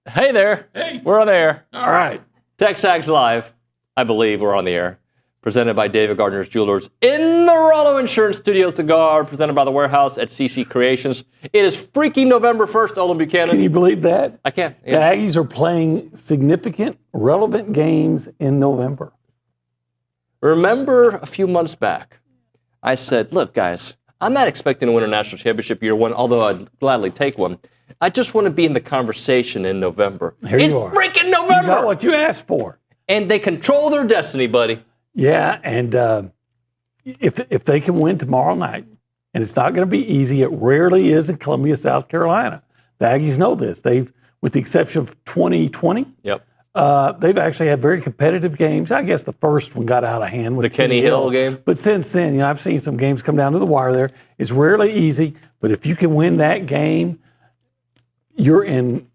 Hey there. Hey. We're on the air. All right. TexAgs Live. I believe we're on the air. Presented by David Gardner's Jewelers in the Rollo Insurance Studios to guard. Presented by The Warehouse at CC Creations. It is freaking November 1st, Olin Buchanan. Can you believe that? I can. Yeah. The Aggies are playing significant, relevant games in November. Remember a few months back, I said, look, guys, I'm not expecting to win a national championship year one, although I'd gladly take one. I just want to be in the conversation in November. Here it's you are. Freaking November. You got what you asked for. And they control their destiny, buddy. Yeah, and if they can win tomorrow night, and it's not going to be easy, it rarely is in Columbia, South Carolina. The Aggies know this. They've, with the exception of 2020, they've actually had very competitive games. I guess the first one got out of hand with the Kenny Hill game. But since then, I've seen some games come down to the wire there. It's rarely easy, but if you can win that game, you're in.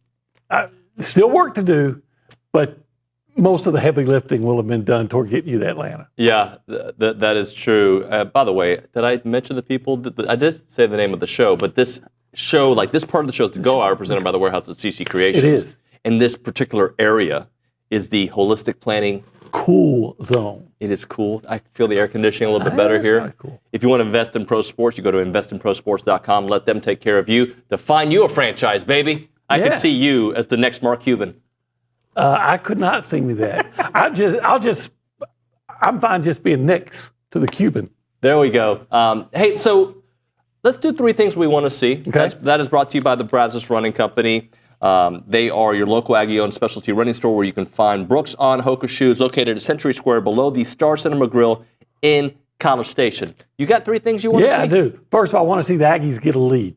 Still work to do, but most of the heavy lifting will have been done toward getting you to Atlanta. Yeah, that is true. By the way, did I mention the people? I did say the name of the show, but this show, like this part of the show is the Go Hour presented by The Warehouse at CC Creations. It is. And this particular area is the holistic planning. Cool zone. It is cool. I feel the air conditioning a little bit better here. Cool. If you want to invest in pro sports, you go to investinprosports.com. Let them take care of you to find you a franchise, baby. I could see you as the next Mark Cuban. I could not see me that. I'm fine just being next to the Cuban. There we go. Hey, so let's do three things we want to see. Okay. That is brought to you by the Brazos Running Company. They are your local Aggie-owned specialty running store where you can find Brooks on Hoka shoes located at Century Square below the Star Cinema Grill in College Station. You got three things you want to see? Yeah, I do. First of all, I want to see the Aggies get a lead.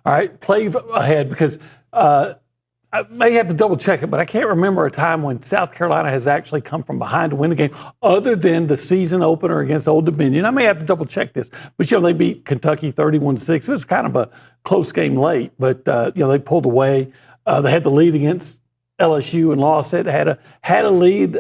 All right, play ahead because I may have to double check it, but I can't remember a time when South Carolina has actually come from behind to win a game other than the season opener against Old Dominion. I may have to double check this, but they beat Kentucky 31-6. It was kind of a close game late, but they pulled away. They had the lead against LSU and lost it. Had a lead.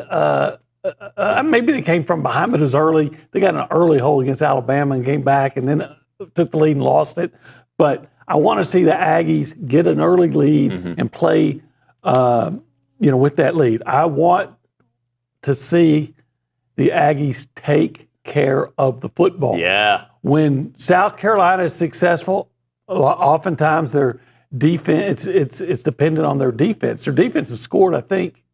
Maybe they came from behind, but it was early. They got an early hole against Alabama and came back, and then took the lead and lost it. But I want to see the Aggies get an early lead and play, with that lead. I want to see the Aggies take care of the football. Yeah. When South Carolina is successful, oftentimes their defense, it's dependent on their defense. Their defense has scored, I think,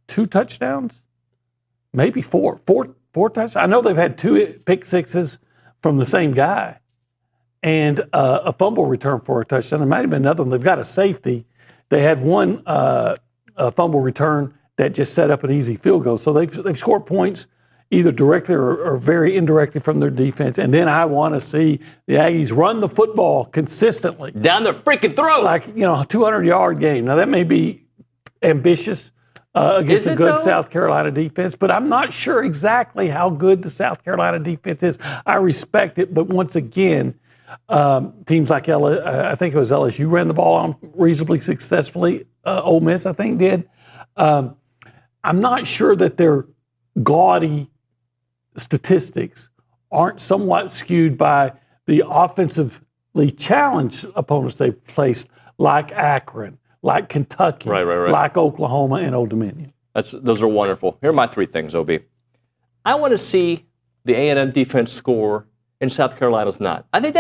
2 touchdowns, maybe four touchdowns. I know they've had 2 pick sixes from the same guy. And a fumble return for a touchdown. There might have been another one. They've got a safety. They had one fumble return that just set up an easy field goal. So they've scored points either directly or very indirectly from their defense. And then I want to see the Aggies run the football consistently. Down their freaking throat. Like, a 200-yard game. Now, that may be ambitious against a good South Carolina defense, but I'm not sure exactly how good the South Carolina defense is. I respect it, but once again, teams like I think it was LSU ran the ball on reasonably successfully. Ole Miss, I think, did. I'm not sure that their gaudy statistics aren't somewhat skewed by the offensively challenged opponents they've faced, like Akron, like Kentucky, right. like Oklahoma and Old Dominion. Those are wonderful. Here are my three things, OB. I want to see the A&M defense score and South Carolina's not. I think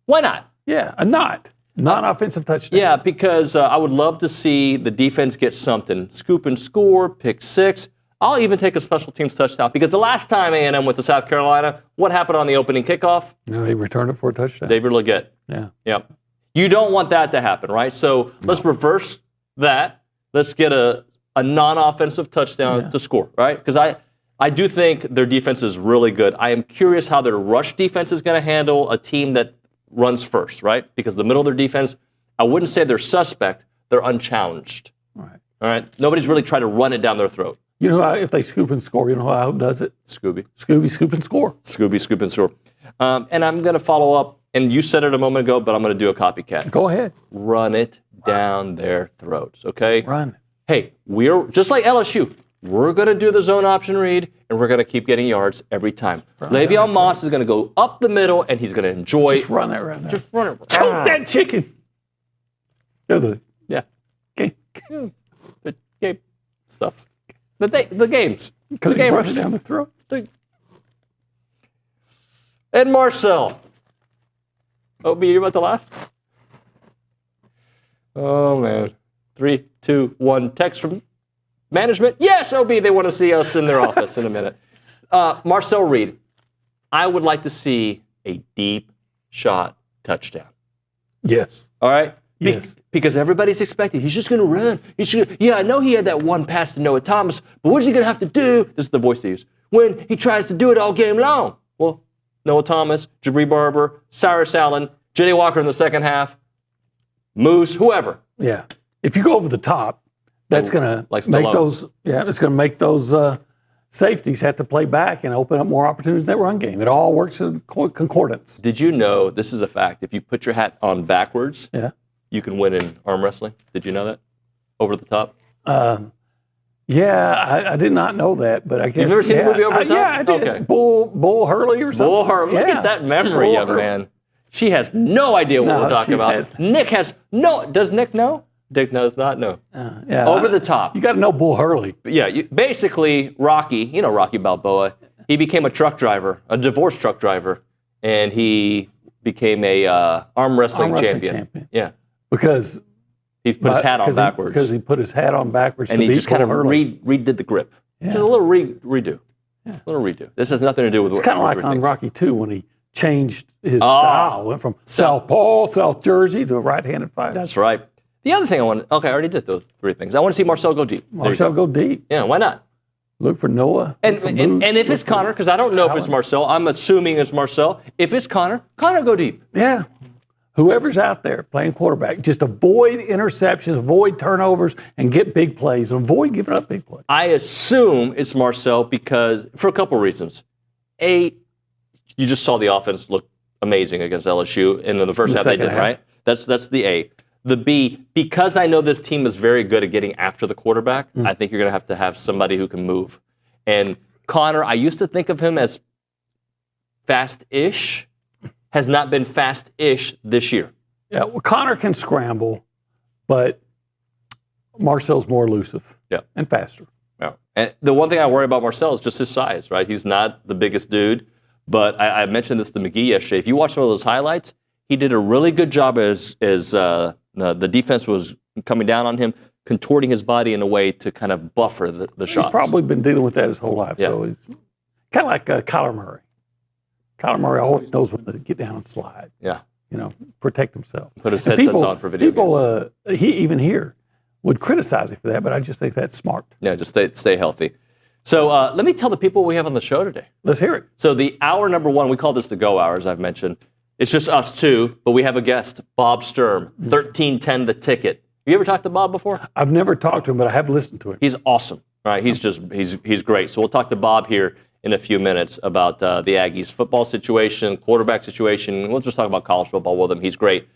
why not? Yeah, a non-offensive touchdown. Yeah, because I would love to see the defense get something. Scoop and score, pick 6. I'll even take a special teams touchdown because the last time A&M went to South Carolina, what happened on the opening kickoff? No, they returned it for a touchdown. Xavier Legette. Yeah. Yep. You don't want that to happen, right? So let's reverse that. Let's get a non-offensive touchdown to score, right? Because I do think their defense is really good. I am curious how their rush defense is going to handle a team that runs first, right? Because the middle of their defense, I wouldn't say they're suspect. They're unchallenged. Right. All right? Nobody's really trying to run it down their throat. You know how, if they scoop and score, you know how Hope does it? Scooby, scoop and score. Scooby, scoop and score. And I'm going to follow up, and you said it a moment ago, but I'm going to do a copycat. Go ahead. Run it down their throats, okay? Run. Hey, we're just like LSU. We're going to do the zone option read, and we're going to keep getting yards every time. Le'Veon Moss is going to go up the middle, and he's going to enjoy. Just run that right now. Just run it. Choke that chicken. They're the The game stuff. The games. Because the he gamers. rushed down the throat. And Marcel. OB, you about to laugh? Oh, man. 3, 2, 1. Text from management. Yes, OB, they want to see us in their office in a minute. Marcel Reed, I would like to see a deep shot touchdown. Yes. All right? Yes. Because everybody's expecting he's just going to run. Yeah, I know he had that one pass to Noah Thomas, but what is he going to have to do? This is the voice they use. When he tries to do it all game long. Well, Noah Thomas, Jabri Barber, Cyrus Allen, Jenny Walker in the second half, Moose, whoever. Yeah. If you go over the top, that's going to make those. Yeah, it's going to make those safeties have to play back and open up more opportunities in that run game. It all works in concordance. Did you know, this is a fact, if you put your hat on backwards, you can win in arm wrestling? Did you know that? Over the top? Yeah, I did not know that, but I guess. You've never seen the movie Over the Top? Yeah, I did. Okay. Bull Hurley or something? Bull Hurley. Look at that memory, young man. She has no idea what we're talking about. Nick has no. Does Nick know? Dick does not know. Over the Top. You got to know Bull Hurley. Yeah, basically Rocky, Rocky Balboa, he became a truck driver, a divorced truck driver, and he became a arm wrestling champion. Yeah. Because he put his hat on backwards. Because he put his hat on backwards and he just kind of redid the grip. Yeah. Just a little redo. Yeah. A little redo. This has nothing to do with what. It's kind of like on Rocky II when he changed his style, went from southpaw, South Jersey to a right-handed fighter. That's right. The other thing I already did those 3 things. I want to see Marcel go deep. Marcel go deep. Yeah, why not? Look for Noah. And if it's Connor, because I don't know if it's Marcel, I'm assuming it's Marcel. If it's Connor go deep. Yeah. Whoever's out there playing quarterback, just avoid interceptions, avoid turnovers, and get big plays, and avoid giving up big plays. I assume it's Marcel because, for a couple reasons. A, you just saw the offense look amazing against LSU, and in the first half they did, right? That's the A. The B, because I know this team is very good at getting after the quarterback, I think you're going to have somebody who can move. And Connor, I used to think of him as fast-ish, has not been fast-ish this year. Yeah, well, Connor can scramble, but Marcel's more elusive and faster. Yeah. And the one thing I worry about Marcel is just his size, right? He's not the biggest dude, but I mentioned this to McGee yesterday. If you watch some of those highlights, he did a really good job as the defense was coming down on him, contorting his body in a way to kind of buffer the shots. He's probably been dealing with that his whole life. Yeah. So he's kind of like Kyler Murray. Kyler Murray always knows when to get down and slide. Yeah. Protect himself. Put his headsets on for video games. He even here would criticize him for that, but I just think that's smart. Yeah, just stay healthy. So let me tell the people what we have on the show today. Let's hear it. So the hour number one, we call this the go hour, as I've mentioned. It's just us two, but we have a guest, Bob Sturm, 1310 The Ticket. You ever talked to Bob before? I've never talked to him, but I have listened to him. He's awesome, right? He's great. So we'll talk to Bob here in a few minutes about the Aggies football situation, quarterback situation. We'll just talk about college football with him. He's great.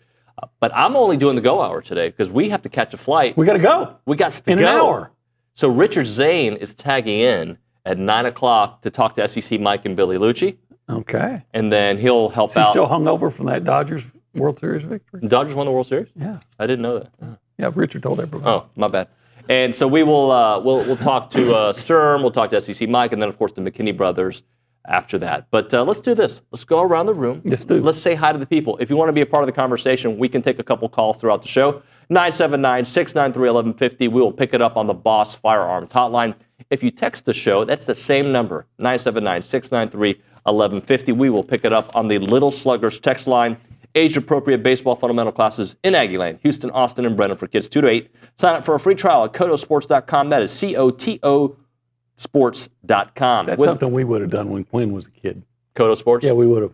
But I'm only doing the go hour today because we have to catch a flight. We got to go. We got to go. In an hour. So Richard Zane is tagging in at 9 o'clock to talk to SEC Mike and Billy Liucci. Okay. And then he'll help out. Is he still hungover from that Dodgers World Series victory? The Dodgers won the World Series? Yeah. I didn't know that. Yeah, Richard told everybody. Oh, my bad. And so we will we'll talk to Sturm, we'll talk to SEC Mike, and then, of course, the McKinney brothers after that. But let's do this. Let's go around the room. Let's do. Let's say hi to the people. If you want to be a part of the conversation, we can take a couple calls throughout the show. 979-693-1150. We will pick it up on the Boss Firearms hotline. If you text the show, that's the same number, 979-693-1150. We will pick it up on the Little Sluggers text line. Age-appropriate baseball fundamental classes in Aggieland, Houston, Austin, and Brenham for kids 2 to 8. Sign up for a free trial at cotosports.com. That is COTO sports.com. That's something we would have done when Quinn was a kid. Coto Sports? Yeah, we would have.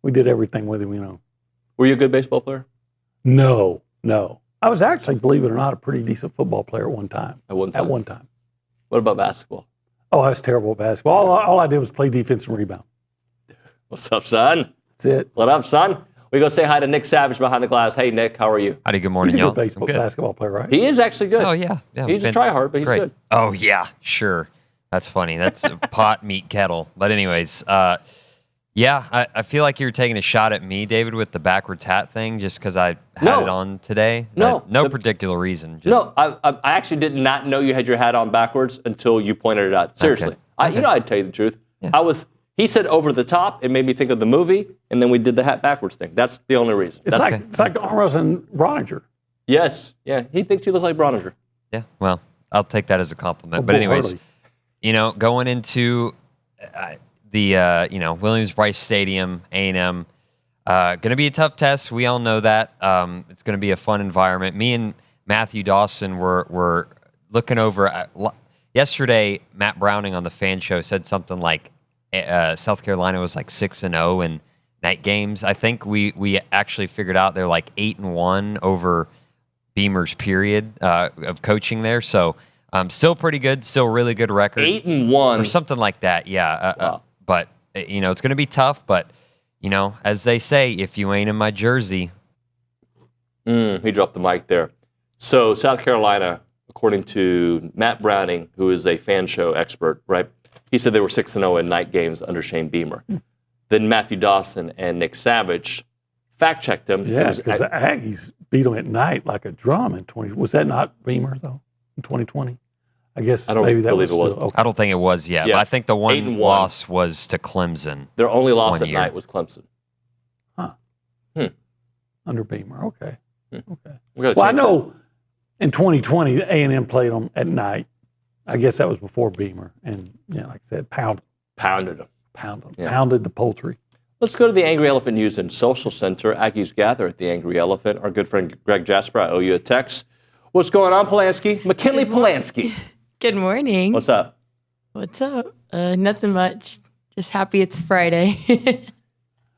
We did everything with him, Were you a good baseball player? No. I was actually, believe it or not, a pretty decent football player at one time. At one time? What about basketball? Oh, I was terrible at basketball. All I did was play defense and rebound. What's up, son? That's it. What up, son? We go say hi to Nick Savage behind the glass. Hey, Nick, how are you? Howdy, good morning, y'all. He's a good basketball player, right? He is actually good. Oh, yeah. He's a tryhard, but he's great. good. Oh, yeah, sure. That's funny. That's pot, meat, kettle. But anyways, Yeah, I feel like you're taking a shot at me, David, with the backwards hat thing, just because I had it on today. No particular reason. No, I actually did not know you had your hat on backwards until you pointed it out. Seriously. Okay. I'd tell you the truth. Yeah. He said over the top. It made me think of the movie, and then we did the hat backwards thing. That's the only reason. It's like Armros and Roninger. Yes. Yeah. He thinks you look like Broninger. Yeah. Well, I'll take that as a compliment. But anyways, going into the Williams-Brice Stadium, A&M, going to be a tough test. We all know that. It's going to be a fun environment. Me and Matthew Dawson were looking over at yesterday. Matt Browning on the Fan Show said something like South Carolina was like 6-0 in night games. I think we actually figured out they're like 8-1 over Beamer's period of coaching there. So still pretty good, still really good record. 8-1 or something like that. Yeah. Wow. But it's going to be tough. But as they say, if you ain't in my jersey. He dropped the mic there. So South Carolina, according to Matt Browning, who is a Fan Show expert, right? He said they were 6-0 in night games under Shane Beamer. Then Matthew Dawson and Nick Savage fact-checked him. Yeah, because the Aggies beat them at night like a drum in 20. Was that not Beamer, though, in 2020? I guess maybe that was. Okay. I don't think it was yet, but I think the one loss was to Clemson. Their only loss at night was Clemson. Huh. Under Beamer, okay. Okay. Well, I know in 2020, A&M played them at night. I guess that was before Beamer. And, like I said, pounded them. Yeah. Pounded the poultry. Let's go to the Angry Elephant News and Social Center. Aggies gather at the Angry Elephant. Our good friend Greg Jasper, I owe you a text. What's going on, Polanski? McKinley Polanski. Good morning. What's up? What's up? Nothing much. Just happy it's Friday.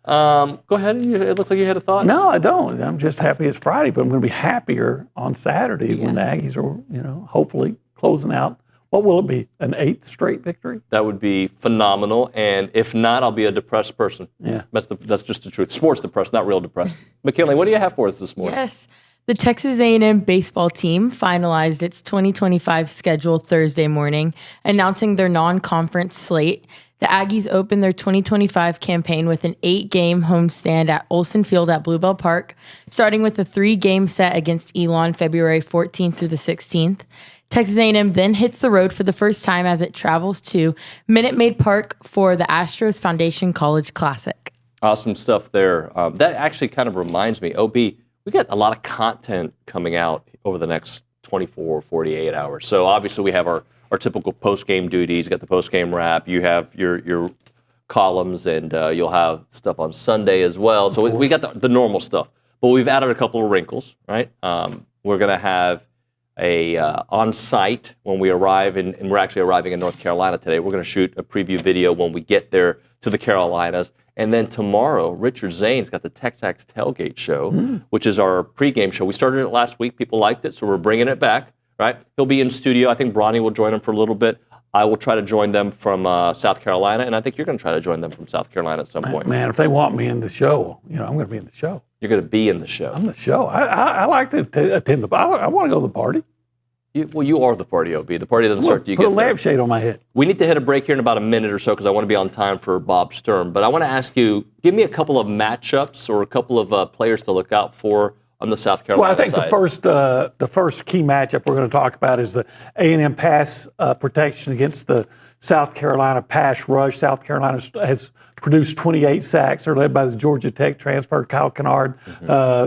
Go ahead. It looks like you had a thought. No, I don't. I'm just happy it's Friday, but I'm going to be happier on Saturday when the Aggies are, hopefully closing out. What will it be? An 8th straight victory? That would be phenomenal. And if not, I'll be a depressed person. Yeah. That's just the truth. Sports depressed, not real depressed. McKinley, what do you have for us this morning? Yes. The Texas A&M baseball team finalized its 2025 schedule Thursday morning, announcing their non-conference slate. The Aggies opened their 2025 campaign with an 8-game homestand at Olsen Field at Bluebell Park, starting with a 3-game set against Elon February 14th through the 16th. Texas A&M then hits the road for the first time as it travels to Minute Maid Park for the Astros Foundation College Classic. Awesome stuff there. That actually kind of reminds me, OB, we got a lot of content coming out over the next 24 or 48 hours. So obviously we have our typical post-game duties. You got the post-game wrap. You have your columns, and you'll have stuff on Sunday as well. So we got the normal stuff. But we've added a couple of wrinkles, right? We're going to have a on-site when we arrive, and we're actually arriving in North Carolina today. We're going to shoot a preview video when we get there to the Carolinas. And then tomorrow, Richard Zane's got the TexAgs Tailgate Show, which is our pregame show. We started it last week. People liked it, so we're bringing it back, right? He'll be in studio. I think Bronny will join him for a little bit. I will try to join them from South Carolina, and I think you're going to try to join them from South Carolina at some point. Man, if they want me in the show, I'm going to be in the show. You're going to be in the show. I'm the show. I like to attend the party. I want to go to the party. You are the party, OB. The party doesn't start till you get there. Put a lampshade on my head. We need to hit a break here in about a minute or so because I want to be on time for Bob Sturm. But I want to ask you, give me a couple of matchups or a couple of players to look out for on the South Carolina side. Well, I think the first key matchup we're going to talk about is the A&M pass protection against the South Carolina pass rush. South Carolina has produced 28 sacks. They're led by the Georgia Tech transfer, Kyle Kennard.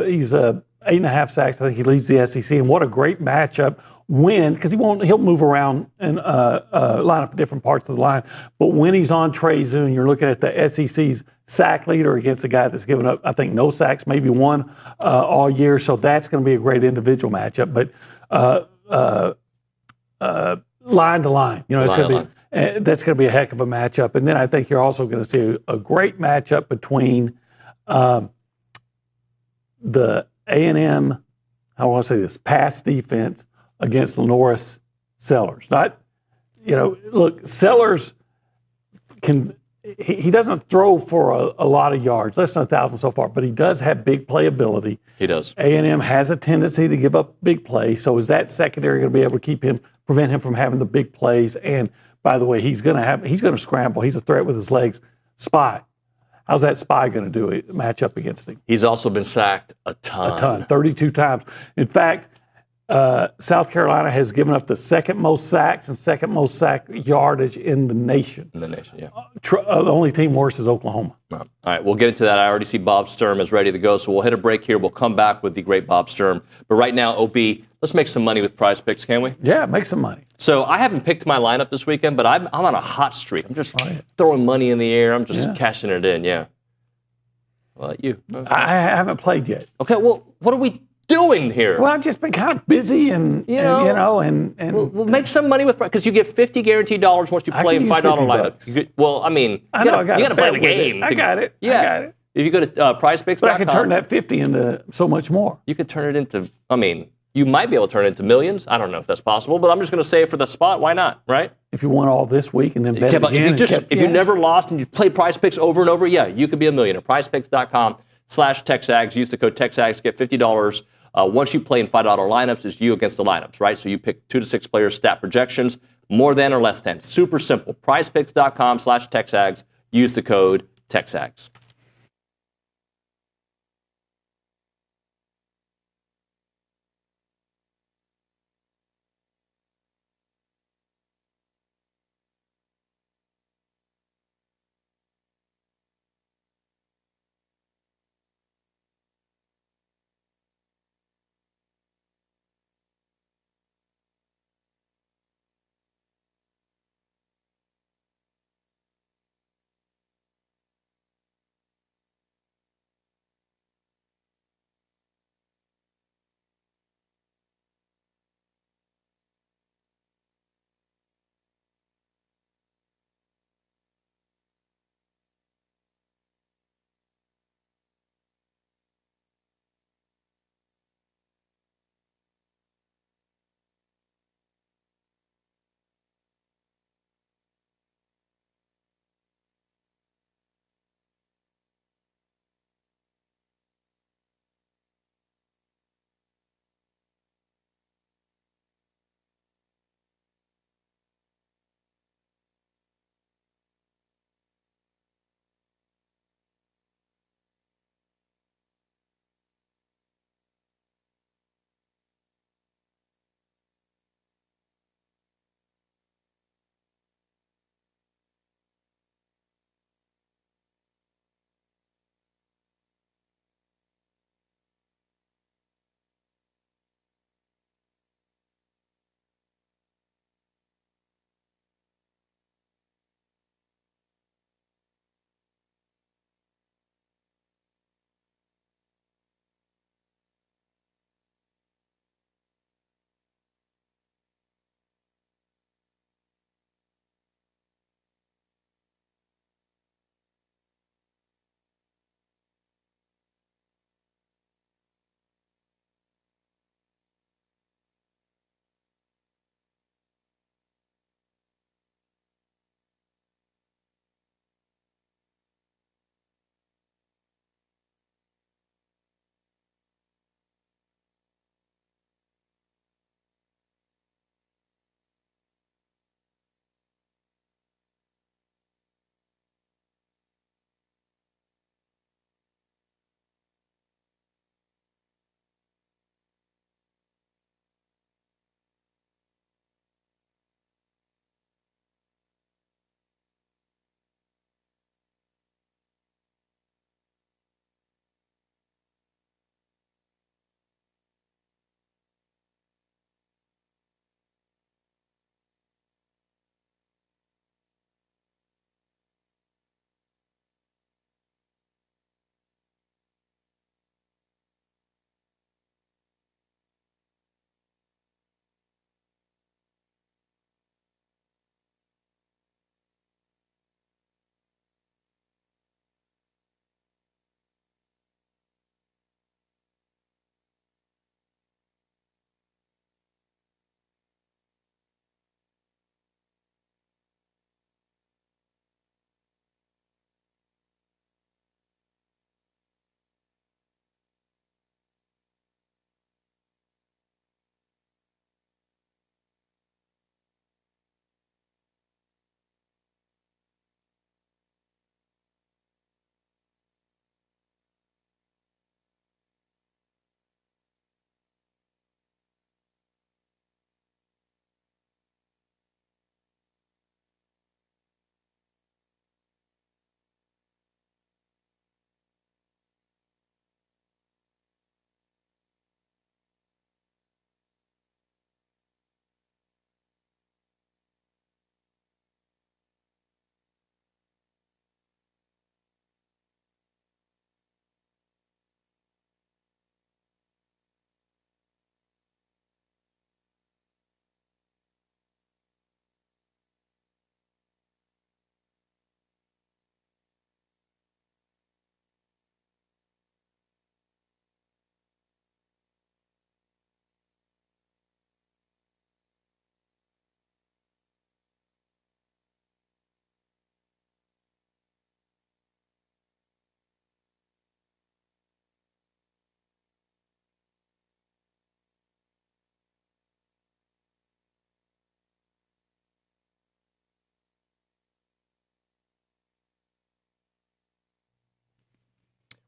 He's 8.5 sacks. I think he leads the SEC. And what a great matchup. Because he'll move around and line up different parts of the line. But when he's on Trey Zoon, you're looking at the SEC's sack leader against a guy that's given up, I think, no sacks, maybe one all year. So that's going to be a great individual matchup. But line to line, that's going to be a heck of a matchup. And then I think you're also going to see a great matchup between the A&M, I want to say this, pass defense against Lenoris Sellers. Look, Sellers he doesn't throw for a lot of yards, less than 1,000 so far, but he does have big playability. He does. A&M has a tendency to give up big plays, so is that secondary going to be able to prevent him from having the big plays? And by the way, he's going to scramble. He's a threat with his legs. Spy. How's that spy going to do it? Match up against him? He's also been sacked a ton. 32 times. In fact, South Carolina has given up the second most sacks and second most sack yardage in the nation. Yeah. The only team worse is Oklahoma. All right, we'll get into that. I already see Bob Sturm is ready to go, so we'll hit a break here. We'll come back with the great Bob Sturm. But right now, OB, let's make some money with Prize Picks, can we? Yeah, make some money. So I haven't picked my lineup this weekend, but I'm on a hot streak. I'm just throwing money in the air. I'm just cashing it in, yeah. Well, you? I haven't played yet. Okay, well, what are we doing here? Well, I've just been kind of busy and we'll make some money with, because you get 50 guaranteed dollars once you play in $5 lineup. Well, I mean, you got to play the game. I got it. Yeah. I got it. If you go to prizepicks.com. But I can turn that 50 into so much more. You could turn it into, I mean, you might be able to turn it into millions. I don't know if that's possible, but I'm just going to say it for the spot. Why not, right? If you won all this week and then bet again. If you never lost and you play Prize Picks over and over, you could be a millionaire. prizepicks.com/TexAgs. Use the code TexAgs. Get $50. Once you play in $5 lineups, it's you against the lineups, right? So you pick 2 to 6 players, stat projections, more than or less than. Super simple. prizepicks.com/TexAgs. Use the code TexAgs.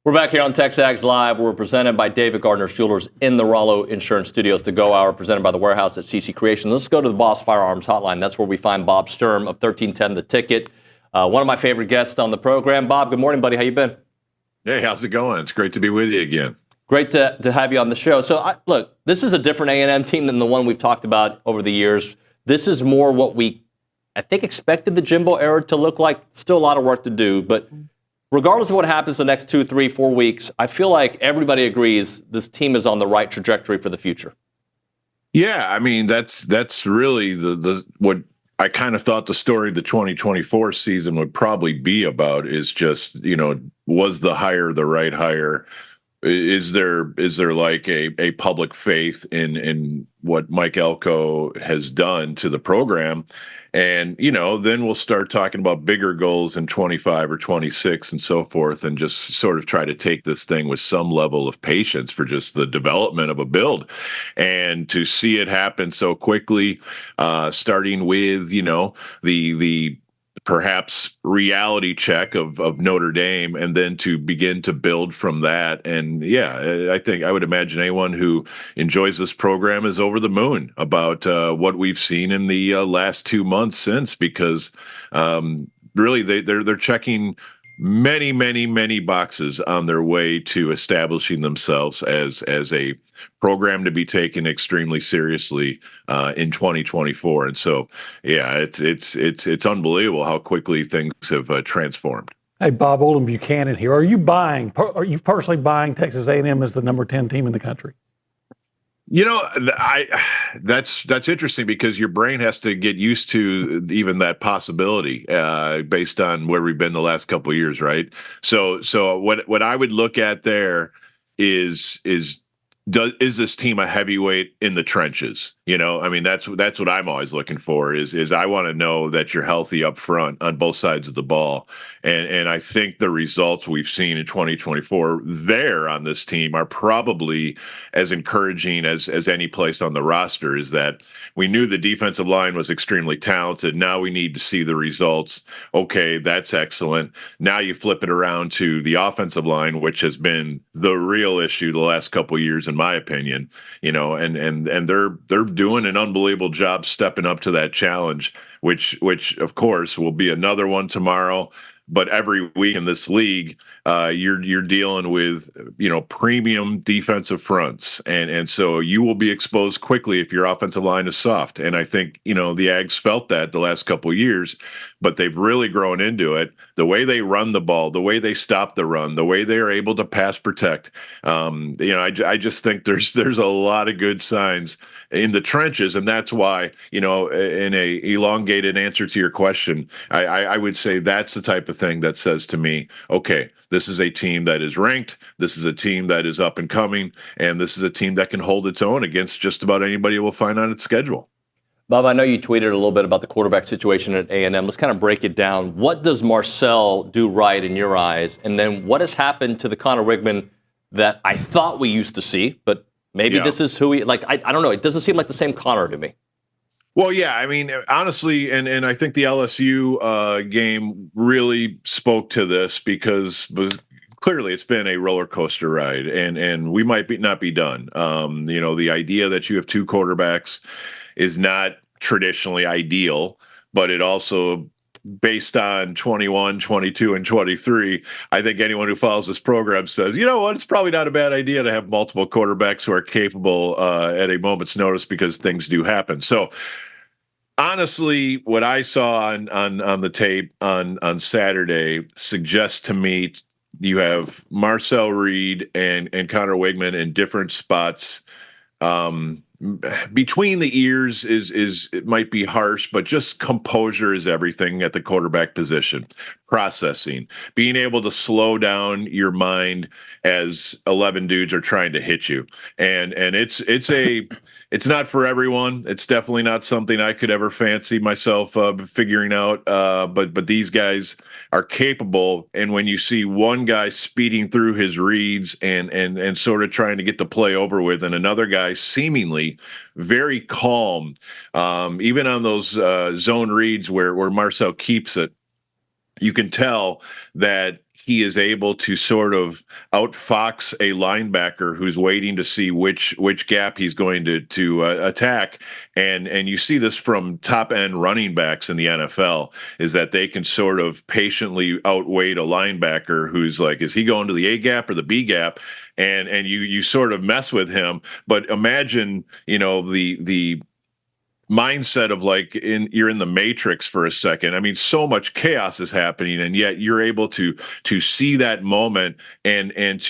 We're back here on TexAgs Live. We're presented by David Gardner's Jewelers in the Rollo Insurance Studios. The Go Hour presented by the Warehouse at CC Creation. Let's go to the Boss Firearms Hotline. That's where we find Bob Sturm of 1310 The Ticket. One of my favorite guests on the program. Bob, good morning, buddy. How you been? Hey, how's it going? It's great to be with you again. Great to have you on the show. So, look, this is a different A&M team than the one we've talked about over the years. This is more what we, I think, expected the Jimbo era to look like. Still a lot of work to do, but regardless of what happens the next 2, 3, 4 weeks, I feel like everybody agrees this team is on the right trajectory for the future. Yeah, I mean, that's really the what I kind of thought the story of the 2024 season would probably be about is just, was the hire the right hire? Is there like a public faith in what Mike Elko has done to the program? And, then we'll start talking about bigger goals in 25 or 26 and so forth, and just sort of try to take this thing with some level of patience for just the development of a build. And to see it happen so quickly, starting with, the perhaps reality check of Notre Dame, and then to begin to build from that. And yeah, I think I would imagine anyone who enjoys this program is over the moon about what we've seen in the last 2 months since, because really they're checking many, many, many boxes on their way to establishing themselves as a program to be taken extremely seriously in 2024. And so, yeah, it's unbelievable how quickly things have transformed. Hey, Bob, Olin Buchanan here. Are you personally buying Texas A&M as the number 10 team in the country? That's interesting, because your brain has to get used to even that possibility based on where we've been the last couple of years, right? So what I would look at there is this team a heavyweight in the trenches? I mean, that's what I'm always looking for is I want to know that you're healthy up front on both sides of the ball. And I think the results we've seen in 2024 there on this team are probably as encouraging as any place on the roster. Is that we knew the defensive line was extremely talented. Now we need to see the results. Okay, that's excellent. Now you flip it around to the offensive line, which has been the real issue the last couple of years, in my opinion, and they're doing an unbelievable job stepping up to that challenge, which of course will be another one tomorrow. But every week in this league, you're dealing with premium defensive fronts, and so you will be exposed quickly if your offensive line is soft. And I think the Ags felt that the last couple of years, but they've really grown into it. The way they run the ball, the way they stop the run, the way they are able to pass protect. I just think there's a lot of good signs in the trenches, and that's why in a elongated answer to your question, I would say that's the type of thing that says to me, okay, this is a team that is ranked, this is a team that is up and coming, and this is a team that can hold its own against just about anybody we'll find on its schedule. Bob, I know you tweeted a little bit about the quarterback situation at A&M. Let's kind of break it down. What does Marcel do right in your eyes? And then what has happened to the Connor Wigman that I thought we used to see, but maybe this is who he, I don't know. It doesn't seem like the same Connor to me. Well, yeah, I mean, honestly, and I think the LSU game really spoke to this, because clearly it's been a roller coaster ride, and we might not be done. The idea that you have two quarterbacks is not traditionally ideal, but it also, based on 21, 22, and 23, I think anyone who follows this program says, you know what, it's probably not a bad idea to have multiple quarterbacks who are capable at a moment's notice, because things do happen. So honestly, what I saw on the tape on Saturday suggests to me you have Marcel Reed and Connor Wigman in different spots. Between the ears is it might be harsh, but just composure is everything at the quarterback position. Processing, being able to slow down your mind as 11 dudes are trying to hit you, and it's not for everyone. It's definitely not something I could ever fancy myself figuring out. But these guys are capable. And when you see one guy speeding through his reads and sort of trying to get the play over with, and another guy seemingly very calm, even on those zone reads where Marcel keeps it, you can tell that he is able to sort of outfox a linebacker who's waiting to see which gap he's going to attack. And you see this from top end running backs in the NFL, is that they can sort of patiently outweight a linebacker who's like, is he going to the A gap or the B gap? And you sort of mess with him. But imagine, the mindset of like you're in the Matrix for a second. I mean, so much chaos is happening, and yet you're able to see that moment and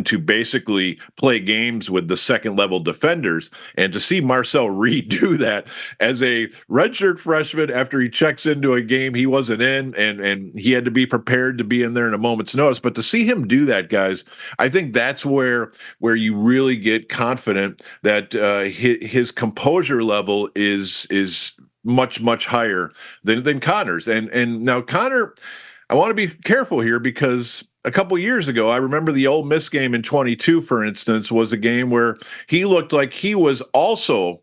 to basically play games with the second level defenders, and to see Marcel Reed do that as a redshirt freshman after he checks into a game he wasn't in, and he had to be prepared to be in there in a moment's notice. But to see him do that, guys, I think that's where you really get confident that his composure level is much higher than Connor's. And now Connor, I want to be careful here, because a couple years ago, I remember the Ole Miss game in 22, for instance, was a game where he looked like he was also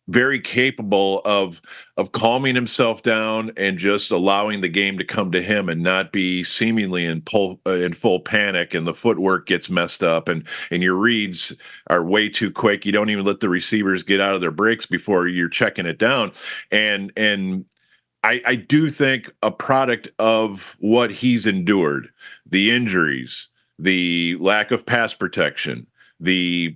very capable of calming himself down and just allowing the game to come to him and not be seemingly in full panic, and the footwork gets messed up, and your reads are way too quick. You don't even let the receivers get out of their breaks before you're checking it down. And I do think a product of what he's endured, the injuries, the lack of pass protection, the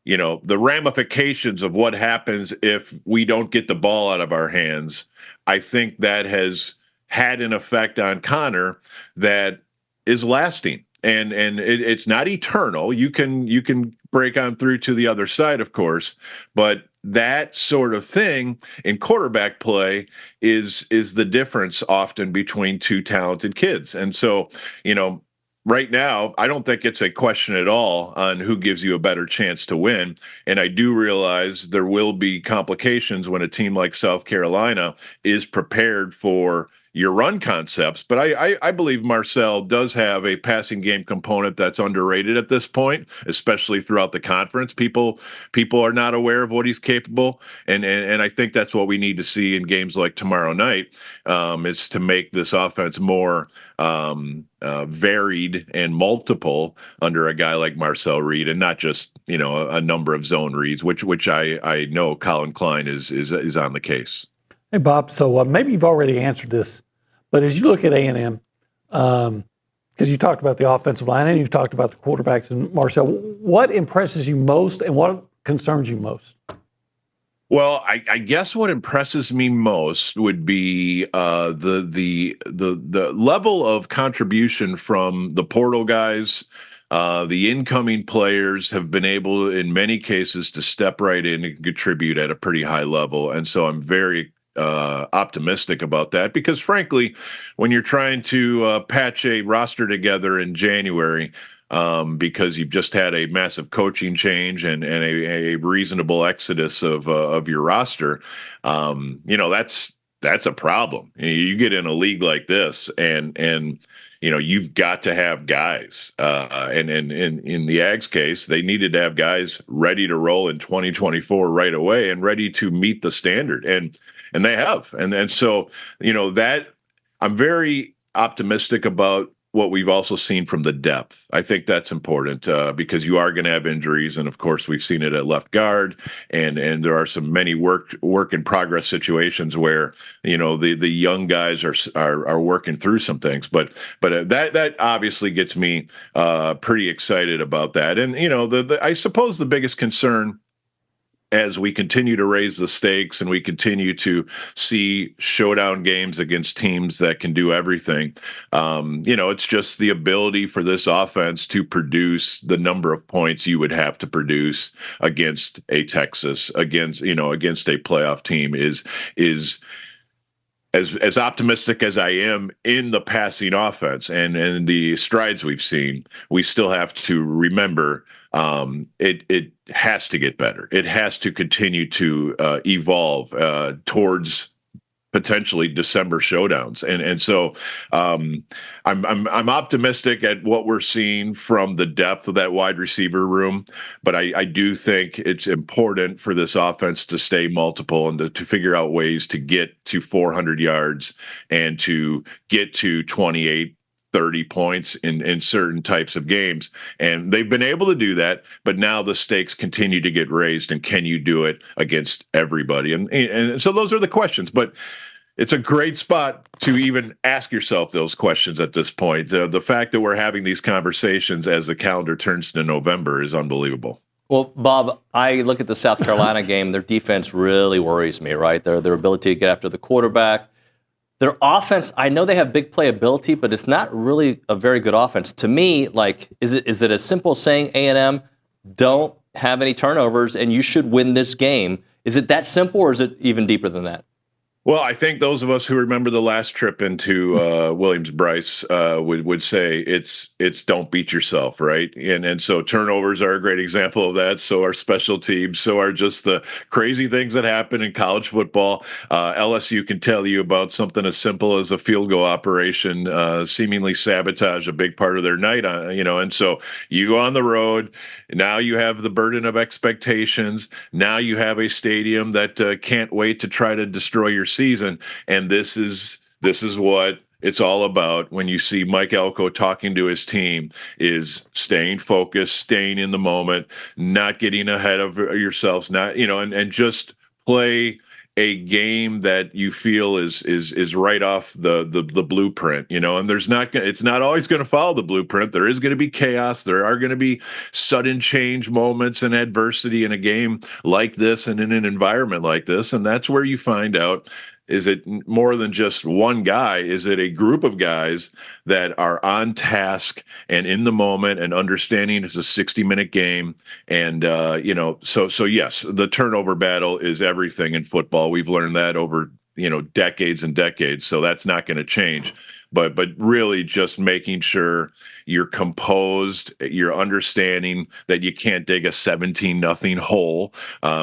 ramifications of what happens if we don't get the ball out of our hands, I think that has had an effect on Connor that is lasting. And it's not eternal. You can break on through to the other side, of course, but that sort of thing in quarterback play is the difference often between two talented kids. And so, right now, I don't think it's a question at all on who gives you a better chance to win. And I do realize there will be complications when a team like South Carolina is prepared for your run concepts. But I believe Marcel does have a passing game component that's underrated at this point, especially throughout the conference. People are not aware of what he's capable. And I think that's what we need to see in games like tomorrow night, is to make this offense more varied and multiple under a guy like Marcel Reed, and not just a number of zone reads, which I know Colin Klein is on the case. Hey Bob, so maybe you've already answered this, but as you look at A&M, because you talked about the offensive line and you've talked about the quarterbacks and Marcel, what impresses you most and what concerns you most? Well, I guess what impresses me most would be the level of contribution from the portal guys. The incoming players have been able, in many cases, to step right in and contribute at a pretty high level, and so I'm very optimistic about that, because frankly, when you're trying to patch a roster together in January, because you've just had a massive coaching change and a reasonable exodus of your roster, that's a problem. You get in a league like this, and you've got to have guys. And in the Ags case, they needed to have guys ready to roll in 2024 right away and ready to meet the standard, and they have. And so that I'm very optimistic about what we've also seen from the depth. I think that's important, because you are going to have injuries, and of course we've seen it at left guard, and there are many work in progress situations where the young guys are working through some things. But that obviously gets me pretty excited about that. And I suppose the biggest concern, as we continue to raise the stakes and we continue to see showdown games against teams that can do everything, it's just the ability for this offense to produce the number of points you would have to produce against a Texas, against a playoff team is as optimistic as I am in the passing offense and the strides we've seen. We still have to remember it has to get better. It has to continue to evolve towards potentially December showdowns, and so I'm optimistic at what we're seeing from the depth of that wide receiver room. But I do think it's important for this offense to stay multiple and to figure out ways to get to 400 yards and to get to 28, 30 points in certain types of games. And they've been able to do that, but now the stakes continue to get raised. And can you do it against everybody? And so those are the questions. But it's a great spot to even ask yourself those questions at this point. The fact that we're having these conversations as the calendar turns to November is unbelievable. Well, Bob, I look at the South Carolina game. Their defense really worries me, right? Their ability to get after the quarterback. Their offense, I know they have big playability, but it's not really a very good offense. To me, like, is it as simple as saying A&M don't have any turnovers and you should win this game? Is it that simple, or is it even deeper than that? Well, I think those of us who remember the last trip into Williams-Brice would say it's don't beat yourself, right? And so turnovers are a great example of that. So are special teams. So are just the crazy things that happen in college football. LSU can tell you about something as simple as a field goal operation seemingly sabotage a big part of their night. And so you go on the road. Now you have the burden of expectations. Now you have a stadium that can't wait to try to destroy your season. And this is what it's all about when you see Mike Elko talking to his team, is staying focused, staying in the moment, not getting ahead of yourselves, and just play a game that you feel is right off the blueprint, and it's not always going to follow the blueprint. There is going to be chaos. There are going to be sudden change moments and adversity in a game like this and in an environment like this. And that's where you find out, is it more than just one guy? Is it a group of guys that are on task and in the moment and understanding it's a 60-minute game? And, so yes, the turnover battle is everything in football. We've learned that over, decades and decades. So that's not going to change. But really just making sure you're composed, you're understanding that you can't dig a 17-0 hole.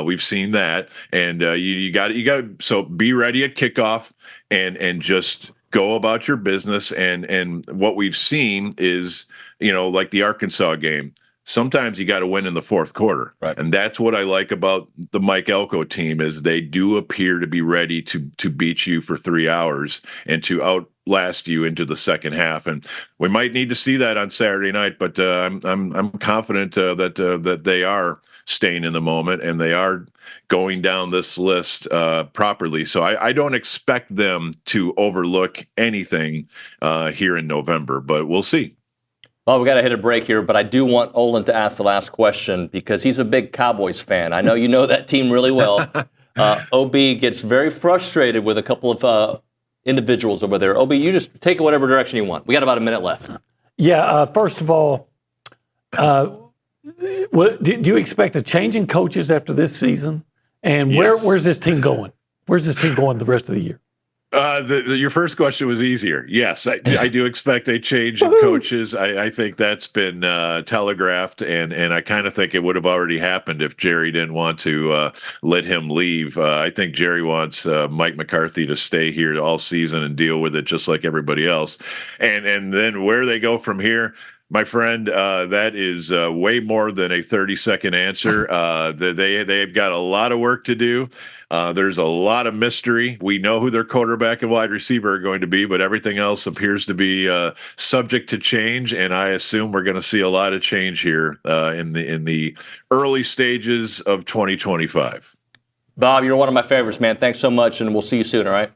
We've seen that, and you got. So be ready at kickoff and just go about your business. And what we've seen is, like the Arkansas game. Sometimes you got to win in the fourth quarter. Right. And that's what I like about the Mike Elko team, is they do appear to be ready to beat you for 3 hours and to outlast you into the second half. And we might need to see that on Saturday night, but I'm confident that they are staying in the moment and they are going down this list properly. So I don't expect them to overlook anything here in November, but we'll see. Well, we got to hit a break here, but I do want Olin to ask the last question because he's a big Cowboys fan. I know you know that team really well. OB gets very frustrated with a couple of individuals over there. OB, you just take it whatever direction you want. We got about a minute left. Yeah, first of all, do you expect a change in coaches after this season? And Yes. where's this team going? Where's this team going the rest of the year? Your first question was easier. Yes, I do expect a change in coaches. I think that's been telegraphed, and I kind of think it would have already happened if Jerry didn't want to let him leave. I think Jerry wants Mike McCarthy to stay here all season and deal with it just like everybody else. And then where they go from here, my friend, that is way more than a 30-second answer. They've got a lot of work to do. There's a lot of mystery. We know who their quarterback and wide receiver are going to be, but everything else appears to be subject to change. And I assume we're going to see a lot of change here in the early stages of 2025. Bob, you're one of my favorites, man. Thanks so much, and we'll see you soon, all right?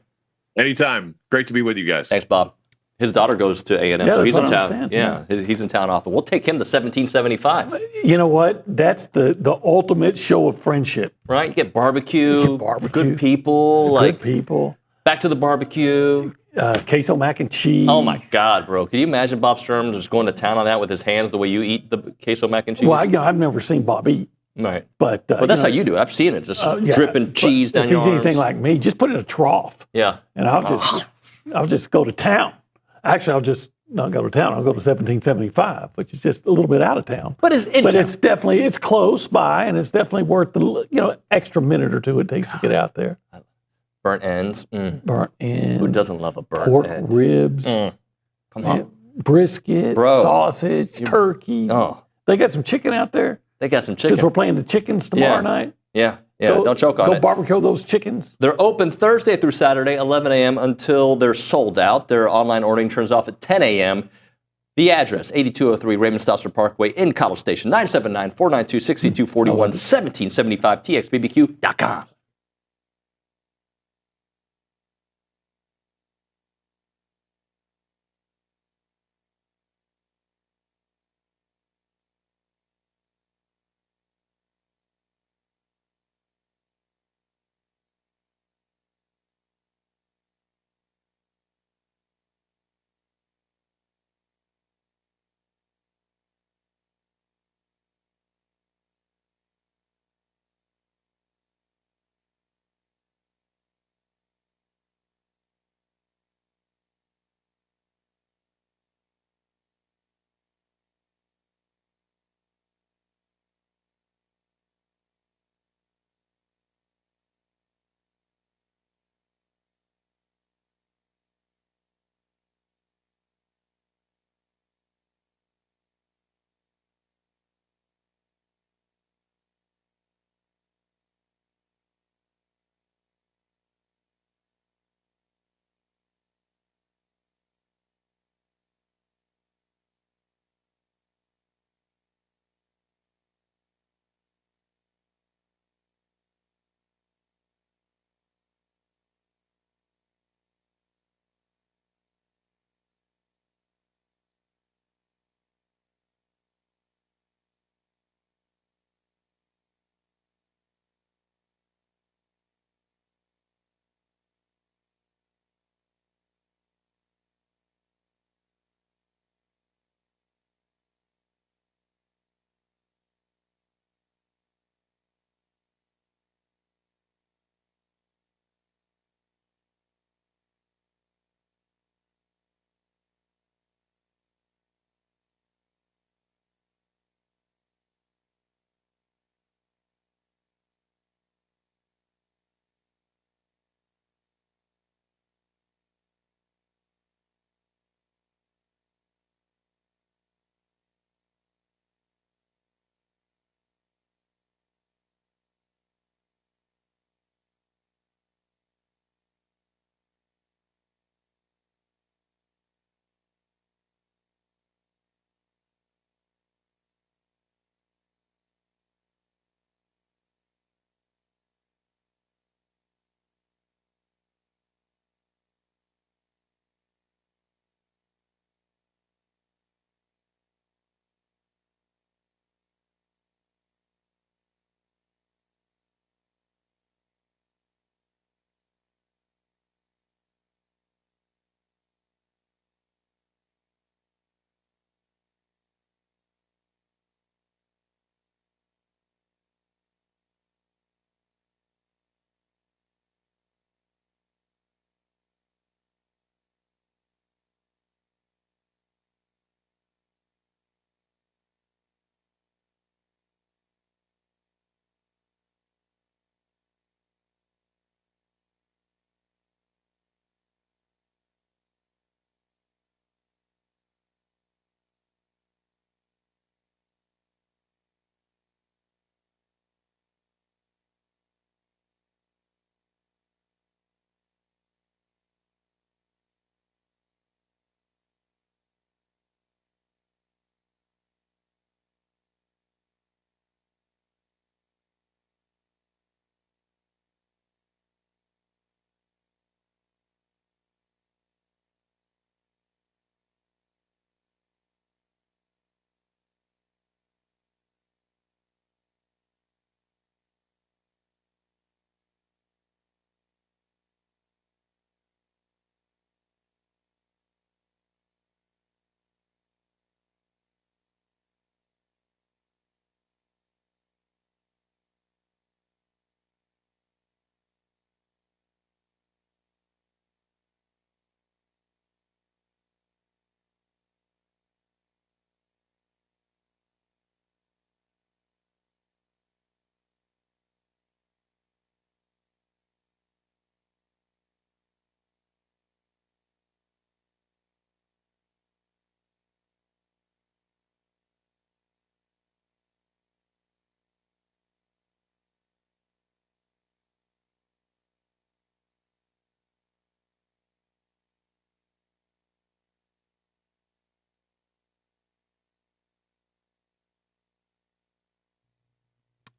Anytime. Great to be with you guys. Thanks, Bob. His daughter goes to A&M, so he's in town. Understand. He's in town often. We'll take him to 1775. You know what? That's the ultimate show of friendship. Right? You get barbecue, good people. Good people. Back to the barbecue. Queso mac and cheese. Oh, my God, bro. Can you imagine Bob Sturm just going to town on that with his hands the way you eat the queso mac and cheese? Well, I've never seen Bob eat. Right. But that's how you do it. I've seen it. Just dripping cheese down your arms. If he's anything like me, just put it in a trough. Yeah. And I'll just go to town. Actually, I'll just not go to town. I'll go to 1775, which is just a little bit out of town. But it's definitely, it's close by, and it's definitely worth the extra minute or two it takes to get out there. Burnt ends. Burnt ends. Who doesn't love a burnt pork end? Ribs. Come on. Brisket, sausage, turkey. Oh. They got some chicken out there. They got some chicken. Since we're playing the chickens tomorrow night. Yeah. Don't choke on it. Go barbecue those chickens. They're open Thursday through Saturday, 11 a.m. until they're sold out. Their online ordering turns off at 10 a.m. The address, 8203 Raymond Stosser Parkway in College Station, 979-492-6241, 1775 TXBBQ.com.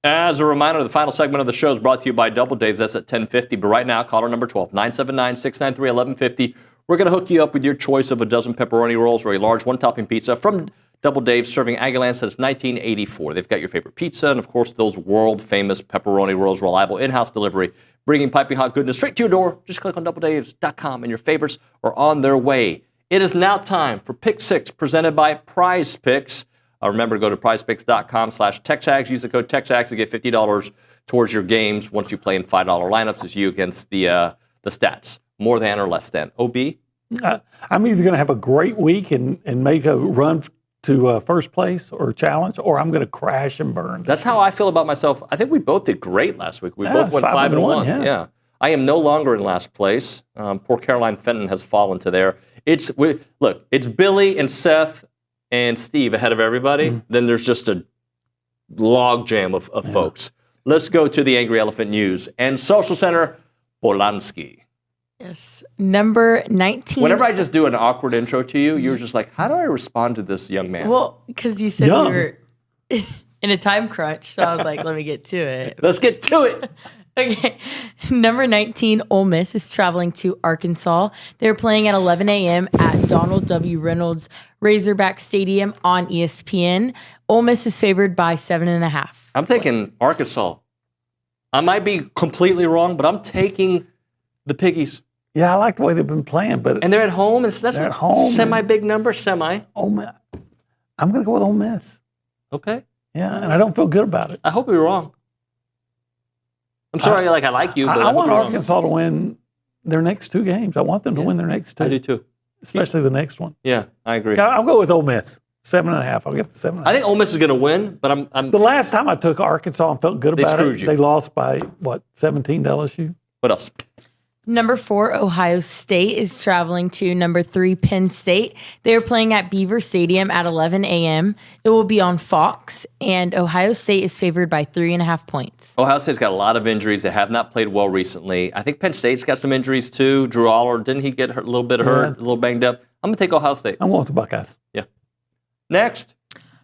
As a reminder, the final segment of the show is brought to you by Double Dave's. That's at 10:50. But right now, caller number 12, 979-693-1150. We're going to hook you up with your choice of a dozen pepperoni rolls or a large one-topping pizza from Double Dave's, serving Aggieland since 1984. They've got your favorite pizza and, of course, those world-famous pepperoni rolls, reliable in-house delivery, bringing piping hot goodness straight to your door. Just click on doubledaves.com and your favorites are on their way. It is now time for Pick 6, presented by Prize Picks. Remember to go to prizepicks.com/TexAgs. Use the code TexAgs to get $50 towards your games once you play in $5 lineups as you against the stats. More than or less than. OB? I'm either going to have a great week and make a run to first place or challenge, or I'm going to crash and burn. That's how I feel about myself. I think we both did great last week. We both went 5-1. Yeah. I am no longer in last place. Poor Caroline Fenton has fallen to there. It's Billy and Seth and Steve ahead of everybody. Then there's just a log jam of folks. Let's go to the Angry Elephant News and Social Center, Polanski. Yes. Number 19. Whenever I just do an awkward intro to you, you're just like, how do I respond to this young man? Well, because you said we were in a time crunch, so I was like, let me get to it. Let's get to it. Okay. Number 19, Ole Miss is traveling to Arkansas. They're playing at 11 a.m. at Donald W. Reynolds Razorback Stadium on ESPN. Ole Miss is favored by 7.5. I'm taking Arkansas. I might be completely wrong, but I'm taking the Piggies. Yeah, I like the way they've been playing, but and they're at home. That's at home. Semi-big number, semi. Ole Miss. I'm going to go with Ole Miss. Okay. Yeah, and I don't feel good about it. I hope you're wrong. I'm sorry, I like you, but I want Arkansas to win their next two games. I want them to win their next two. I do too. Especially the next one. Yeah, I agree. I'll go with Ole Miss. 7.5. I'll get the 7.5. I think Ole Miss is going to win, but I'm. The last time I took Arkansas and felt good about it, they lost by, 17 to LSU? What else? Number 4, Ohio State is traveling to number 3, Penn State. They are playing at Beaver Stadium at 11 a.m. It will be on Fox, and Ohio State is favored by 3.5 points. Ohio State's got a lot of injuries. They have not played well recently. I think Penn State's got some injuries too. Drew Aller, didn't he get hurt, a little bit hurt, a little banged up? I'm going to take Ohio State. I'm going with the Buckeyes. Yeah. Next.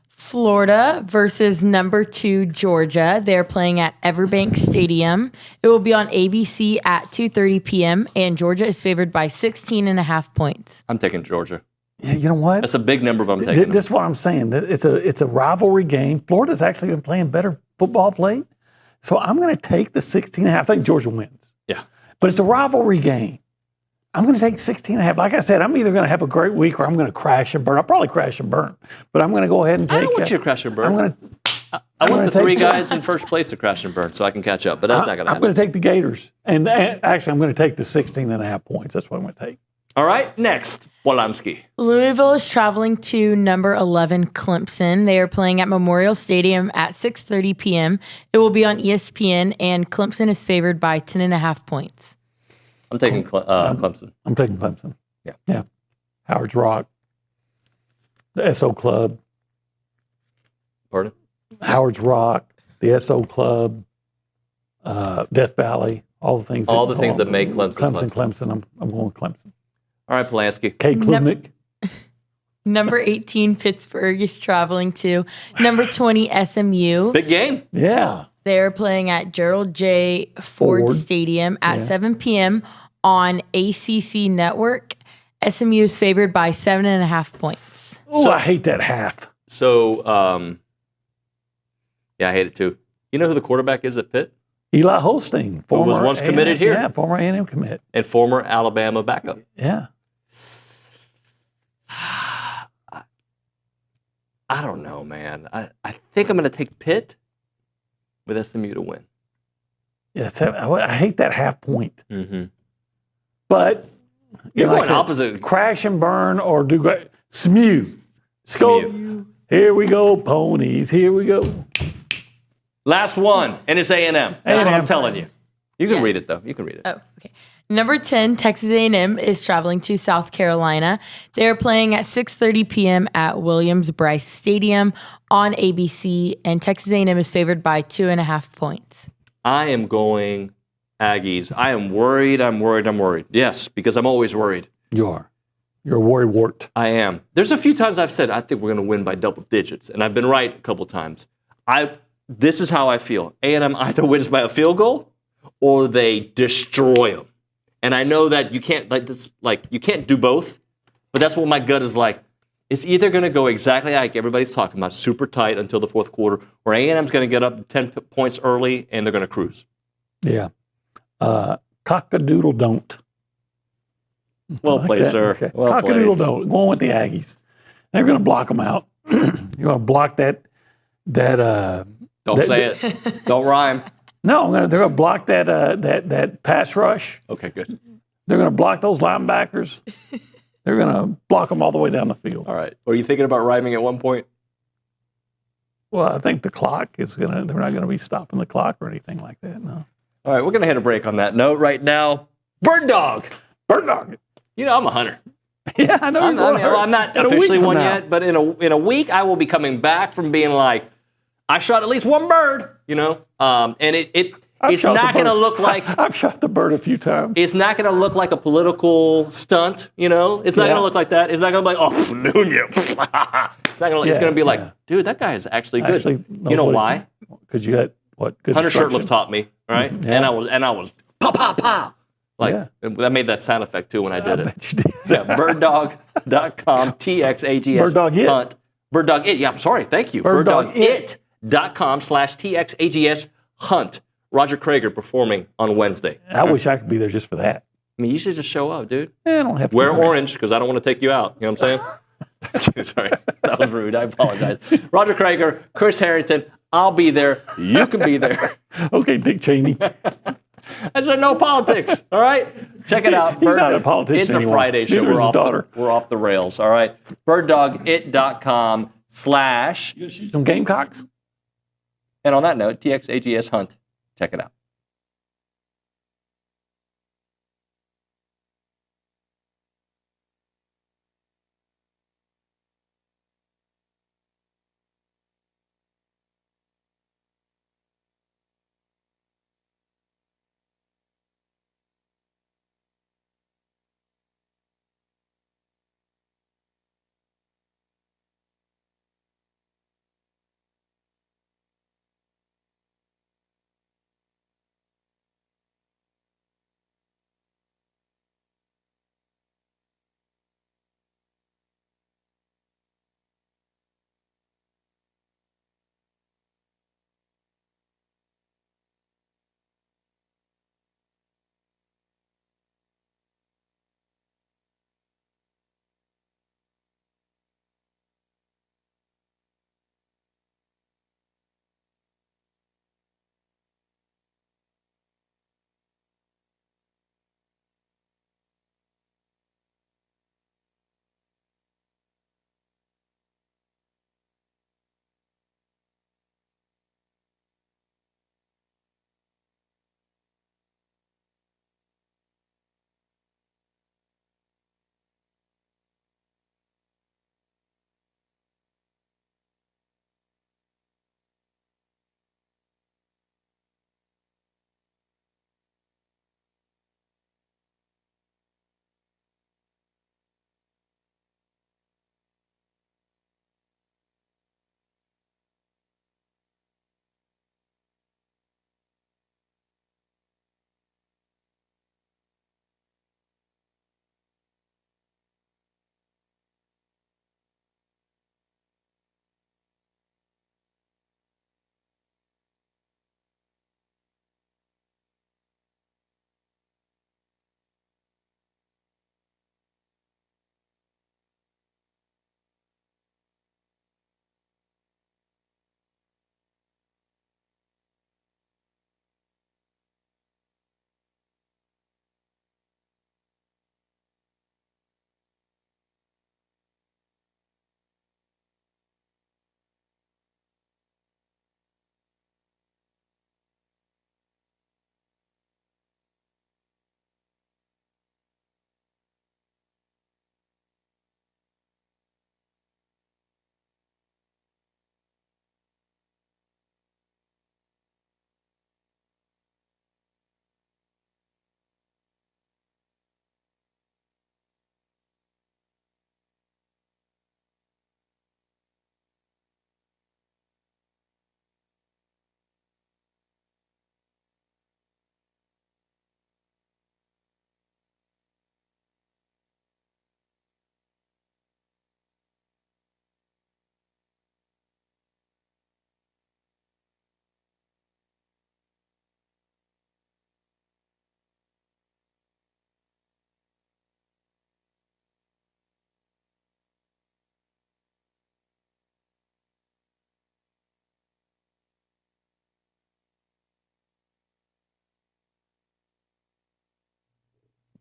Florida versus number 2, Georgia. They're playing at Everbank Stadium. It will be on ABC at 2:30 p.m., and Georgia is favored by 16.5 points. I'm taking Georgia. Yeah, you know what? That's a big number, but I'm taking This is what I'm saying. It's a rivalry game. Florida's actually been playing better football of late. So I'm going to take the 16.5. I think Georgia wins. Yeah. But it's a rivalry game. I'm going to take 16.5. Like I said, I'm either going to have a great week or I'm going to crash and burn. I'll probably crash and burn. But I'm going to go ahead and take I don't want you to crash and burn. I want the 3 guys in first place to crash and burn so I can catch up. But that's not going to happen. I'm going to take the Gators. And actually, I'm going to take the 16.5 points. That's what I'm going to take. All right, next, Polanski. Louisville is traveling to number 11, Clemson. They are playing at Memorial Stadium at 6:30 p.m. It will be on ESPN, and Clemson is favored by 10.5 points. I'm taking Clemson. I'm taking Clemson. Yeah. Howard's Rock, the SO Club. Pardon? Howard's Rock, the SO Club, Death Valley, all the things. All the things that make Clemson. Clemson. I'm going with Clemson. All right, Polanski. Kay Klubnik. Number 18, Pittsburgh is traveling to number 20, SMU. Big game. Yeah. They're playing at Gerald J. Ford Stadium at 7 p.m. on ACC Network. SMU is favored by 7.5 points. Oh, I hate that half. So, yeah, I hate it too. You know who the quarterback is at Pitt? Eli Holstein. Who was once committed here. Yeah, former A&M commit. And former Alabama backup. Yeah. I don't know, man. I think I'm going to take Pitt with SMU to win. Yeah, I hate that half point. Mm-hmm. But you're going opposite. Crash and burn or do great. SMU. So here we go, ponies. Here we go. Last one, and it's A&M. That's what I'm telling you. You can read it, though. You can read it. Oh, okay. Number 10, Texas A&M is traveling to South Carolina. They're playing at 6:30 p.m. at Williams-Brice Stadium on ABC, and Texas A&M is favored by 2.5 points. I am going Aggies. I am worried. I'm worried. Yes, because I'm always worried. You are. You're a worrywart. I am. There's a few times I've said, I think we're going to win by double digits, and I've been right a couple times. this is how I feel. A&M either wins by a field goal or they destroy them. And I know that you can't you can't do both, but that's what my gut is like. It's either going to go exactly like everybody's talking about, super tight until the fourth quarter, or A&M's going to get up 10 points early and they're going to cruise. Yeah. Cock-a-doodle don't. Well played, sir. Okay. Well Cock-a-doodle played. don't. Going with the Aggies. They're going to block them out. You're going to block that. Don't say it. Don't rhyme. No, they're going to block that pass rush. Okay, good. They're going to block those linebackers. They're going to block them all the way down the field. All right. Were you thinking about rhyming at one point? Well, I think the clock is they're not going to be stopping the clock or anything like that, no. All right, we're going to hit a break on that note right now. Bird dog. Bird dog. You know, I'm a hunter. Yeah, I know. I'm not officially one yet, but in a week, I will be coming back from being like, I shot at least one bird, you know, and it's not going to look like I've shot the bird a few times. It's not going to look like a political stunt, you know. It's not going to look like that. It's not going to be like, oh, Nuño. It's not going to. It's going to be like, dude, that guy is actually good. You know why? Because you got what? Good Hunter instruction? Shirtliff taught me, right? Yeah. And I was pa pa pa. Like that made that sound effect too when I did it. Bet you did. Yeah, birddog.com, TXAGS. Birddog it. Hunt. Birddog it. Yeah, I'm sorry. Thank you. Birddogit.com/TXAGS hunt. Roger Krager performing on Wednesday. I wish I could be there just for that. I mean, you should just show up, dude. I don't have to wear orange because I don't want to take you out. You know what I'm saying? Sorry, that was rude. I apologize. Roger Krager, Chris Harrington. I'll be there. You can be there. Okay, Dick Cheney. I said no politics. All right, check it out. He's not a politician It's a anymore. Friday show. Neither is his daughter. We're off the rails. All right, birddogit.com/ You shoot some Gamecocks. And on that note, TXAGS hunt. Check it out.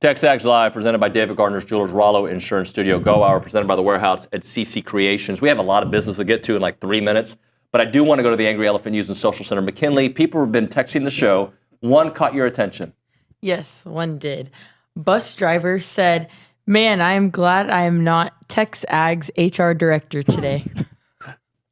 TexAgs Live, presented by David Gardner's Jewelers, Rollo Insurance Studio, Go Hour, presented by The Warehouse at CC Creations. We have a lot of business to get to in like 3 minutes, but I do want to go to the Angry Elephant News and Social Center. McKinley, people have been texting the show. One caught your attention. Yes, one did. Bus driver said, "Man, I am glad I am not TexAgs HR director today."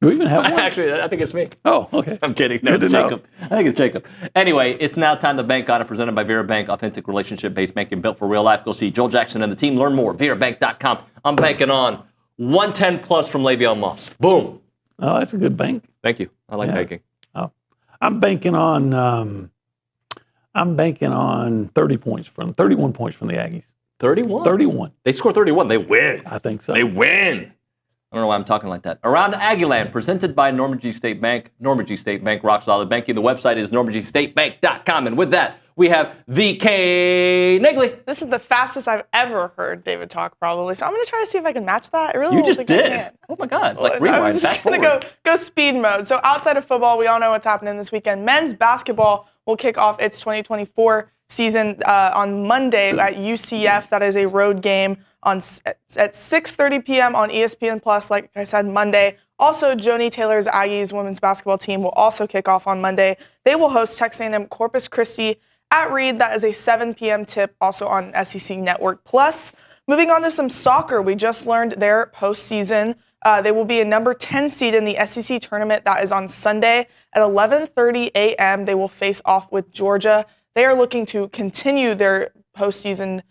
Do we even have one? Actually, I think it's me. Oh, okay. I'm kidding. No, it's Jacob. I think it's Jacob. Anyway, it's now time to bank on it, presented by Vera Bank, authentic relationship-based banking built for real life. Go see Joel Jackson and the team. Learn more, verabank.com. I'm banking on 110 plus from Le'Veon Moss. Boom. Oh, that's a good bank. Thank you. I like banking. Oh, I'm banking on 31 points from the Aggies. 31? 31. They score 31. They win. I think so. They win. I don't know why I'm talking like that. Around Aggieland, presented by Normandy State Bank. Normandy State Bank, rock solid banking. The website is normandystatebank.com. And with that, we have the Kay Naegeli. This is the fastest I've ever heard David talk, probably. So I'm going to try to see if I can match that. I really You don't just think did. I can. Oh my God! It's like rewind. I'm just going to go speed mode. So outside of football, we all know what's happening this weekend. Men's basketball will kick off its 2024 season on Monday at UCF. That is a road game at 6:30 p.m. on ESPN Plus. Like I said, Monday. Also, Joni Taylor's Aggies women's basketball team will also kick off on Monday. They will host Texas A&M Corpus Christi at Reed. That is a 7 p.m. tip, also on SEC Network Plus. Moving on to some soccer, we just learned their postseason. They will be a number 10 seed in the SEC tournament. That is on Sunday at 11:30 a.m. They will face off with Georgia. They are looking to continue their postseason.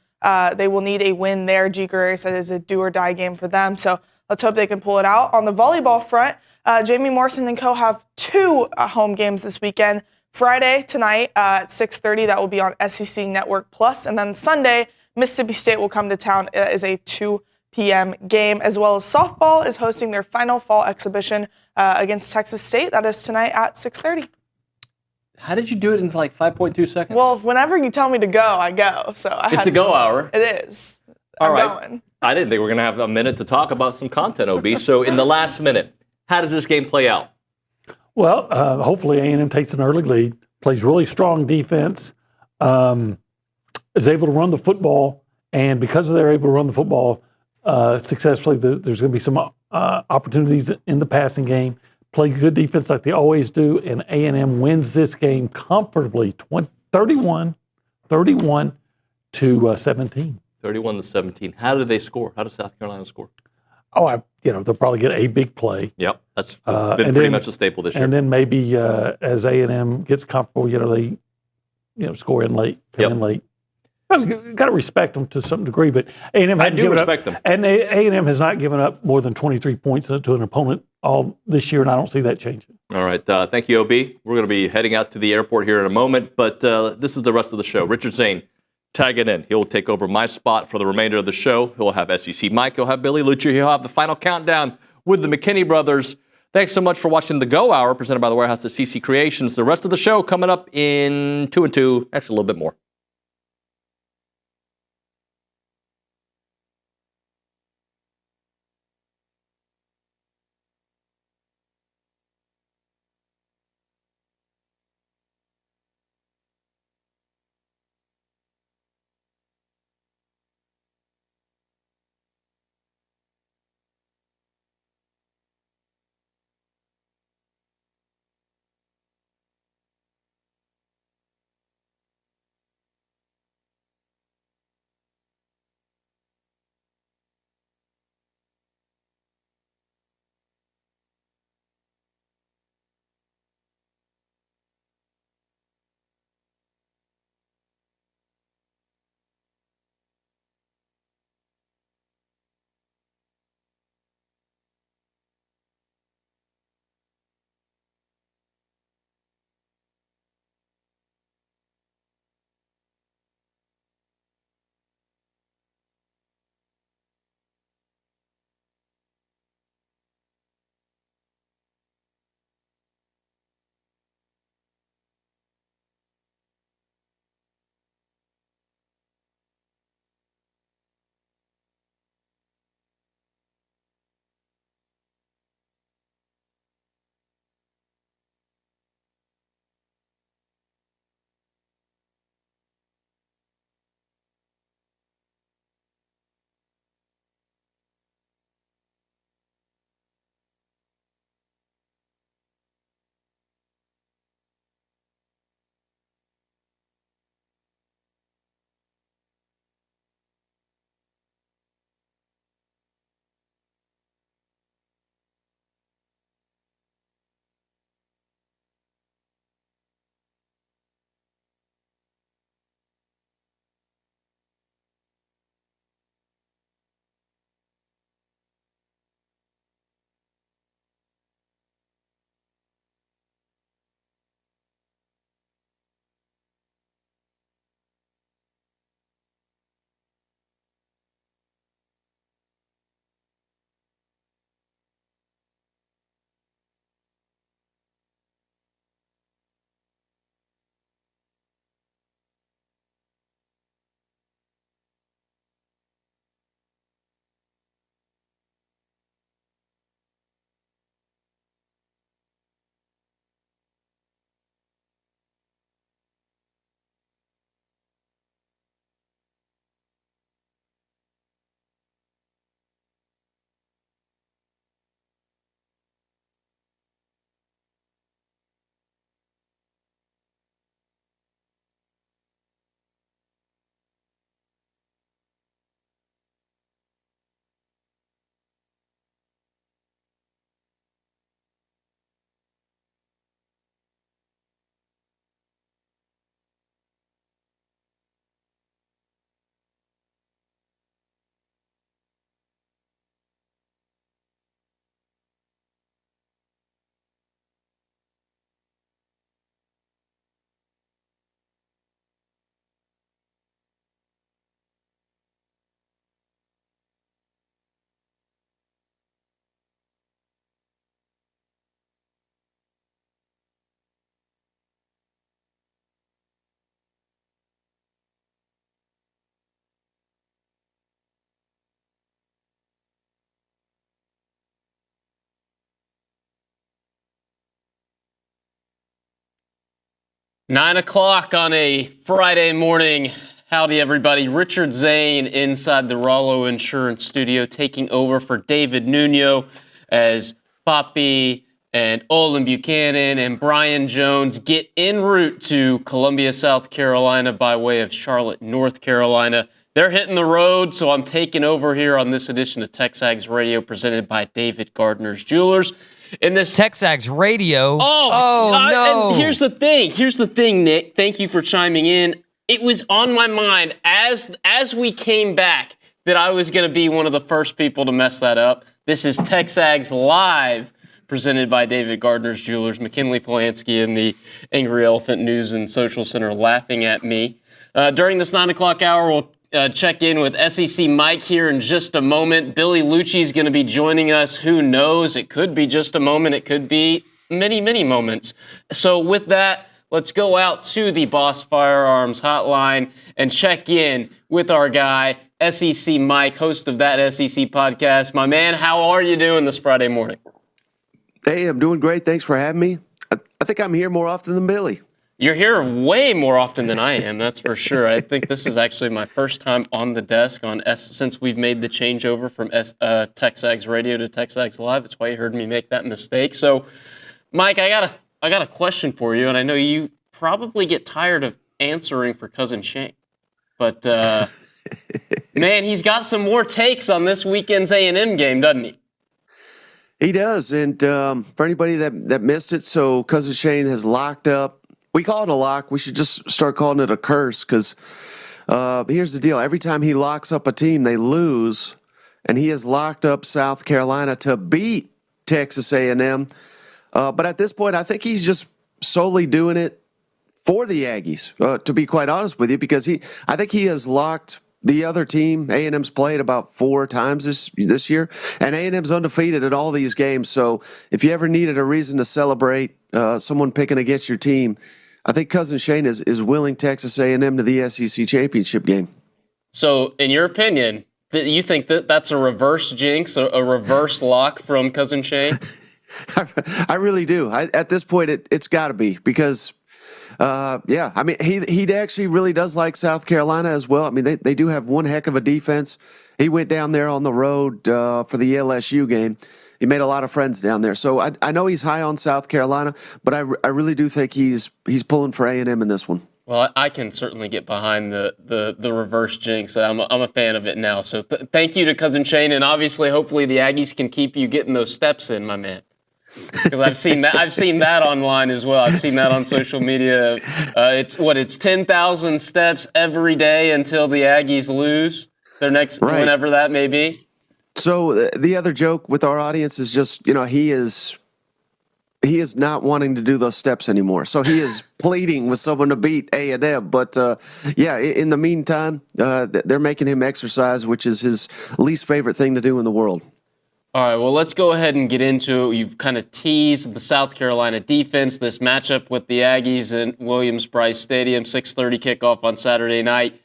They will need a win there. G. Guerrero said it's a do-or-die game for them. So let's hope they can pull it out. On the volleyball front, Jamie Morrison and co. have 2 home games this weekend. Friday tonight at 6:30, that will be on SEC Network Plus. And then Sunday, Mississippi State will come to town. It is a 2 p.m. game, as well as softball is hosting their final fall exhibition against Texas State. That is tonight at 6:30. How did you do it in like 5.2 seconds? Well, whenever you tell me to go, I go. So it's the go hour. It is. All right. Going. I didn't think we were going to have a minute to talk about some content, OB. So in the last minute, how does this game play out? Well, hopefully A&M takes an early lead, plays really strong defense, is able to run the football, and because they're able to run the football successfully, there's going to be some opportunities in the passing game. Play good defense like they always do, and A&M wins this game comfortably, 31 to 17. 31-17. How do they score? How does South Carolina score? Oh, they'll probably get a big play. Yep, that's been pretty much a staple this year. And then maybe as A&M gets comfortable, they score in late, come in late. Got to respect them to some degree, but A&M I do respect them. And A&M has not given up more than 23 points to an opponent all this year, and I don't see that changing. All right, thank you, OB. We're going to be heading out to the airport here in a moment, but this is the rest of the show. Richard Zane tagging in. He'll take over my spot for the remainder of the show. He'll have SEC Mike. He'll have Billy Liucci. He'll have the final countdown with the McKinney brothers. Thanks so much for watching the Go Hour, presented by the Warehouse at CC Creations. The rest of the show coming up in 2 and 2, actually a little bit more. 9 o'clock on a Friday morning. Howdy, everybody. Richard Zane inside the Rollo Insurance Studio, taking over for David Nuño as Papi and Olin Buchanan and Brian Jones get en route to Columbia, South Carolina by way of Charlotte, North Carolina. They're hitting the road, so I'm taking over here on this edition of TexAgs Radio presented by David Gardner's Jewelers. In this TexAgs Radio. No. And here's the thing, Nick. Thank you for chiming in. It was on my mind as we came back that I was going to be one of the first people to mess that up. This is TexAgs Live, presented by David Gardner's Jewelers. McKinley Polanski and the Angry Elephant News and Social Center laughing at me. During this 9 o'clock hour, we'll check in with SEC Mike here in just a moment. Billy Liucci is going to be joining us. Who knows? It could be just a moment. It could be many, many moments. So with that, let's go out to the Boss Firearms Hotline and check in with our guy, SEC Mike, host of that SEC podcast. My man, how are you doing this Friday morning? Hey, I'm doing great. Thanks for having me. I think I'm here more often than Billy. You're here way more often than I am, that's for sure. I think this is actually my first time on the desk since we've made the changeover from TexAgs Radio to TexAgs Live. That's why you heard me make that mistake. So, Mike, I got a question for you, and I know you probably get tired of answering for Cousin Shane. But, man, he's got some more takes on this weekend's A&M game, doesn't he? He does, and for anybody that missed it, so Cousin Shane has locked up. We call it a lock. We should just start calling it a curse because here's the deal. Every time he locks up a team, they lose, and he has locked up South Carolina to beat Texas A&M. But at this point, I think he's just solely doing it for the Aggies, to be quite honest with you, because I think he has locked the other team. A&M's played about 4 times this year, and A&M's undefeated at all these games. So if you ever needed a reason to celebrate someone picking against your team, I think Cousin Shane is willing Texas A&M to the SEC championship game. So, in your opinion, you think that's a reverse jinx, a reverse lock from Cousin Shane? I really do. At this point, it's got to be because, yeah, I mean, he actually really does like South Carolina as well. I mean, they do have one heck of a defense. He went down there on the road for the LSU game. He made a lot of friends down there. So I know he's high on South Carolina, but I really do think he's pulling for A&M in this one. Well, I can certainly get behind the reverse jinx. I'm a fan of it now. So thank you to Cousin Shane, and obviously, hopefully, the Aggies can keep you getting those steps in, my man. Because I've seen that online as well. I've seen that on social media. It's 10,000 steps every day until the Aggies lose their next whenever that may be. So the other joke with our audience is just, he is not wanting to do those steps anymore. So he is pleading with someone to beat A&M. But, yeah, in the meantime, they're making him exercise, which is his least favorite thing to do in the world. All right, well, let's go ahead and get into it. You've kind of teased the South Carolina defense, this matchup with the Aggies in Williams-Brice Stadium, 6:30 kickoff on Saturday night.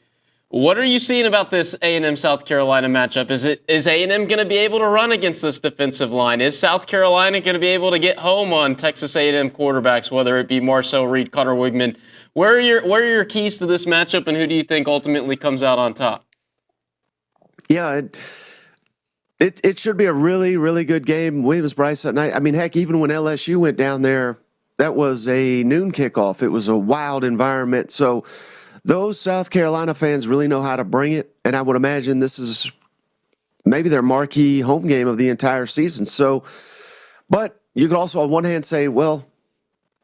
What are you seeing about this A&M South Carolina matchup? Is A&M going to be able to run against this defensive line? Is South Carolina going to be able to get home on Texas A&M quarterbacks, whether it be Marcel Reed, Connor Wigman? Where are your keys to this matchup, and who do you think ultimately comes out on top? Yeah, it should be a really, really good game. Williams-Brice that night. I mean, heck, even when LSU went down there, that was a noon kickoff. It was a wild environment. So those South Carolina fans really know how to bring it, and I would imagine this is maybe their marquee home game of the entire season. So, but you could also on one hand say, well,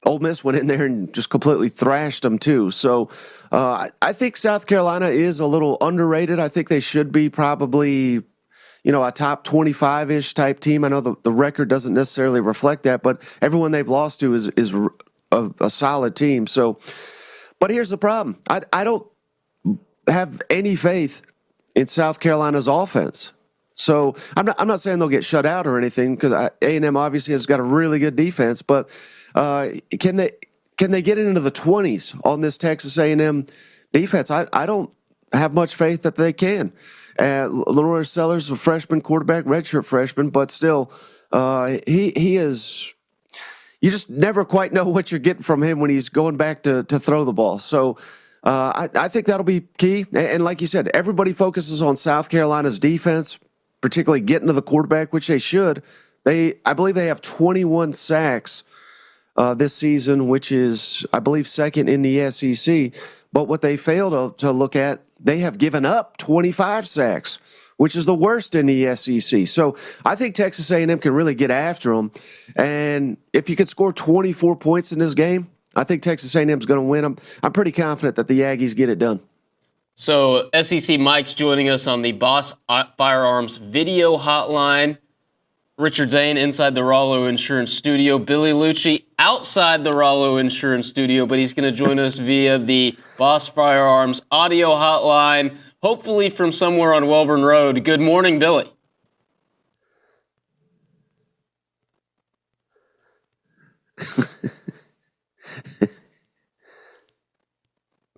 Ole Miss went in there and just completely thrashed them too. So I think South Carolina is a little underrated. I think they should be probably, a top 25-ish type team. I know the record doesn't necessarily reflect that, but everyone they've lost to is a solid team. So, but here's the problem. I don't have any faith in South Carolina's offense. So I'm not saying they'll get shut out or anything because A&M obviously has got a really good defense, but can they get into the 20s on this Texas A&M defense? I don't have much faith that they can. Lenore Sellers, a freshman quarterback, redshirt freshman, but still, he is. you just never quite know what you're getting from him when he's going back to throw the ball. So I think that'll be key. And like you said, everybody focuses on South Carolina's defense, particularly getting to the quarterback, which they should. I believe they have 21 sacks this season, which is, I believe, second in the SEC. But what they fail to look at, they have given up 25 sacks, which is the worst in the SEC. So I think Texas A&M can really get after them. And if you could score 24 points in this game, I think Texas A&M is going to win them. I'm pretty confident that the Aggies get it done. So SEC Mike's joining us on the Boss Firearms video hotline. Richard Zane inside the Rollo Insurance Studio. Billy Liucci outside the Rollo Insurance Studio, but he's going to join us via the Boss Firearms audio hotline, hopefully from somewhere on Welborn Road. Good morning, Billy.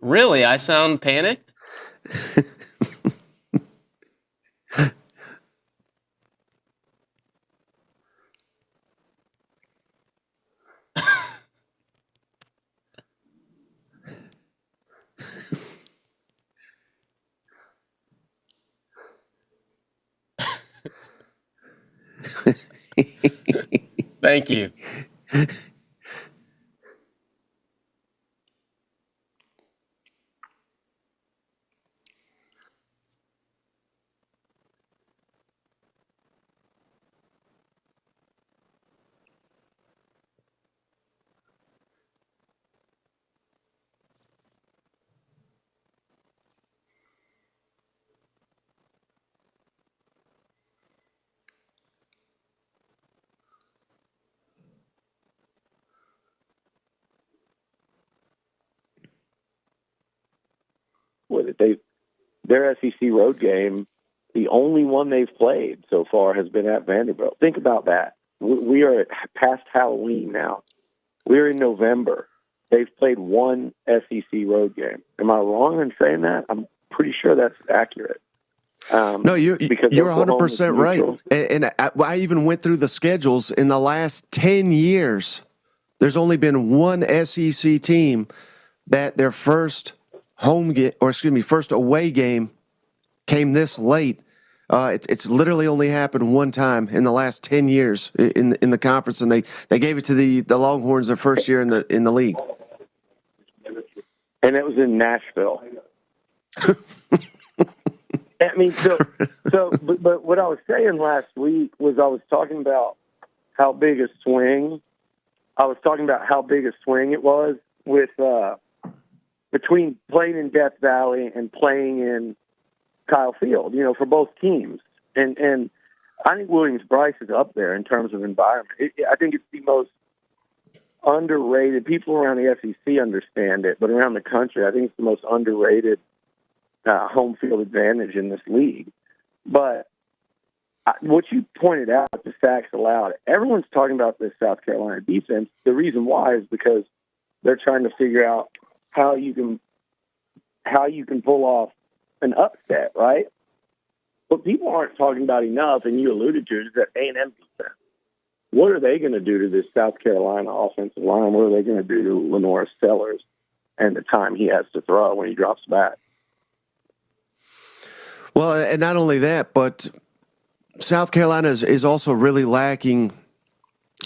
Really? I sound panicked? Thank you. Their SEC road game, the only one they've played so far has been at Vanderbilt. Think about that. We are past Halloween now. We're in November. They've played one SEC road game. Am I wrong in saying that? I'm pretty sure that's accurate. No, you're 100% right. And I even went through the schedules in the last 10 years. There's only been one SEC team that their first first away game came this late. It's literally only happened one time in the last 10 years in the conference, and they gave it to the Longhorns their first year in the league. And it was in Nashville. I mean, but what I was saying last week was I was talking about how big a swing. I was talking about how big a swing it was with between playing in Death Valley and playing in Kyle Field, for both teams. And I think Williams-Brice is up there in terms of environment. I think it's the most underrated. People around the SEC understand it, but around the country, I think it's the most underrated home field advantage in this league. But what you pointed out, the sacks allowed, everyone's talking about this South Carolina defense. The reason why is because they're trying to figure out how you can pull off an upset, right? What people aren't talking about enough, and you alluded to it, is that A&M defense. What are they going to do to this South Carolina offensive line? What are they going to do to Lenore Sellers and the time he has to throw when he drops back? Well, and not only that, but South Carolina is also really lacking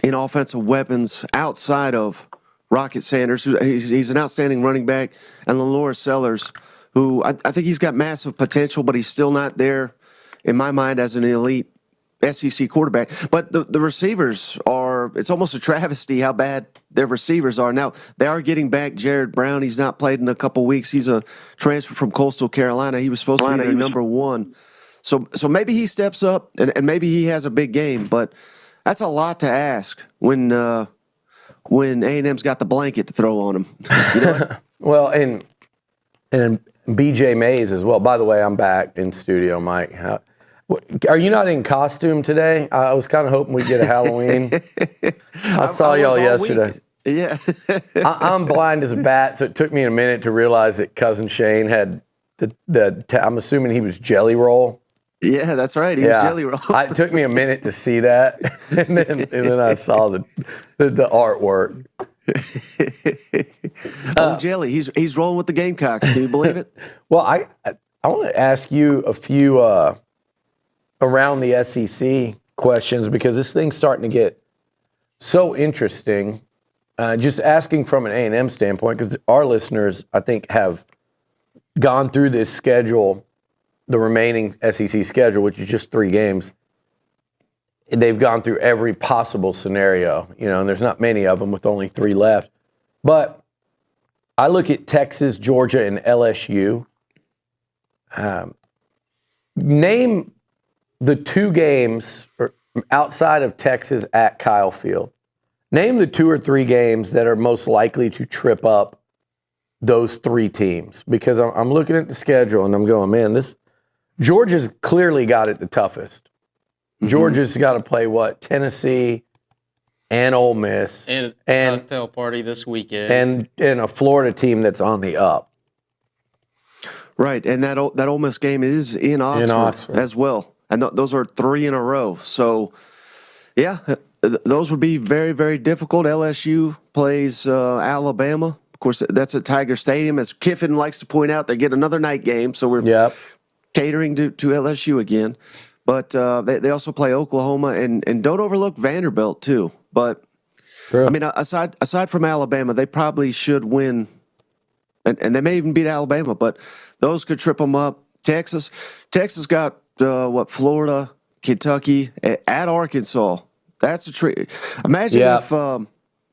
in offensive weapons outside of Rocket Sanders. He's an outstanding running back, and Lenore Sellers, who I think he's got massive potential, but he's still not there, in my mind, as an elite SEC quarterback. But the receivers it's almost a travesty how bad their receivers are. Now, they are getting back Jared Brown. He's not played in a couple weeks. He's a transfer from Coastal Carolina. He was supposed to be their number one. So maybe he steps up, and maybe he has a big game. But that's a lot to ask when A&M's got the blanket to throw on him. Well, and BJ Mays as well. By the way, I'm back in studio, Mike. Are you not in costume today? I was kind of hoping we'd get a Halloween. I saw y'all yesterday. Week. Yeah. I'm blind as a bat, so it took me a minute to realize that Cousin Shane had I'm assuming he was Jelly Roll. Yeah, that's right. He was Jelly Roll. It took me a minute to see that, and then I saw the artwork. Jelly, he's rolling with the Gamecocks. Can you believe it? Well, I want to ask you a few around the SEC questions because this thing's starting to get so interesting. Just asking from an A&M standpoint, because our listeners, I think, have gone through this schedule, the remaining SEC schedule, which is just 3 games. They've gone through every possible scenario, and there's not many of them with only 3 left. But I look at Texas, Georgia, and LSU. Name the 2 games outside of Texas at Kyle Field. Name the 2 or 3 games that are most likely to trip up those 3 teams. Because I'm looking at the schedule and I'm going, man, Georgia's clearly got it the toughest. Georgia's got to play Tennessee and Ole Miss and a cocktail party this weekend, and a Florida team that's on the up. Right, and that Ole Miss game is in Oxford, as well, and those are 3 in a row. So, yeah, those would be very, very difficult. LSU plays Alabama. Of course, that's at Tiger Stadium. As Kiffin likes to point out, they get another night game, so we're catering to LSU again. But they also play Oklahoma, and don't overlook Vanderbilt, too. But, I mean, aside from Alabama, they probably should win, and they may even beat Alabama, but those could trip them up. Texas got, Florida, Kentucky, at Arkansas. That's a treat. Imagine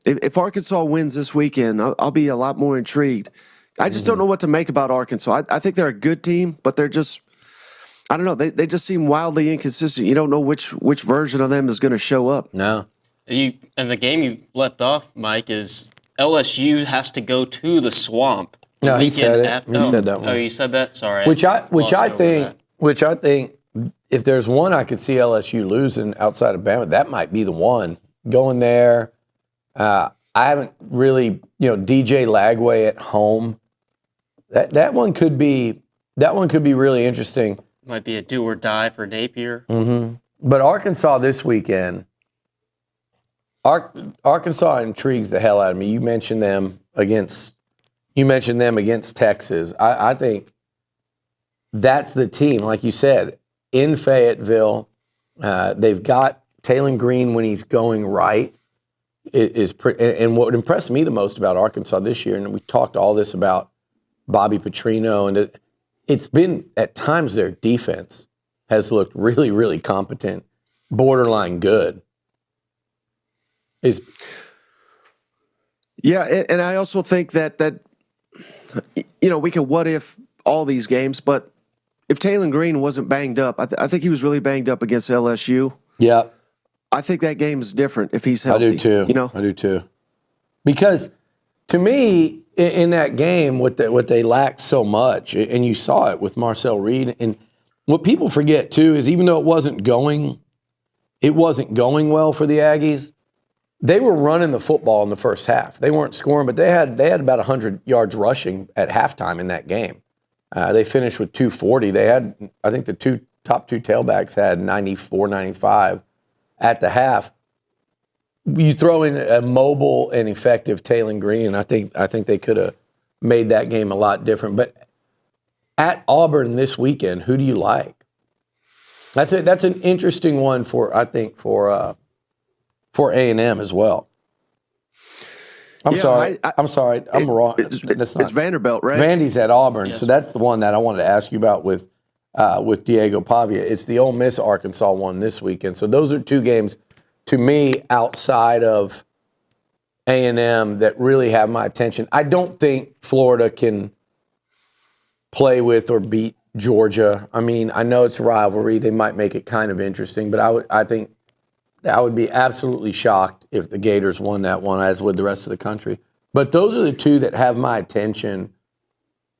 if Arkansas wins this weekend, I'll be a lot more intrigued. I just don't know what to make about Arkansas. I think they're a good team, but they're just, I don't know. They just seem wildly inconsistent. You don't know which version of them is going to show up. No. And the game you left off, Mike, is LSU has to go to the Swamp. No, he said it. He said that one. Oh, you said that? Sorry. Which I think if there's one I could see LSU losing outside of Bama, that might be the one. Going there, I haven't really, DJ Lagway at home. That one could be really interesting. Might be a do or die for Napier. Mm-hmm. But Arkansas this weekend, Arkansas intrigues the hell out of me. You mentioned them against Texas. I think that's the team, like you said, in Fayetteville. They've got Taylon Green when he's going right. And what impressed me the most about Arkansas this year, and we talked all this about Bobby Petrino, and it's been at times their defense has looked really, really competent, borderline good. And I also think that we can what if all these games, but if Taylon Green wasn't banged up, I think he was really banged up against LSU. Yeah. I think that game is different if he's healthy. I do too. I do too. Because to me, in that game, what they lacked so much, and you saw it with Marcel Reed, and what people forget too is even though it wasn't going well for the Aggies, they were running the football in the first half. They weren't scoring, but they had about 100 yards rushing at halftime in that game. They finished with 240. They had, I think, the top two tailbacks had 94, 95 at the half. You throw in a mobile and effective Taylon Green, and I think they could have made that game a lot different. But at Auburn this weekend, who do you like? That's an interesting one for A&M as well. I'm sorry. I'm wrong. It's Vanderbilt, right? Vandy's at Auburn, so that's the one that I wanted to ask you about with Diego Pavia. It's the Ole Miss Arkansas one this weekend. So those are 2 games to me outside of A&M that really have my attention. I don't think Florida can play with or beat Georgia. I mean, I know it's a rivalry. They might make it kind of interesting, but I think I would be absolutely shocked if the Gators won that one, as would the rest of the country. But those are the 2 that have my attention,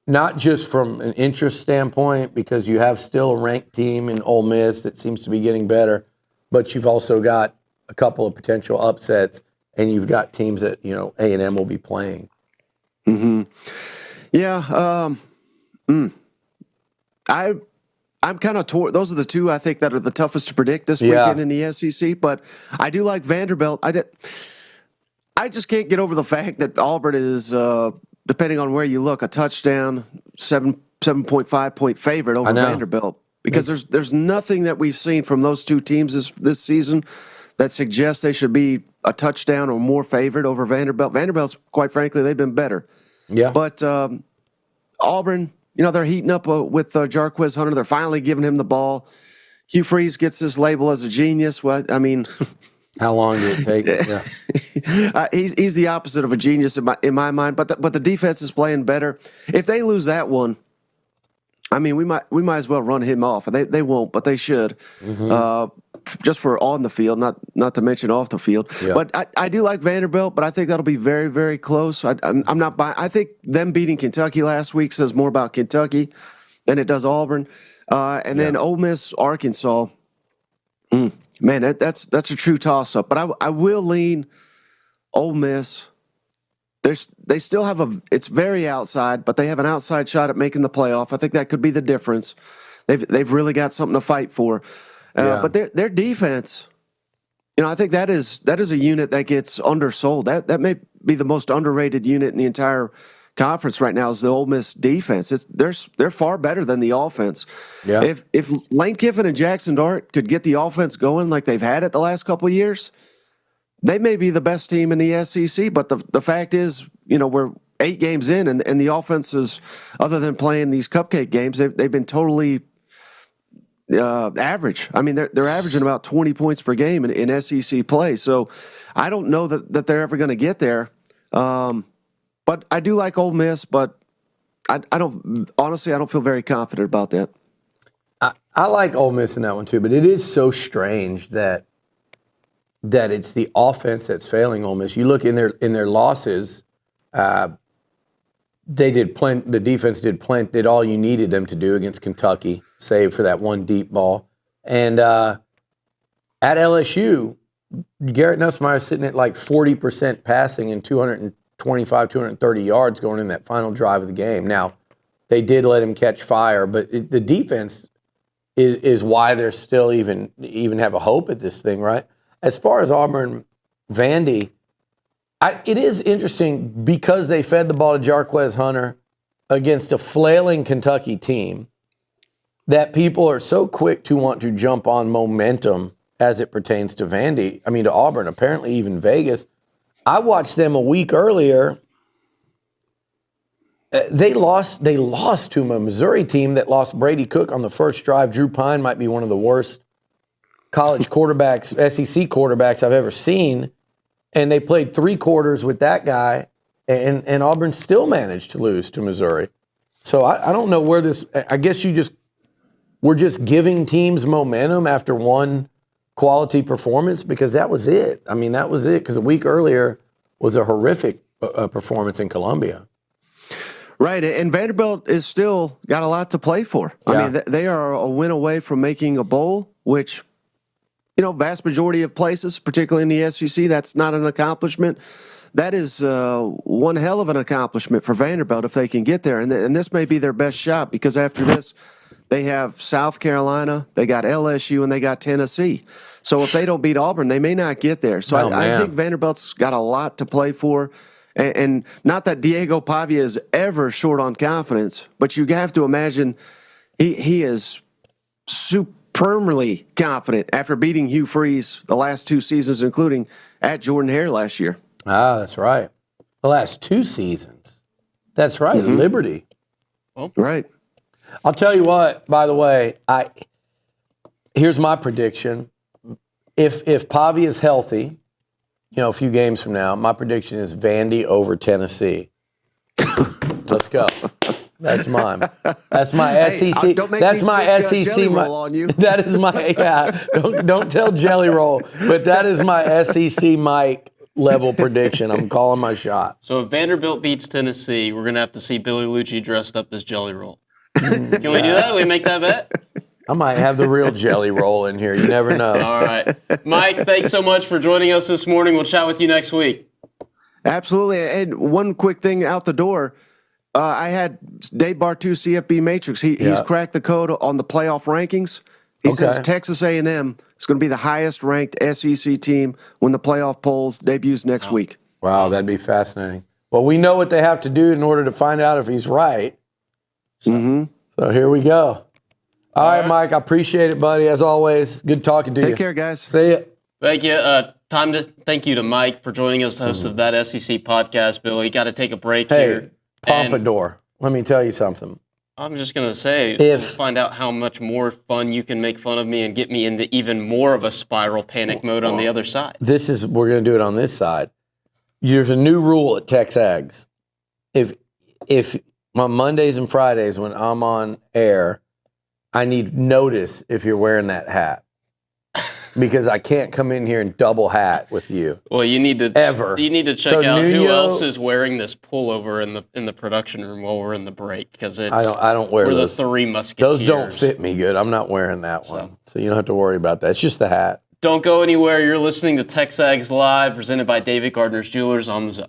not just from an interest standpoint, because you have still a ranked team in Ole Miss that seems to be getting better, but you've also got a couple of potential upsets, and you've got teams that A&M will be playing. Mm-hmm. Yeah. I I'm kind of those are the two I think that are the toughest to predict this weekend in the SEC. But I do like Vanderbilt. I just can't get over the fact that Auburn is, depending on where you look, a touchdown, 7.5 point favorite over Vanderbilt. Because there's nothing that we've seen from those two teams this season that suggests they should be a touchdown or more favorite over Vanderbilt. Vanderbilt's, quite frankly, they've been better. Yeah. But Auburn, they're heating up with Jarquez Hunter. They're finally giving him the ball. Hugh Freeze gets this label as a genius. Well, I mean, how long did it take? Yeah. He's the opposite of a genius in my mind. But the defense is playing better. If they lose that one, I mean, we might as well run him off. They won't, but they should. Just for on the field, not to mention off the field. Yeah. But I do like Vanderbilt, but I think that'll be very, very close. I'm not buying. I think them beating Kentucky last week says more about Kentucky than it does Auburn. And then Ole Miss, Arkansas. Man, that's a true toss-up. But I will lean Ole Miss. They still have it's very outside, but they have an outside shot at making the playoff. I think that could be the difference. They've really got something to fight for. But their defense, I think that is a unit that gets undersold. That may be the most underrated unit in the entire conference right now is the Ole Miss defense. They're far better than the offense. Yeah. If Lane Kiffin and Jackson Dart could get the offense going like they've had it the last couple of years, they may be the best team in the SEC. But the fact is, we're 8 games in, and the offenses, other than playing these cupcake games, they've been totally average. I mean, they're averaging about 20 points per game in SEC play. So I don't know that they're ever going to get there. But I do like Ole Miss, but I don't feel very confident about that. I like Ole Miss in that one too, but it is so strange that it's the offense that's failing Ole Miss. You look in their losses, they did plenty. The defense did all you needed them to do against Kentucky, save for that one deep ball. And at LSU, Garrett Nussmeier sitting at like 40% passing and 225, 230 yards going in that final drive of the game. Now, they did let him catch fire, but the defense is why they're still even have a hope at this thing, right? As far as Auburn, Vandy, it is interesting because they fed the ball to Jarquez Hunter against a flailing Kentucky team that people are so quick to want to jump on momentum as it pertains to Vandy. I mean, to Auburn, apparently even Vegas. I watched them a week earlier. They lost to a Missouri team that lost Brady Cook on the first drive. Drew Pine might be one of the worst college quarterbacks, SEC quarterbacks I've ever seen. And they played 3 quarters with that guy, and Auburn still managed to lose to Missouri. So I don't know where this. I guess we're just giving teams momentum after one quality performance because that was it. I mean, that was it because a week earlier was a horrific performance in Columbia. Right, and Vanderbilt is still got a lot to play for. Yeah. I mean, they are a win away from making a bowl, which, vast majority of places, particularly in the SEC, that's not an accomplishment. That is one hell of an accomplishment for Vanderbilt if they can get there. And this may be their best shot because after this, they have South Carolina, they got LSU, and they got Tennessee. So if they don't beat Auburn, they may not get there. So I think Vanderbilt's got a lot to play for. And not that Diego Pavia is ever short on confidence, but you have to imagine he is supremely confident after beating Hugh Freeze the last 2 seasons, including at Jordan Hare last year. Ah, that's right. The last 2 seasons. That's right, Liberty. Well, right. I'll tell you what, by the way, here's my prediction. If Pavia is healthy, a few games from now, my prediction is Vandy over Tennessee. Let's go. That's mine. That's my SEC. That's my SEC. Jelly roll on you. That is my Don't tell jelly roll, but that is my SEC Mike level prediction. I'm calling my shot. So if Vanderbilt beats Tennessee, we're gonna have to see Billy Liucci dressed up as Jelly Roll. Can we do that? We make that bet? I might have the real jelly roll in here. You never know. All right. Mike, thanks so much for joining us this morning. We'll chat with you next week. Absolutely. And one quick thing out the door. I had Dave Bartu, CFB Matrix. He's cracked the code on the playoff rankings. He says Texas A&M is going to be the highest ranked SEC team when the playoff poll debuts next week. Wow, that'd be fascinating. Well, we know what they have to do in order to find out if he's right. So here we go. All right, Mike, I appreciate it, buddy. As always, good talking to you. Take care, guys. See ya. Thank you. Thank you to Mike for joining us, host of that SEC podcast. Billy, got to take a break here. Pompadour, let me tell you something. I'm just going to say, we'll find out how much more fun you can make fun of me and get me into even more of a spiral panic mode on the other side. We're going to do it on this side. There's a new rule at TexAgs. If on Mondays and Fridays when I'm on air, I need notice if you're wearing that hat. Because I can't come in here and double hat with you. Well, you need to check out Nuño, who else is wearing this pullover in the production room while we're in the break, because I don't wear we're those. the Three Musketeers. Those don't fit me good. I'm not wearing that one, so you don't have to worry about that. It's just the hat. Don't go anywhere. You're listening to TexAgs Live, presented by David Gardner's Jewelers on the Zone.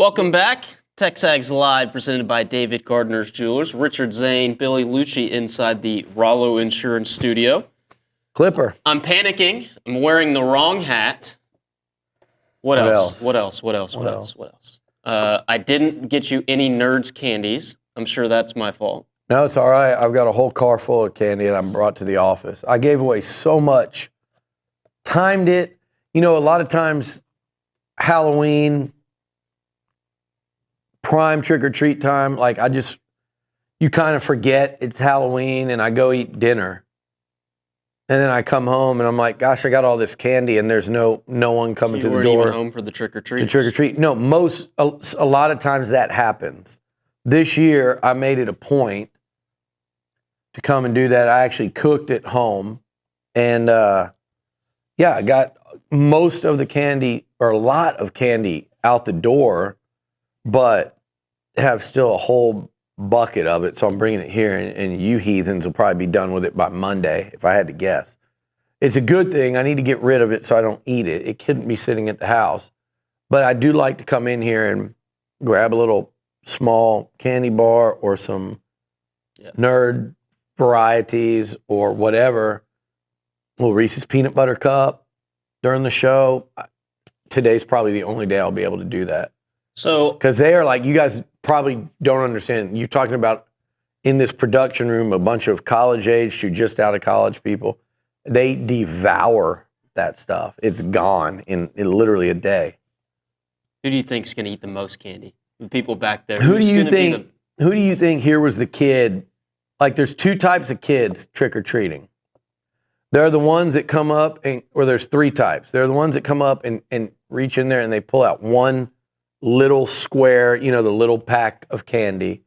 Welcome back. TexAgs Live, presented by David Gardner's Jewelers. Richard Zane, Billy Liucci inside the Rollo Insurance Studio. Clipper. I'm panicking. I'm wearing the wrong hat. What else? I didn't get you any Nerds candies. I'm sure that's my fault. No, it's all right. I've got a whole car full of candy that I brought to the office. I gave away so much. Timed it. You know, a lot of times Halloween, prime trick-or-treat time, like you kind of forget it's Halloween and I go eat dinner. And then I come home and I'm like, gosh, I got all this candy and there's no one coming to the door. You weren't even home for the trick-or-treat? The trick-or-treat. No, a lot of times that happens. This year, I made it a point to come and do that. I actually cooked at home. And, I got most of the candy, or a lot of candy, out the door, but have still a whole bucket of it. So I'm bringing it here, and you heathens will probably be done with it by Monday, if I had to guess. It's a good thing. I need to get rid of it so I don't eat it. It couldn't be sitting at the house. But I do like to come in here and grab a little small candy bar or some Nerd varieties or whatever. A little Reese's peanut butter cup during the show. Today's probably the only day I'll be able to do that. So, because they are like, you guys probably don't understand. You're talking about in this production room, a bunch of college age to just out of college people. They devour that stuff. It's gone in literally a day. Who do you think is going to eat the most candy? The people back there. Who do you think here was the kid? Like, there's two types of kids trick-or-treating. There are the ones that come up, or there's three types. There are the ones that come up and reach in there and they pull out one little square, the little pack of candy.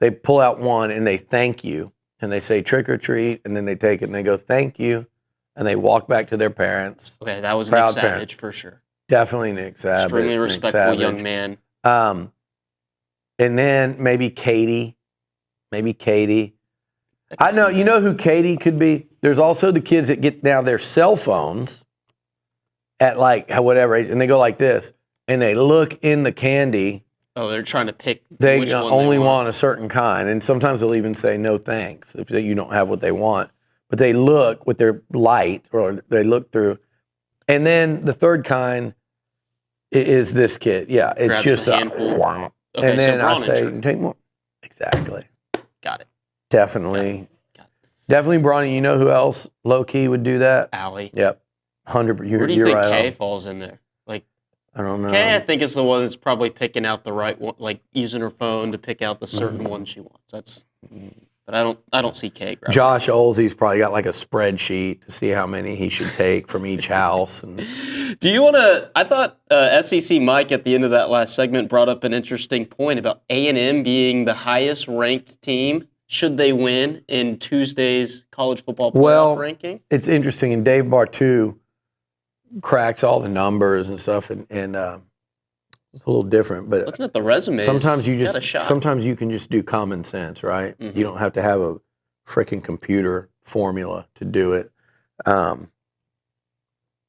They pull out one and they thank you. And they say trick or treat, and then they take it and they go, thank you. And they walk back to their parents. Okay, that was Nick Savage for sure. Definitely Nick Savage. Extremely respectful young man. And then maybe Katie. I know, you know who Katie could be? There's also the kids that get now their cell phones at like whatever age, and they go like this, and they look in the candy. Oh, they're trying to pick They which one only they want a certain kind, and sometimes they'll even say no thanks if you don't have what they want. But they look with their light, or they look through. And then the third kind is this kid. Yeah, it's Grabs just the a handful. whomp. Okay, And then so I Braun say, and take more. Exactly. Got it. Definitely. Got it. Definitely, Bronny. You know who else low key would do that? Allie. Yep. 100%. Where do you think right Kay on. falls in there? Like, I don't know. Kay, I think, is the one that's probably picking out the right one, like using her phone to pick out the certain one she wants. But I don't see Kay grabbing. Josh Olsey's probably got like a spreadsheet to see how many he should take from each house. And Do you want to? I thought SEC Mike at the end of that last segment brought up an interesting point about A&M being the highest ranked team should they win in Tuesday's college football playoff ranking. It's interesting, and Dave Bartu cracks all the numbers and stuff, and it's a little different. But looking at the resumes, sometimes you got a shot. sometimes you can just do common sense, right? Mhm. You don't have to have a freaking computer formula to do it.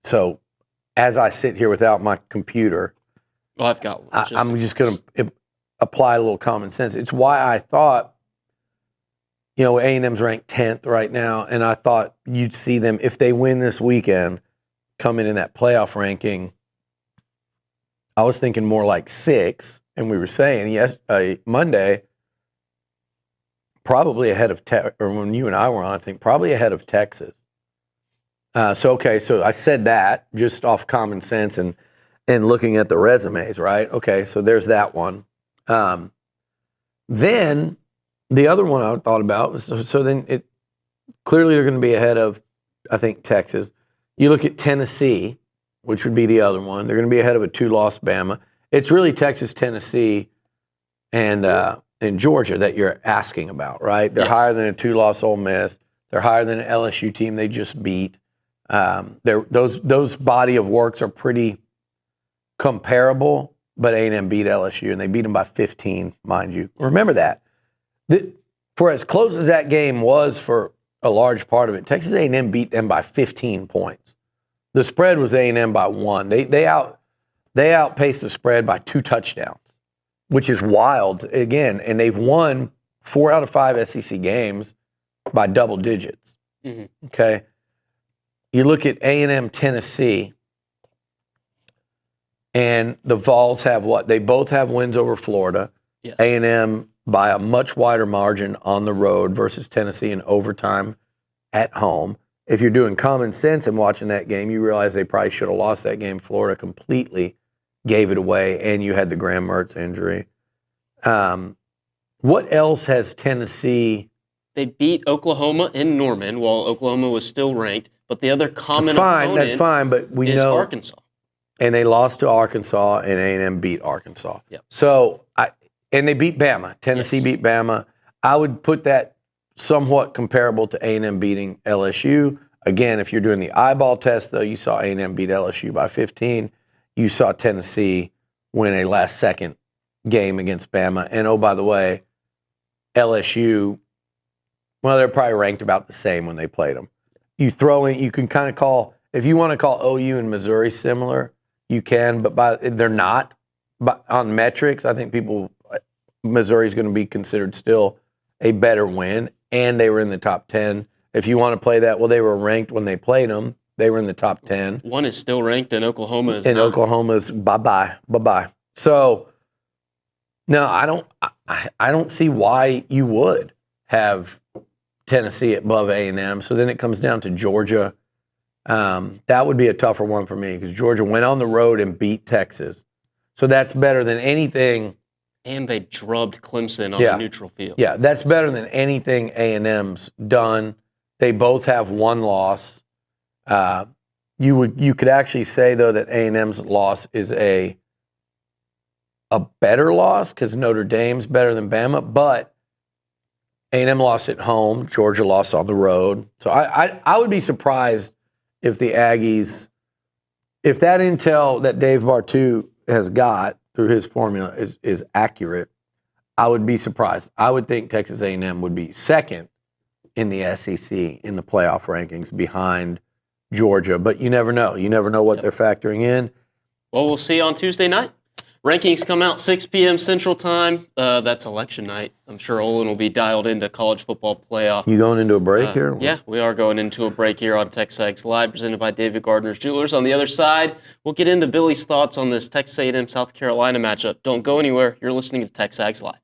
So as I sit here without my computer, Well, I've got one. I'm just going to apply a little common sense. It's why I thought, A&M's ranked 10th right now, and I thought you'd see them, if they win this weekend, coming in that playoff ranking. I was thinking more like 6, and we were saying Monday, probably ahead of or when you and I were on, I think probably ahead of Texas. So I said that just off common sense and looking at the resumes, right? Okay, so there's that one. Then the other one I thought about was, then clearly they're going to be ahead of, I think, Texas. You look at Tennessee, which would be the other one. They're going to be ahead of a 2-loss Bama. It's really Texas, Tennessee, and Georgia that you're asking about, right? They're higher than a 2-loss Ole Miss. They're higher than an LSU team they just beat. Those body of works are pretty comparable, but A&M beat LSU, and they beat them by 15, mind you. Remember that. For as close as that game was for a large part of it, Texas A&M beat them by 15 points. The spread was A&M by 1. They outpaced the spread by 2 touchdowns. which is wild again. And they've won 4 out of 5 SEC games by double digits. Mm-hmm. Okay. You look at A&M, Tennessee, and the Vols have what? They both have wins over Florida. Yes. A&M by a much wider margin on the road versus Tennessee in overtime at home. If you're doing common sense and watching that game, you realize they probably should have lost that game. Florida completely gave it away, and you had the Graham Mertz injury. What else has Tennessee? They beat Oklahoma in Norman while Oklahoma was still ranked, but the other common opponent That's fine, but we is know Arkansas. And they lost to Arkansas, and A&M beat Arkansas. Yep. So, and they beat Bama. Tennessee beat Bama. I would put that somewhat comparable to A&M beating LSU. Again, if you're doing the eyeball test, though, you saw A&M beat LSU by 15. You saw Tennessee win a last-second game against Bama. And, oh, by the way, LSU, well, they're probably ranked about the same when they played them. You throw in, you can kind of call, if you want to call OU and Missouri similar, you can, but they're not. But on metrics, I think Missouri's going to be considered still a better win, and they were in the top 10. If you want to play that, well, they were ranked when they played them. They were in the top 10. One is still ranked, and Oklahoma is and not. Oklahoma's bye-bye. So, no, I don't see why you would have Tennessee above A&M. So then it comes down to Georgia. That would be a tougher one for me because Georgia went on the road and beat Texas. So that's better than anything. And they drubbed Clemson on a neutral field. Yeah, that's better than anything A&M's done. They both have one loss. You could actually say, though, that A&M's loss is a better loss because Notre Dame's better than Bama, but A&M lost at home. Georgia lost on the road. So I would be surprised if the Aggies, if that intel that Dave Bartu has got through his formula is accurate, I would be surprised. I would think Texas A&M would be second in the SEC in the playoff rankings behind Georgia, but you never know. You never know what they're factoring in. Well, we'll see on Tuesday night. Rankings come out 6 p.m. Central Time. That's election night. I'm sure Olin will be dialed into college football playoff. You going into a break here? Yeah, we are going into a break here on TexAgs Live, presented by David Gardner's Jewelers. On the other side, we'll get into Billy's thoughts on this Texas A&M South Carolina matchup. Don't go anywhere. You're listening to TexAgs Live.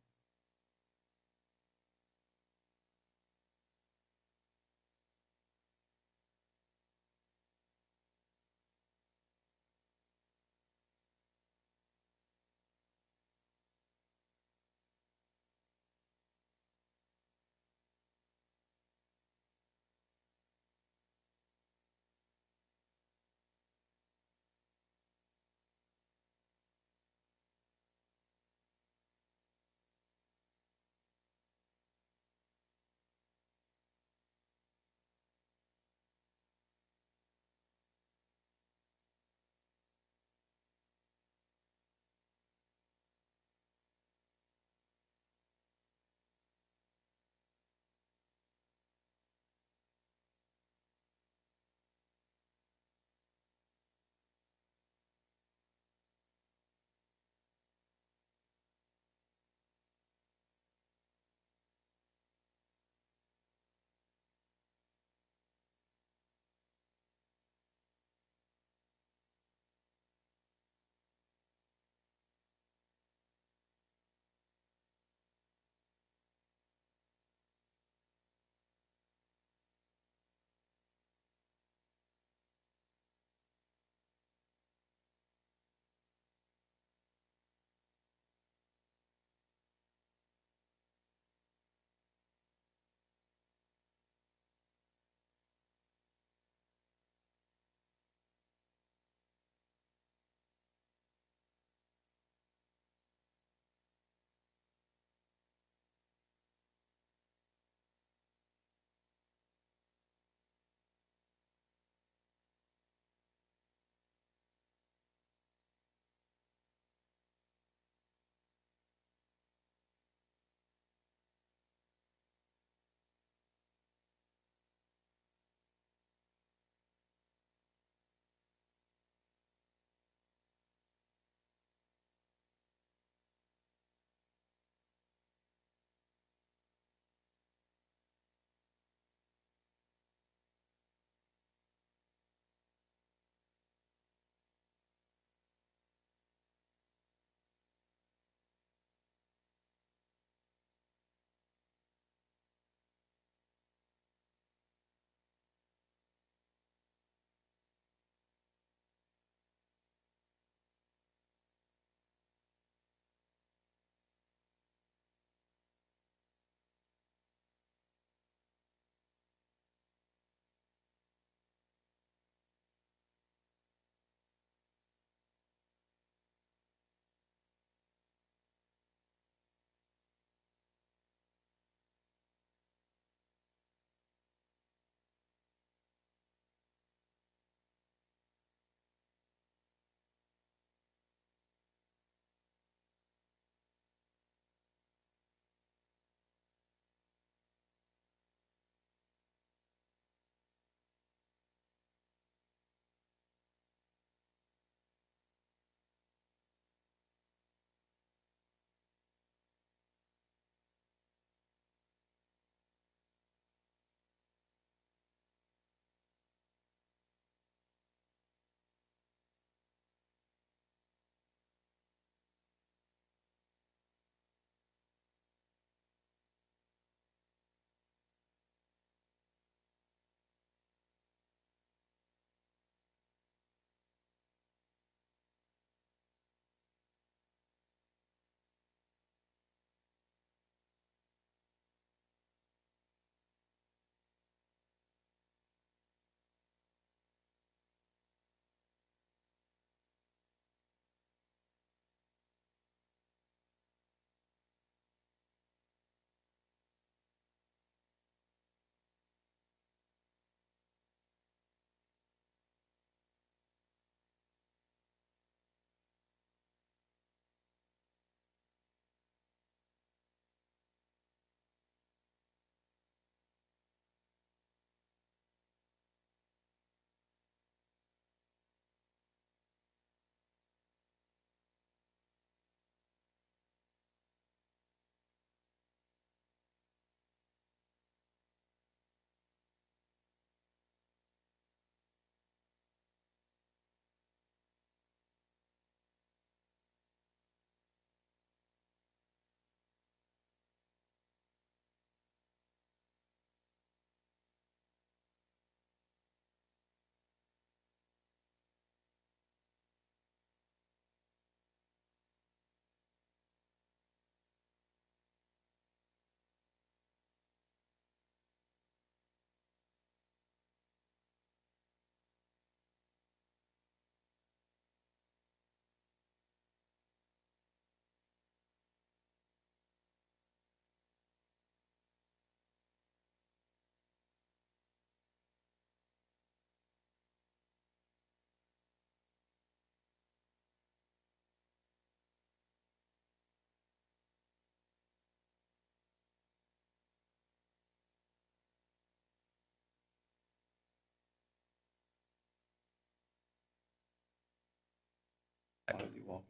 football.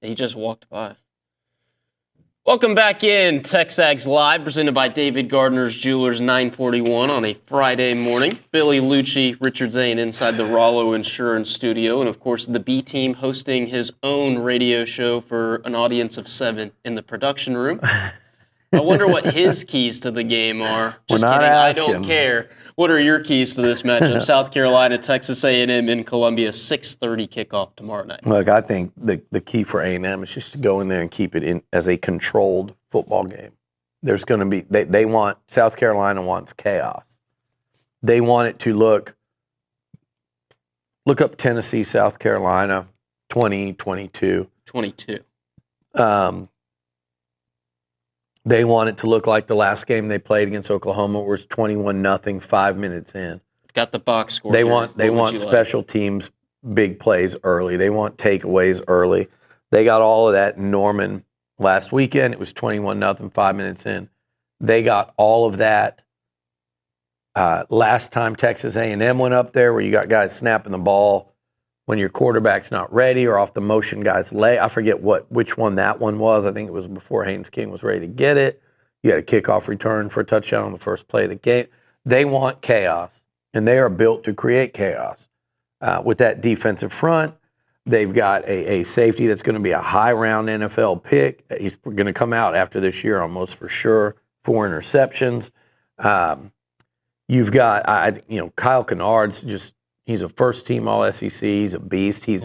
He just walked by. Welcome back in. TexAgs Live, presented by David Gardner's Jewelers, 941 on a Friday morning. Billy, Liucci, Richard Zane inside the Rollo Insurance Studio. And, of course, the B team hosting his own radio show for an audience of 7 in the production room. I wonder what his keys to the game are. Just kidding, I don't care. What are your keys to this matchup? South Carolina, Texas A&M in Columbia, 6:30 kickoff tomorrow night. Look, I think the key for A&M is just to go in there and keep it in as a controlled football game. There's going to be they want South Carolina wants chaos. They want it to look up Tennessee, South Carolina, 2022. 22. They want it to look like the last game they played against Oklahoma, where it's 21-0, 5 minutes in. Got the box score. They want special teams, big plays early. They want takeaways early. They got all of that in Norman last weekend. It was 21-0, 5 minutes in. They got all of that last time Texas A&M went up there, where you got guys snapping the ball when your quarterback's not ready, or off the motion guys lay. I forget which one that one was. I think it was before Haynes King was ready to get it. You had a kickoff return for a touchdown on the first play of the game. They want chaos, and they are built to create chaos. With that defensive front, they've got a safety that's going to be a high-round NFL pick. He's going to come out after this year almost for sure. 4 interceptions. You've got Kyle Kennard's just. He's a first-team All-SEC. He's a beast. He's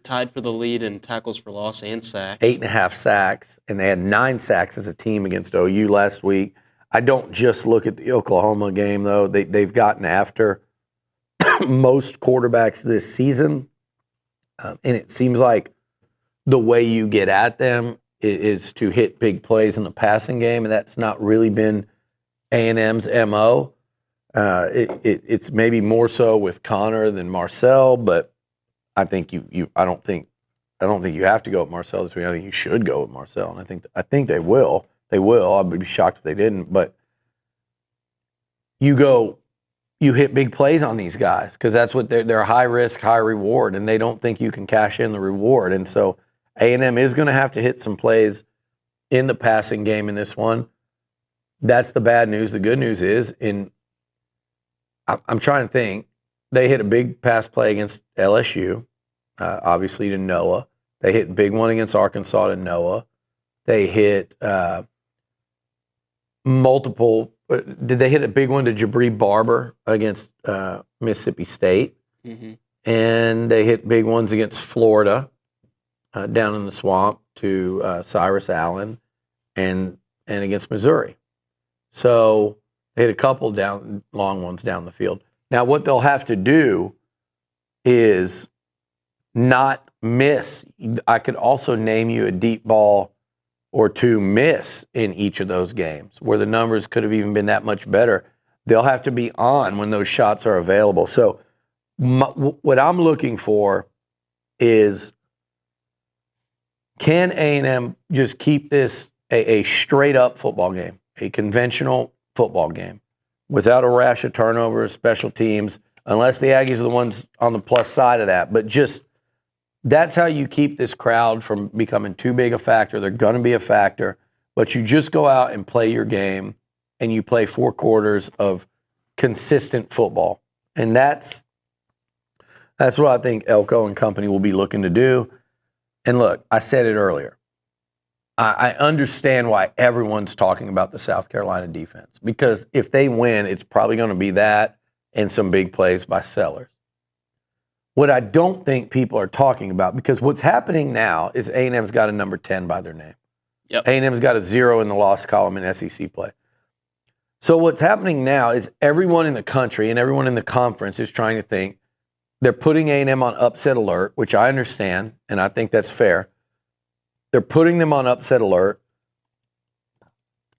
tied for the lead in tackles for loss and sacks. 8.5 sacks, and they had 9 sacks as a team against OU last week. I don't just look at the Oklahoma game, though. They've gotten after most quarterbacks this season, and it seems like the way you get at them is to hit big plays in the passing game, and that's not really been A&M's MO. It's maybe more so with Connor than Marcel, but I think I don't think you have to go with Marcel this week. I think you should go with Marcel, and I think they will. They will. I would be shocked if they didn't. But you hit big plays on these guys, because that's what they're high risk, high reward, and they don't think you can cash in the reward. And so A&M is going to have to hit some plays in the passing game in this one. That's the bad news. The good news is I'm trying to think. They hit a big pass play against LSU, obviously to Noah. They hit a big one against Arkansas to Noah. They hit multiple. Did they hit a big one to Jabri Barber against Mississippi State? Mm-hmm. And they hit big ones against Florida down in the swamp to Cyrus Allen and against Missouri. So they hit a couple long ones down the field. Now, what they'll have to do is not miss. I could also name you a deep ball or 2 miss in each of those games, where the numbers could have even been that much better. They'll have to be on when those shots are available. So what I'm looking for is, can A&M just keep this a straight-up football game, a conventional football game, without a rash of turnovers, special teams, unless the Aggies are the ones on the plus side of that. But just that's how you keep this crowd from becoming too big a factor. They're going to be a factor, but you just go out and play your game, and you play 4 quarters of consistent football. And that's what I think Elko and company will be looking to do. And look, I said it earlier. I understand why everyone's talking about the South Carolina defense, because if they win, it's probably going to be that and some big plays by Sellers. What I don't think people are talking about, because what's happening now is A&M's got a number 10 by their name. Yep. A&M's got a 0 in the loss column in SEC play. So what's happening now is everyone in the country and everyone in the conference is trying to think they're putting A&M on upset alert, which I understand, and I think that's fair. They're putting them on upset alert.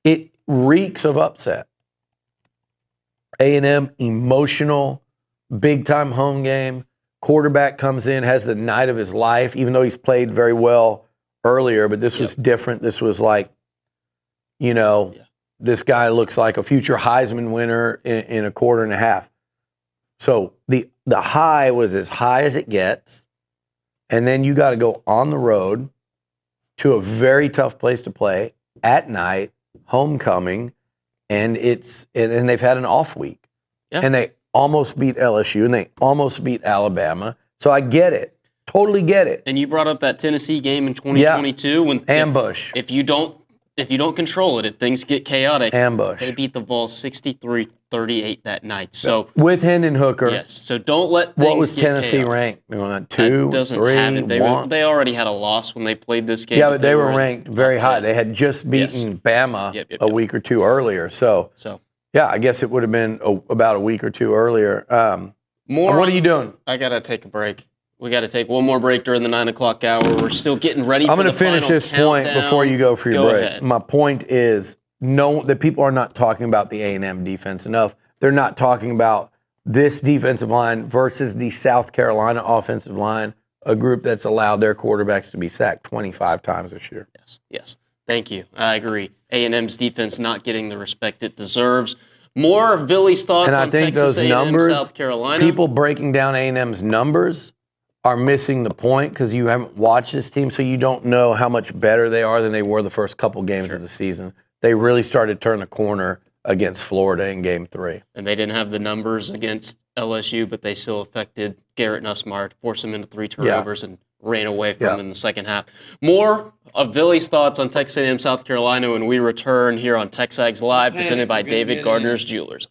It reeks of upset. A&M, emotional, big-time home game. Quarterback comes in, has the night of his life, even though he's played very well earlier, but this was different. This was like, this guy looks like a future Heisman winner in a quarter and a half. So the high was as high as it gets. and then you got to go on the road to a very tough place to play at night, homecoming, and they've had an off week. Yeah. And they almost beat LSU, and they almost beat Alabama. So I get it. Totally get it. And you brought up that Tennessee game in 2022 when ambush. If you don't control it, if things get chaotic, ambush. They beat the Vols 63-38 that night. So with Hendon Hooker. Yes. So don't let things What was get Tennessee chaotic. ranked? They were on 2, doesn't 3, have it. They already had a loss when they played this game. Yeah, but they were ranked very high. They had just beaten Bama Yep. a week or two earlier. So yeah, I guess it would have been about a week or two earlier. What are you doing? I got to take a break. We got to take one more break during the 9 o'clock hour. We're still getting ready I'm for going to finish this point before you go for your break. Ahead. My point is that people are not talking about the A&M defense enough. They're not talking about this defensive line versus the South Carolina offensive line, a group that's allowed their quarterbacks to be sacked 25 times this year. Yes. Thank you. I agree. A&M's defense not getting the respect it deserves. More of Billy's thoughts on Texas A&M, South Carolina. People breaking down A&M's numbers are missing the point because you haven't watched this team, so you don't know how much better they are than they were the first couple games of the season. They really started to turn a corner against Florida in Game 3. And they didn't have the numbers against LSU, but they still affected Garrett Nussmeier, forced him into 3 turnovers and ran away from him in the second half. More of Billy's thoughts on Texas A&M, South Carolina when we return here on TexAgs Live, presented by David Gardner's Jewelers.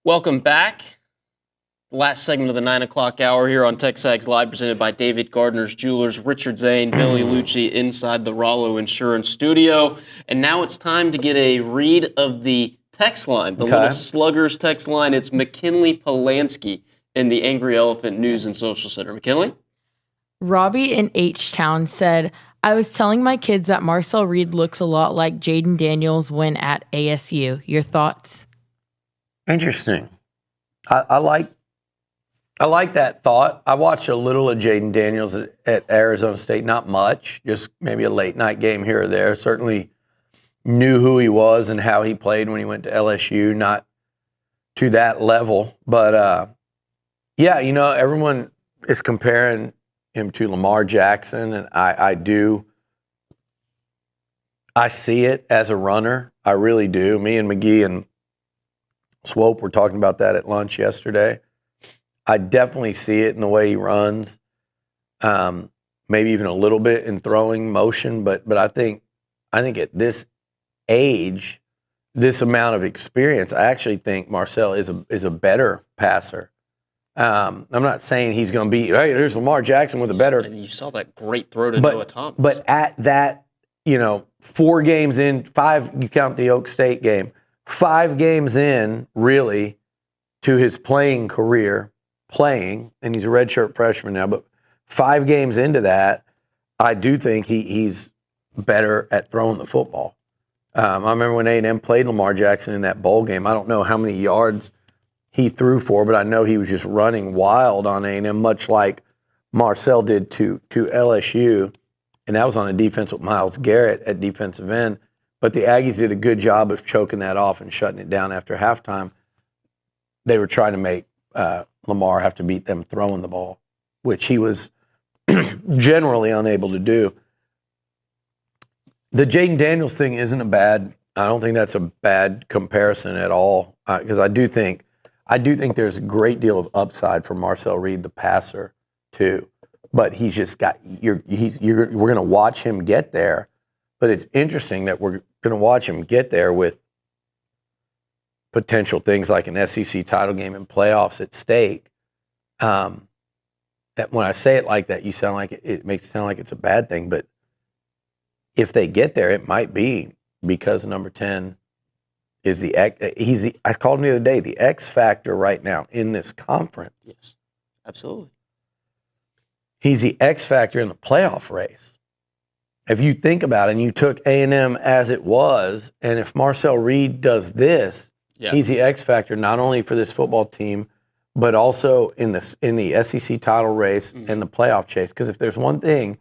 Welcome back. Last segment of the 9 o'clock hour here on TexAgs Live, presented by David Gardner's Jewelers, Richard Zane, Billy Liucci inside the Rollo Insurance Studio. And now it's time to get a read of the text line, the little sluggers text line. It's McKinley Polanski in the Angry Elephant News and Social Center. McKinley? Robbie in H-Town said, I was telling my kids that Marcel Reed looks a lot like Jaden Daniels when at ASU. Your thoughts? Interesting. I like that thought. I watched a little of Jaden Daniels at Arizona State, not much, just maybe a late night game here or there. Certainly knew who he was and how he played when he went to LSU, not to that level. But, yeah, everyone is comparing him to Lamar Jackson, and I do. I see it as a runner. I really do. Me and McGee and Swope were talking about that at lunch yesterday. I definitely see it in the way he runs, maybe even a little bit in throwing motion. But I think at this age, this amount of experience, I actually think Marcel is a better passer. I'm not saying he's going to be, hey, there's Lamar Jackson with a better. And you saw that great throw to Noah Thomas. But at that, 4 games in, 5, you count the Oak State game, 5 games in, really, to his playing career, and he's a redshirt freshman now, but 5 games into that, I do think he's better at throwing the football. I remember when A&M played Lamar Jackson in that bowl game. I don't know how many yards he threw for, but I know he was just running wild on A&M, much like Marcel did to LSU, and that was on a defense with Myles Garrett at defensive end. But the Aggies did a good job of choking that off and shutting it down after halftime. They were trying to make Lamar have to beat them throwing the ball, which he was generally unable to do. The Jaden Daniels thing isn't I don't think that's a bad comparison at all, because I do think there's a great deal of upside for Marcel Reed, the passer, too. But he's just got we're going to watch him get there. But it's interesting that we're going to watch him get there with potential things like an SEC title game and playoffs at stake. That when I say it like that, it makes it sound like it's a bad thing. But if they get there, it might be because number 10 is I called him the other day, the X factor right now in this conference. Yes, absolutely. He's the X factor in the playoff race. If you think about it, and you took A&M as it was, and if Marcel Reed does this, he's the X factor not only for this football team, but also in the SEC title race and the playoff chase. Because if there's one thing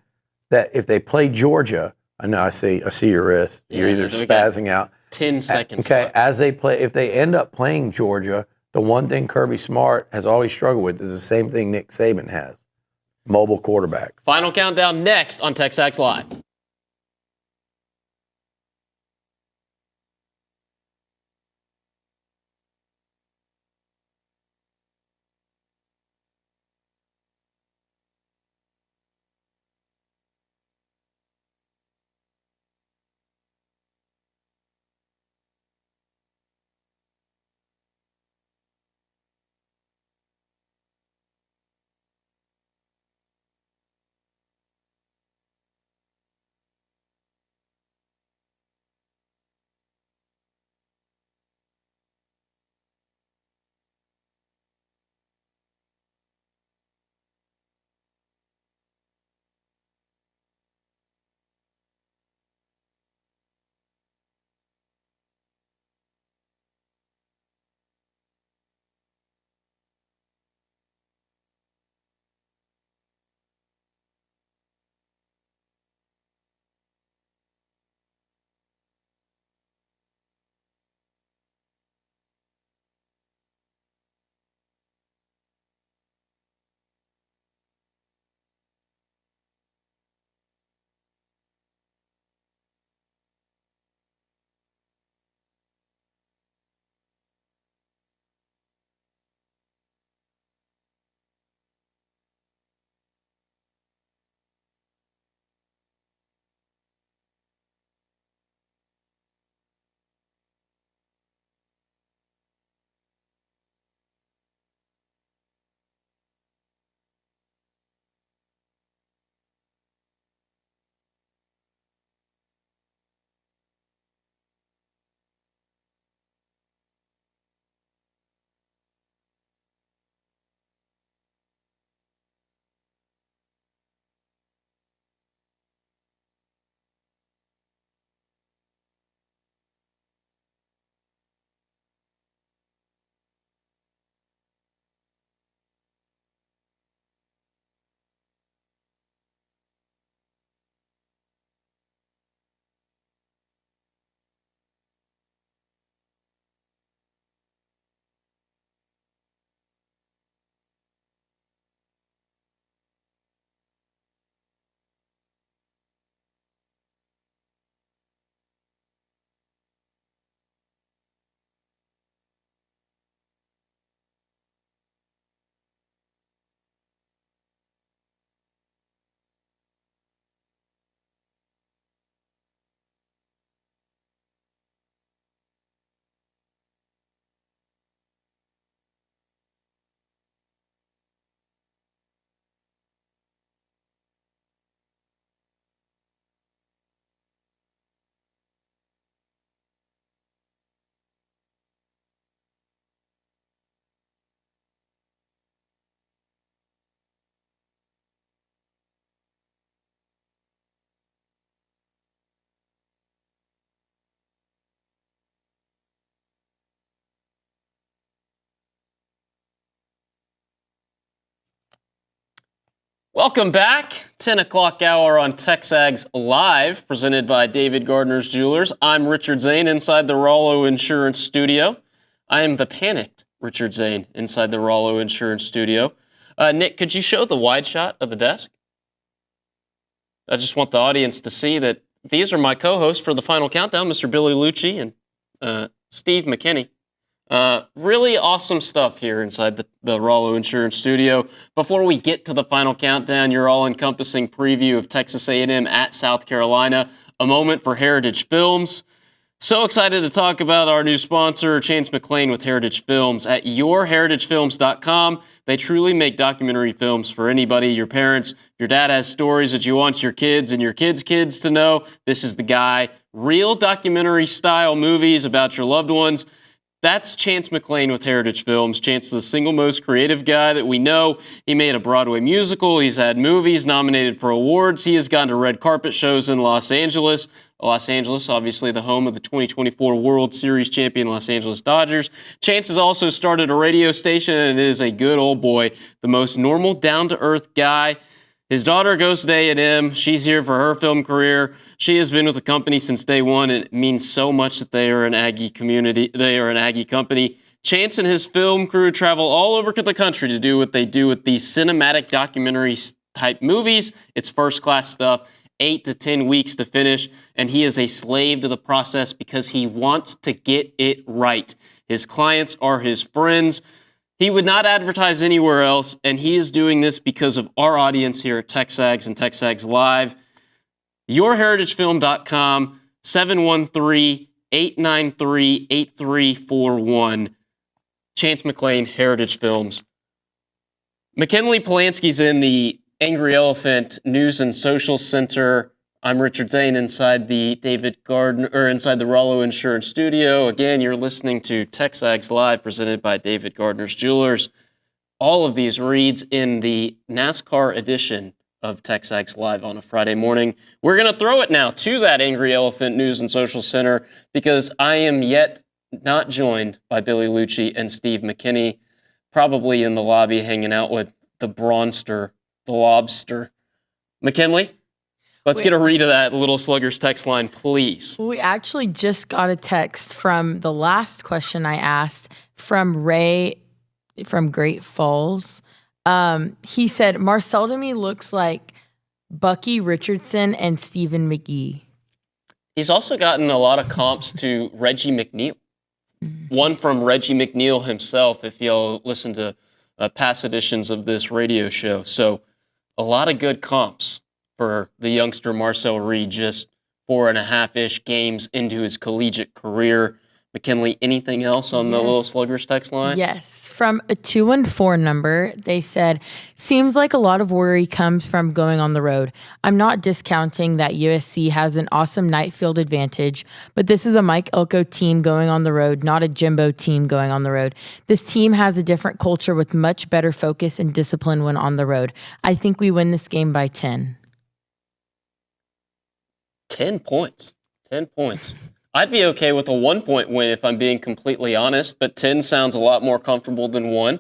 that if they play Georgia, I know I see your wrist. You're either spazzing out. 10 seconds. Okay, left. if they end up playing Georgia, the one thing Kirby Smart has always struggled with is the same thing Nick Saban has: mobile quarterback. Final countdown next on TexAgs Live. Welcome back. 10 o'clock hour on TexAgs Live, presented by David Gardner's Jewelers. I'm Richard Zane inside the Rollo Insurance Studio. I am the panicked Richard Zane inside the Rollo Insurance Studio. Nick, could you show the wide shot of the desk? I just want the audience to see that these are my co-hosts for the final countdown, Mr. Billy Liucci and Steve McKinney. Really awesome stuff here inside the Rollo Insurance Studio. Before we get to the final countdown, your all-encompassing preview of Texas A&M at South Carolina, a moment for Heritage Films. So excited to talk about our new sponsor, Chance McClain with Heritage Films. At yourheritagefilms.com, they truly make documentary films for anybody, your parents. Your dad has stories that you want your kids and your kids' kids to know. This is the guy. Real documentary-style movies about your loved ones. That's Chance McClain with Heritage Films. Chance is the single most creative guy that we know. He made a Broadway musical. He's had movies nominated for awards. He has gone to red carpet shows in Los Angeles. Los Angeles, obviously the home of the 2024 World Series champion Los Angeles Dodgers. Chance has also started a radio station and is a good old boy, the most normal, down-to-earth guy. His daughter goes to A&M. She's here for her film career. She has been with the company since day one, and it means so much that they are an Aggie community. They are an Aggie company. Chance and his film crew travel all over the country to do what they do with these cinematic documentary-type movies. It's first-class stuff. 8 to 10 weeks to finish, and he is a slave to the process because he wants to get it right. His clients are his friends. He would not advertise anywhere else, and he is doing this because of our audience here at TexAgs and TexAgs Live. YourHeritageFilm.com, 713-893-8341. Chance McClain, Heritage Films. McKinley Polanski's in the Angry Elephant News and Social Center. I'm Richard Zane inside the inside the Rollo Insurance Studio. Again, you're listening to TexAgs Live, presented by David Gardner's Jewelers. All of these reads in the NASCAR edition of TexAgs Live on a Friday morning. We're going to throw it now to that Angry Elephant News and Social Center because I am yet not joined by Billy Liucci and Steve McKinney, probably in the lobby hanging out with the Braunster, the Lobster. McKinley? Let's get a read of that Little Sluggers text line, please. We actually just got a text from the last question I asked from Ray from Great Falls. He said, Marcel to me looks like Bucky Richardson and Stephen McGee. He's also gotten a lot of comps to Reggie McNeil. One from Reggie McNeil himself, if you'll listen to past editions of this radio show. So a lot of good comps for the youngster Marcel Reed, just 4.5-ish games into his collegiate career. McKinley, anything else on the Little Sluggers text line? Yes. From a 214 number, they said, seems like a lot of worry comes from going on the road. I'm not discounting that USC has an awesome night field advantage, but this is a Mike Elko team going on the road, not a Jimbo team going on the road. This team has a different culture with much better focus and discipline when on the road. I think we win this game by 10. 10 points. 10 points. I'd be okay with a 1-point win if I'm being completely honest, but 10 sounds a lot more comfortable than 1.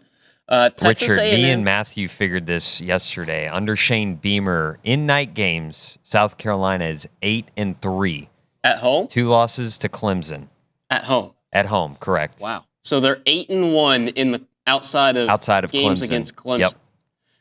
Texas Richard, A&M, me and Matthew figured this yesterday. Under Shane Beamer, in night games, South Carolina is 8-3. At home? 2 losses to Clemson. At home. At home, correct. Wow. So they're 8-1 in the outside of games Clemson. Against Clemson. Yep.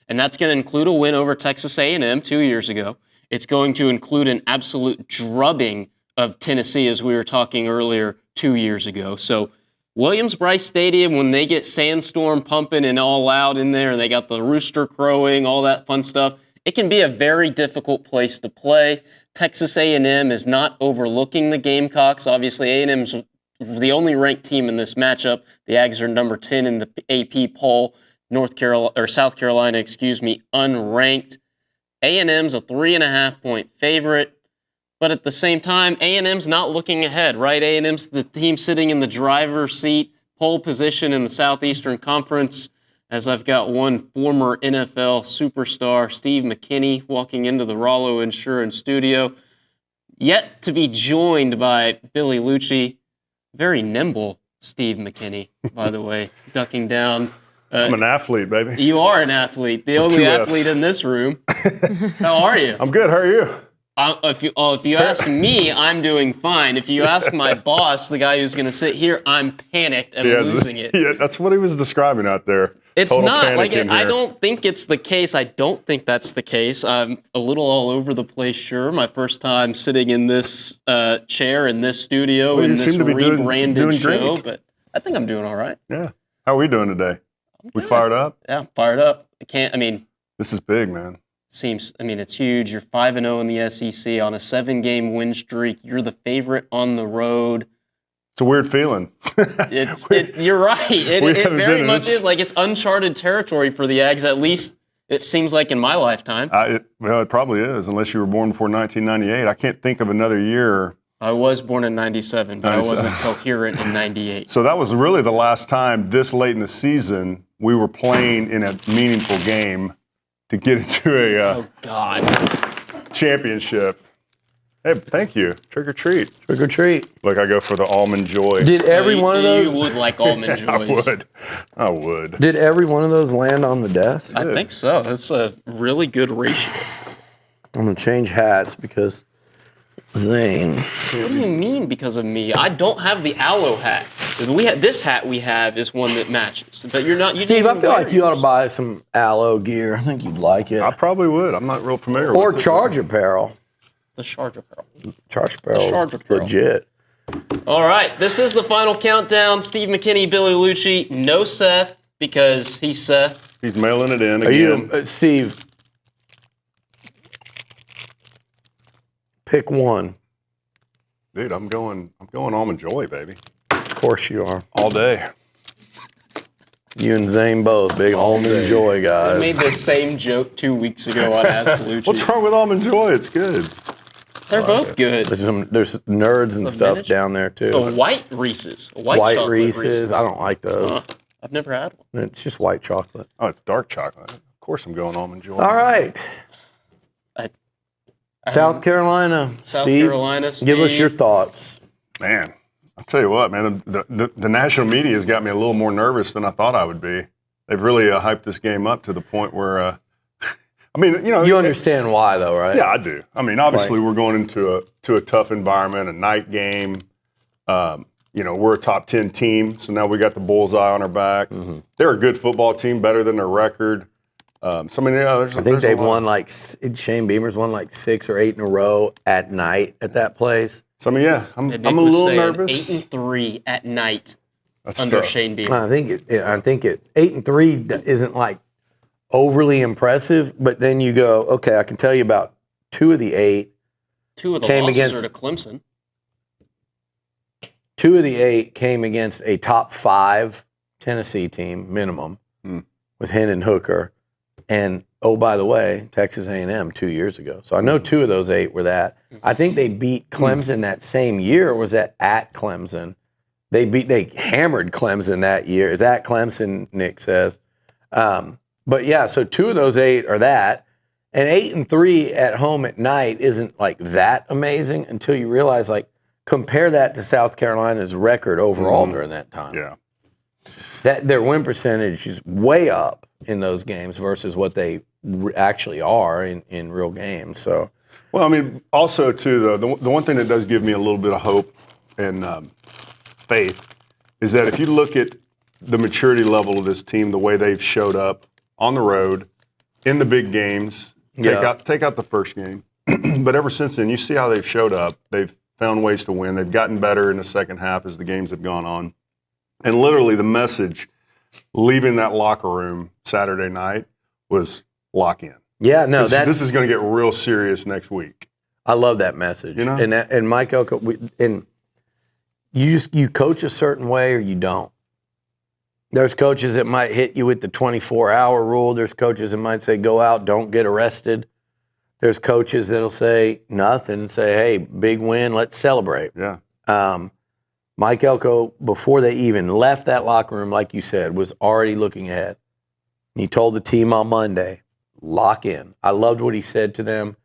And that's going to include a win over Texas A&M 2 years ago. It's going to include an absolute drubbing of Tennessee, as we were talking earlier, 2 years ago. So Williams-Brice Stadium, when they get Sandstorm pumping and all loud in there, and they got the rooster crowing, all that fun stuff, it can be a very difficult place to play. Texas A&M is not overlooking the Gamecocks. Obviously, A&M's the only ranked team in this matchup. The Ags are number 10 in the AP poll. South Carolina, unranked. A&M's a 3.5-point favorite. But at the same time, A&M's not looking ahead, right? A&M's the team sitting in the driver's seat, pole position in the Southeastern Conference, as I've got one former NFL superstar, Steve McKinney, walking into the Rollo Insurance Studio. Yet to be joined by Billy Liucci, very nimble Steve McKinney, by the way, ducking down. I'm an athlete, baby. You are an athlete, the only athlete in this room. How are you? I'm good. How are you? If you ask me, I'm doing fine. If you ask my boss, the guy who's going to sit here, I'm panicked and losing it. Yeah, that's what he was describing out there. It's Total not. panic in I here. don't think it's the case. I don't think that's the case. I'm a little all over the place, sure. My first time sitting in this chair in this studio in this rebranded doing show, great. but I think I'm doing all right. Yeah. How are we doing today? We fired up? Yeah, I'm fired up. This is big, man. It's huge. You're 5-0 in the SEC on a 7-game win streak. You're the favorite on the road. It's a weird feeling. You're right. It very much is. Like, it's uncharted territory for the Ags, at least it seems like in my lifetime. It probably is, unless you were born before 1998. I can't think of another year. I was born in 97, but 97. I wasn't coherent in 98. So that was really the last time this late in the season we were playing in a meaningful game to get into a championship. Hey, thank you. Trick or treat. Trick or treat. Look, I go for the almond joy. Did every one of those? You would like almond joys. I would. Did every one of those land on the desk? I think so. That's a really good ratio. I'm going to change hats because Zane. What do you mean because of me? I don't have the aloe hat. This hat we have is one that matches. But you're not. Steve, I feel like you ought to buy some aloe gear. I think you'd like it. I probably would. I'm not real familiar with it. Or charge apparel. The Charge apparel. Charge apparel is legit. All right, this is the final countdown. Steve McKinney, Billy Liucci, no Seth because he's Seth. He's mailing it in again. Are you, Steve? Pick one. Dude, I'm going almond joy, baby. Of course you are. All day. You and Zane both, big almond joy guys. I made the same joke 2 weeks ago on Ask Liucci. What's wrong with almond joy? It's good. They're both good. There's nerds and stuff down there too. The white Reese's. White Reese's. I don't like those. I've never had one. It's just white chocolate. Oh, it's dark chocolate. Of course I'm going almond joy. All right. South Carolina. Steve, give us your thoughts. Man, I'll tell you what, man. The national media has got me a little more nervous than I thought I would be. They've really hyped this game up to the point where you understand why, though, right? Yeah, I do. I mean, obviously, we're going into a tough environment, a night game. We're a top 10 team, so now we got the bullseye on our back. Mm-hmm. They're a good football team, better than their record. I think they've won Shane Beamer's won 6 or 8 in a row at night at that place. So I'm a little nervous. 8-3 at night under tough. Shane Beamer. I think it's 8-3 isn't overly impressive, but then you go, okay, I can tell you about 2 of the 8. 2 of the losses are to Clemson. 2 of the 8 came against a top 5 Tennessee team minimum with Hendon Hooker, and by the way, Texas A&M 2 years ago. So I know 2 of those 8 were that. I think they beat Clemson that same year. Or was that at Clemson? They hammered Clemson that year. It's at Clemson, Nick says. But yeah, so 2 of those 8 are that, and 8-3 at home at night isn't that amazing until you realize compare that to South Carolina's record overall during that time. Yeah, that their win percentage is way up in those games versus what they actually are in real games. So, well, I mean, also too, though, the one thing that does give me a little bit of hope and faith is that if you look at the maturity level of this team, the way they've showed up on the road, in the big games, take out the first game. But ever since then, you see how they've showed up. They've found ways to win. They've gotten better in the second half as the games have gone on. And literally the message leaving that locker room Saturday night was lock in. Yeah, no, this is going to get real serious next week. I love that message. And Mike Elko, you coach a certain way or you don't. There's coaches that might hit you with the 24-hour rule. There's coaches that might say, go out, don't get arrested. There's coaches that'll say nothing and say, hey, big win, let's celebrate. Yeah. Mike Elko, before they even left that locker room, like you said, was already looking ahead. He told the team on Monday, lock in. I loved what he said to them.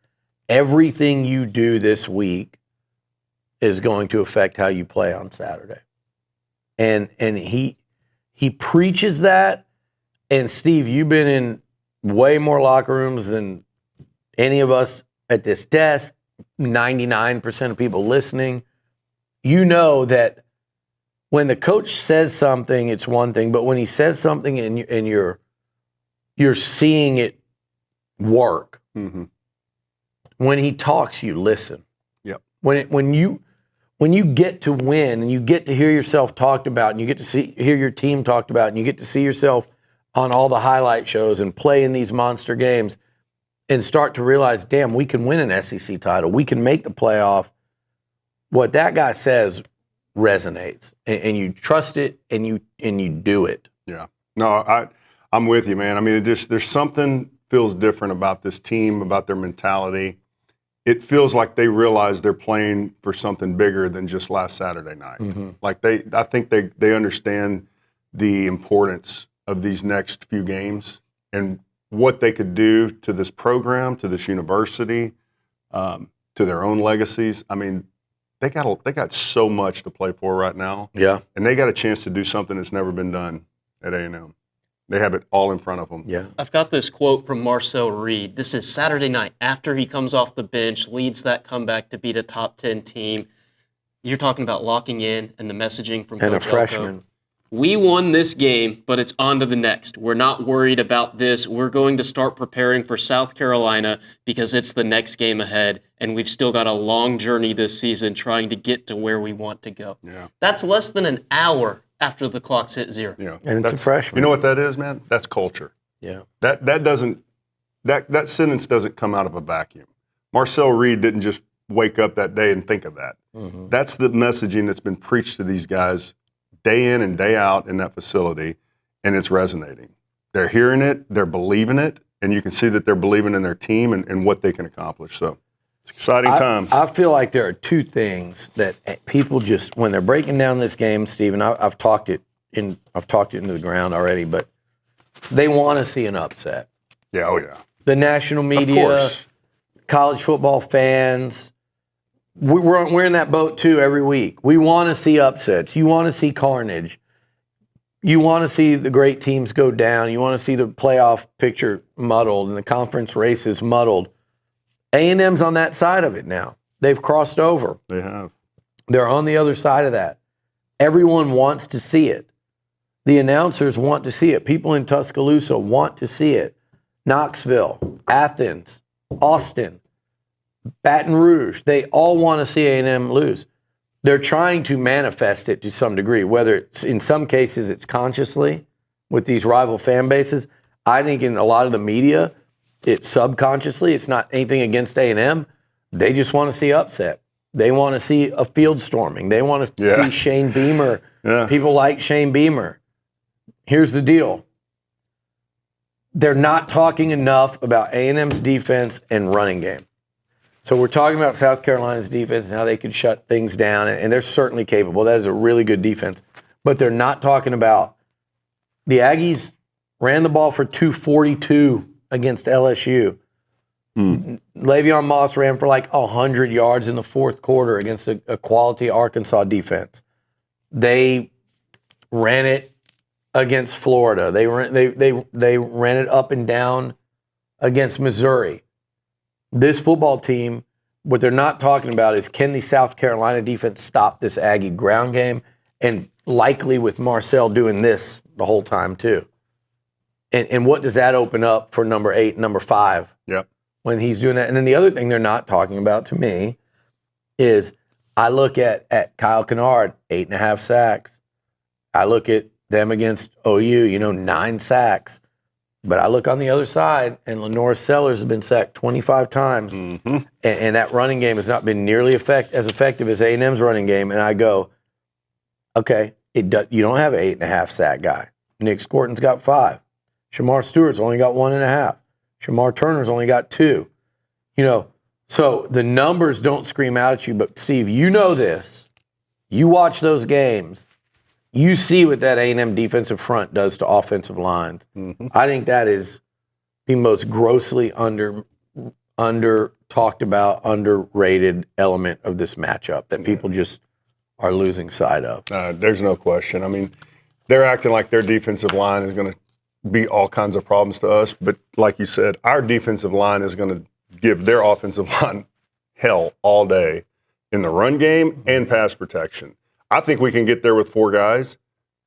Everything you do this week is going to affect how you play on Saturday. And he preaches that. And Steve, you've been in way more locker rooms than any of us at this desk, 99% of people listening, you know that when the coach says something, it's one thing, but when he says something and you're seeing it work, when he talks, you listen. Yep. When you get to win and you get to hear yourself talked about and you get to hear your team talked about and you get to see yourself on all the highlight shows and play in these monster games and start to realize, damn, we can win an SEC title. We can make the playoff. What that guy says resonates, and you trust it, and you do it. Yeah. No, I'm with you, man. I mean, there's something feels different about this team, about their mentality. It feels like they realize they're playing for something bigger than just last Saturday night. Like I think they understand the importance of these next few games and what they could do to this program, to this university, to their own legacies. I mean, they got so much to play for right now. Yeah. And they got a chance to do something that's never been done at A&M. They have it all in front of them. Yeah. I've got this quote from Marcel Reed. This is Saturday night after he comes off the bench, leads that comeback to beat a top 10 team. You're talking about locking in and the messaging from And Coach a freshman. Elko. We won this game, but it's on to the next. We're not worried about this. We're going to start preparing for South Carolina because it's the next game ahead, and we've still got a long journey this season trying to get to where we want to go. Yeah. That's less than an hour after the clock's hit 0. Yeah. And it's a freshman. You know what that is, man? That's culture. Yeah. That sentence doesn't come out of a vacuum. Marcel Reed didn't just wake up that day and think of that. That's the messaging that's been preached to these guys day in and day out in that facility, and it's resonating. They're hearing it, they're believing it, and you can see that they're believing in their team and what they can accomplish. So it's exciting times. I feel like there are two things that people just, when they're breaking down this game, Stephen, I've talked it into the ground already, but they want to see an upset. Yeah, oh yeah. The national media, college football fans, we're in that boat too every week. We want to see upsets. You want to see carnage. You want to see the great teams go down. You want to see the playoff picture muddled and the conference races muddled. A&M's on that side of it now. They've crossed over. They have. They're on the other side of that. Everyone wants to see it. The announcers want to see it. People in Tuscaloosa want to see it. Knoxville, Athens, Austin, Baton Rouge, they all want to see A&M lose. They're trying to manifest it to some degree, whether it's in some cases it's consciously with these rival fan bases. I think in a lot of the media, it's subconsciously. It's not anything against A&M. They just want to see upset. They want to see a field storming. They want to see Shane Beamer. People like Shane Beamer. Here's the deal. They're not talking enough about A&M's defense and running game. So we're talking about South Carolina's defense and how they could shut things down, and they're certainly capable. That is a really good defense. But they're not talking about the Aggies ran the ball for 242 against LSU. Le'Veon Moss ran for like 100 yards in the fourth quarter against a quality Arkansas defense. They ran it against Florida. They ran it up and down against Missouri. This football team, what they're not talking about is, can the South Carolina defense stop this Aggie ground game? And likely with Marcel doing this the whole time too. And what does that open up for number 8, number 5? Yep. When he's doing that. And then the other thing they're not talking about to me is, I look at Kyle Kennard, 8.5 sacks. I look at them against OU, 9 sacks. But I look on the other side, and Lenore Sellers has been sacked 25 times, and that running game has not been nearly as effective as A&M's running game. And I go, okay, you don't have an 8.5 sack guy. Nick Scorton's got 5. Shamar Stewart's only got 1.5. Shamar Turner's only got 2. So the numbers don't scream out at you, but Steve, you know this. You watch those games. You see what that A&M defensive front does to offensive lines. I think that is the most grossly under talked about, underrated element of this matchup that people just are losing sight of. There's no question. I mean, they're acting like their defensive line is going to be all kinds of problems to us, but like you said, our defensive line is going to give their offensive line hell all day in the run game and pass protection. I think we can get there with 4 guys,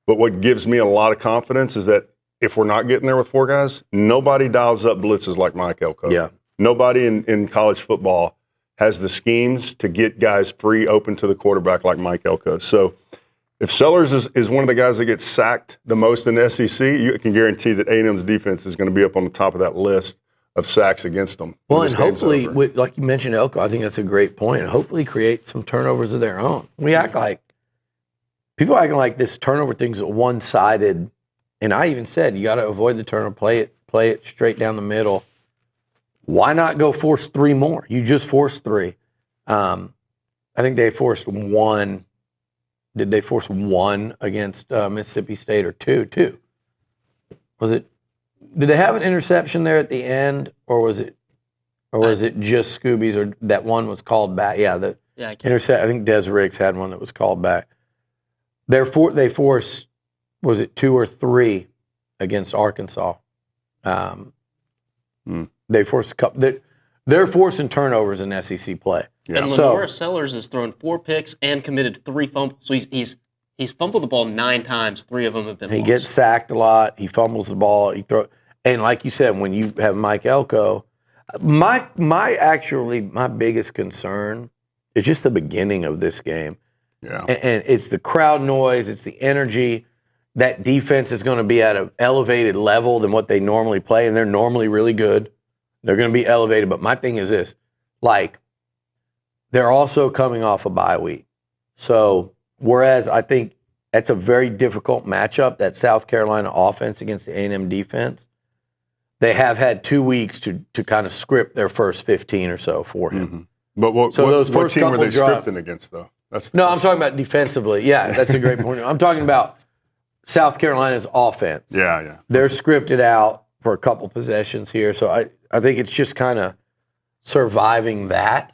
but what gives me a lot of confidence is that if we're not getting there with 4 guys, nobody dials up blitzes like Mike Elko. Yeah. Nobody in college football has the schemes to get guys free open to the quarterback like Mike Elko. So if Sellers is one of the guys that gets sacked the most in the SEC, you can guarantee that A&M's defense is going to be up on the top of that list of sacks against them. Well, and hopefully, like you mentioned, Elko, I think that's a great point. Hopefully create some turnovers of their own. People acting like this turnover thing's one-sided. And I even said, you got to avoid the turnover, play it straight down the middle. Why not go force 3 more? You just forced 3. I think they forced 1. Did they force 1 against Mississippi State or 2? 2. Was it? Did they have an interception there at the end, or was it just Scooby's, or that one was called back? Yeah, I think Des Riggs had one that was called back. They forced, was it 2 or 3 against Arkansas? They forced a couple. They're forcing turnovers in SEC play. Yeah. And Lenora Sellers has thrown 4 picks and committed 3 fumbles. So he's fumbled the ball 9 times. 3 of them have been lost. He gets sacked a lot. He fumbles the ball. And like you said, when you have Mike Elko, my biggest concern is just the beginning of this game. Yeah. And it's the crowd noise. It's the energy. That defense is going to be at an elevated level than what they normally play, and they're normally really good. They're going to be elevated. But my thing is this, they're also coming off a bye week. So whereas I think that's a very difficult matchup, that South Carolina offense against the A&M defense, they have had 2 weeks to kind of script their first 15 or so for him. Mm-hmm. But what team were they scripting against, though? I'm talking about defensively. Yeah, that's a great point. I'm talking about South Carolina's offense. Yeah. They're scripted out for a couple possessions here. So I think it's just kind of surviving that.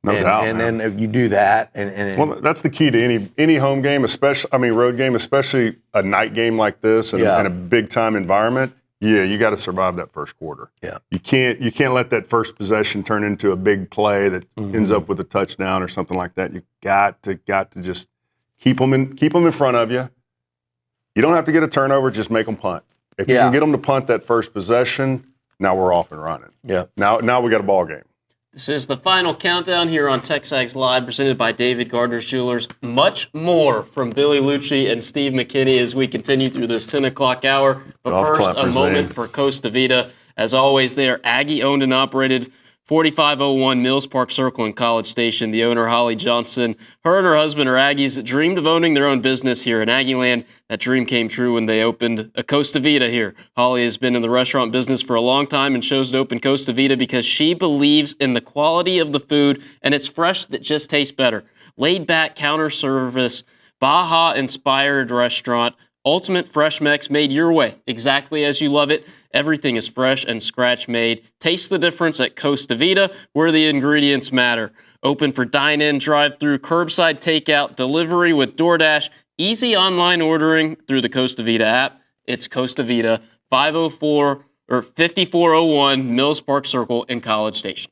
No doubt. And then if you do that, well, that's the key to any home game, road game, especially a night game like this and a big time environment. Yeah, you got to survive that first quarter. Yeah, you can't let that first possession turn into a big play that ends up with a touchdown or something like that. You got to just keep them in front of you. You don't have to get a turnover, just make them punt. If you can get them to punt that first possession, now we're off and running. Yeah. Now we got a ball game. This is the final countdown here on TexAgs Live, presented by David Gardner's Jewelers. Much more from Billy Liucci and Steve McKinney as we continue through this 10 o'clock hour. But first, a moment for Costa Vida. As always, they are Aggie-owned and operated, 4501 Mills Park Circle in College Station. The owner, Holly Johnson, her and her husband are Aggies that dreamed of owning their own business here in Aggieland. That dream came true when they opened a Costa Vida here. Holly has been in the restaurant business for a long time and chose to open Costa Vida because she believes in the quality of the food, and it's fresh that just tastes better. Laid-back counter service, Baja-inspired restaurant, ultimate fresh mix made your way, exactly as you love it. Everything is fresh and scratch made. Taste the difference at Costa Vida, where the ingredients matter. Open for dine-in, drive-through, curbside takeout, delivery with DoorDash, easy online ordering through the Costa Vida app. It's Costa Vida, 5401 Mills Park Circle in College Station.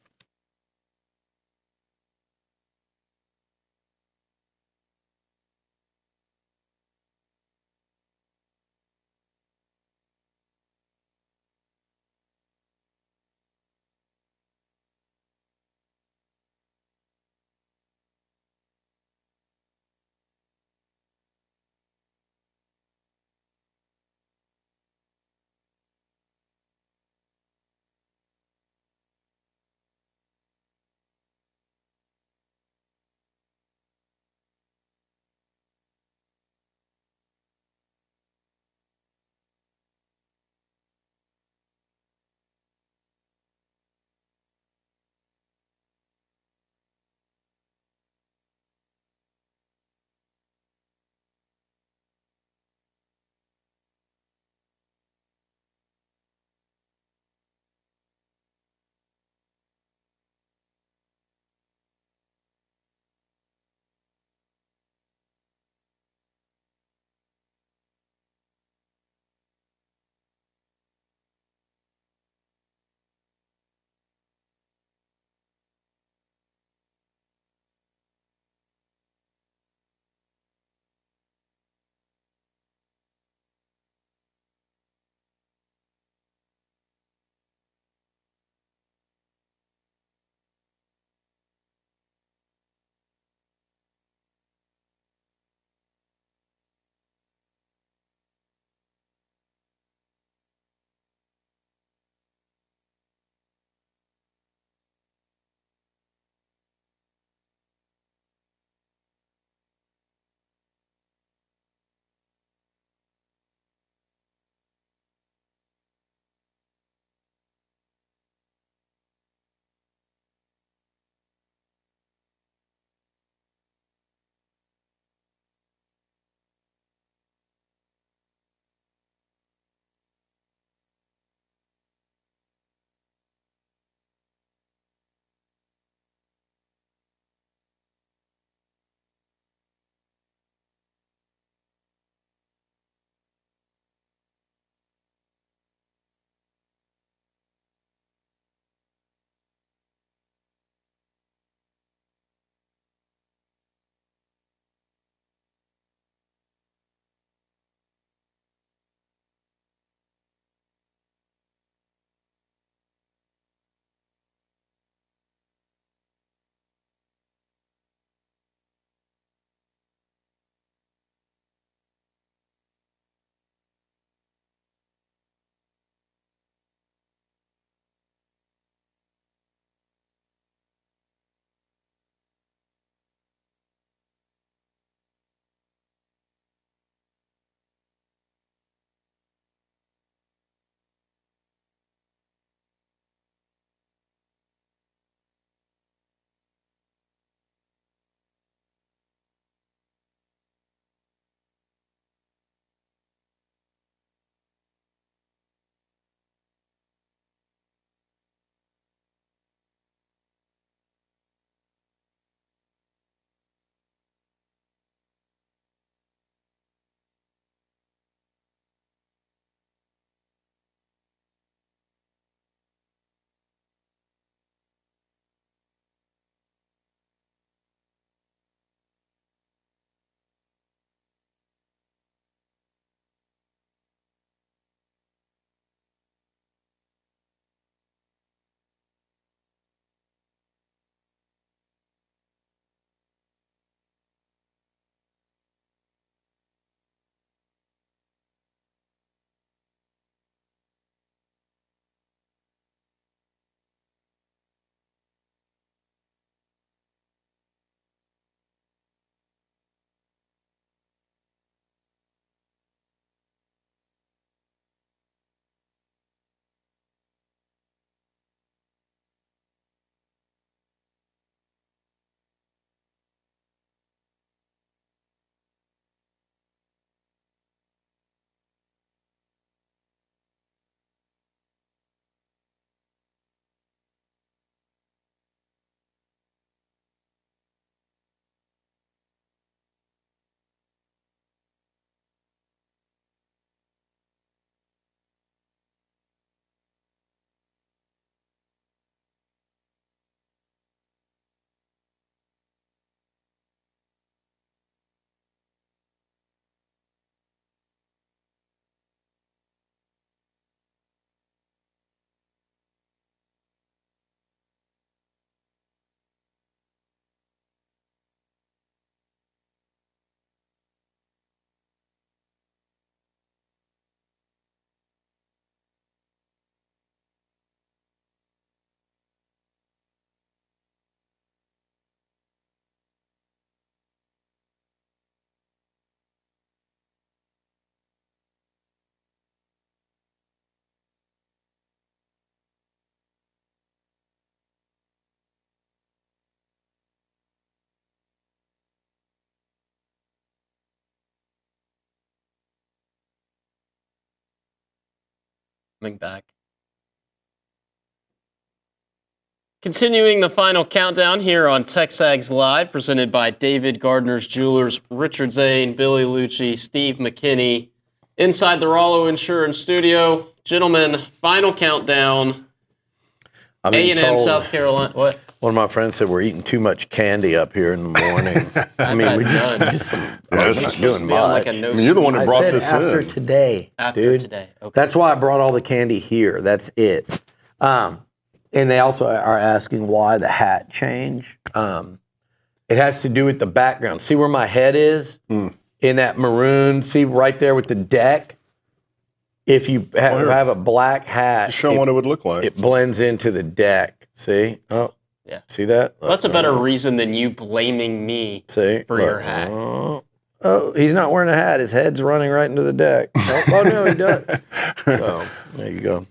coming back. Continuing the final countdown here on TexAgs Live, presented by David Gardner's Jewelers, Richard Zane, Billy Liucci, Steve McKinney, inside the Rollo Insurance Studio. Gentlemen, final countdown. A&M, South Carolina. What? One of my friends said we're eating too much candy up here in the morning. I mean, we're not doing much. You're the one that brought this after in. Today, After dude. today. Okay. That's why I brought all the candy here. That's it. And they also are asking why the hat change. It has to do with the background. See where my head is? In that maroon. See right there with the deck? If you have a black hat, Just show what it would look like. It blends into the deck. See? Oh, yeah. See that? That's a better reason than you blaming me for your hat. Oh, he's not wearing a hat. His head's running right into the deck. Oh no, he does. So, there you go.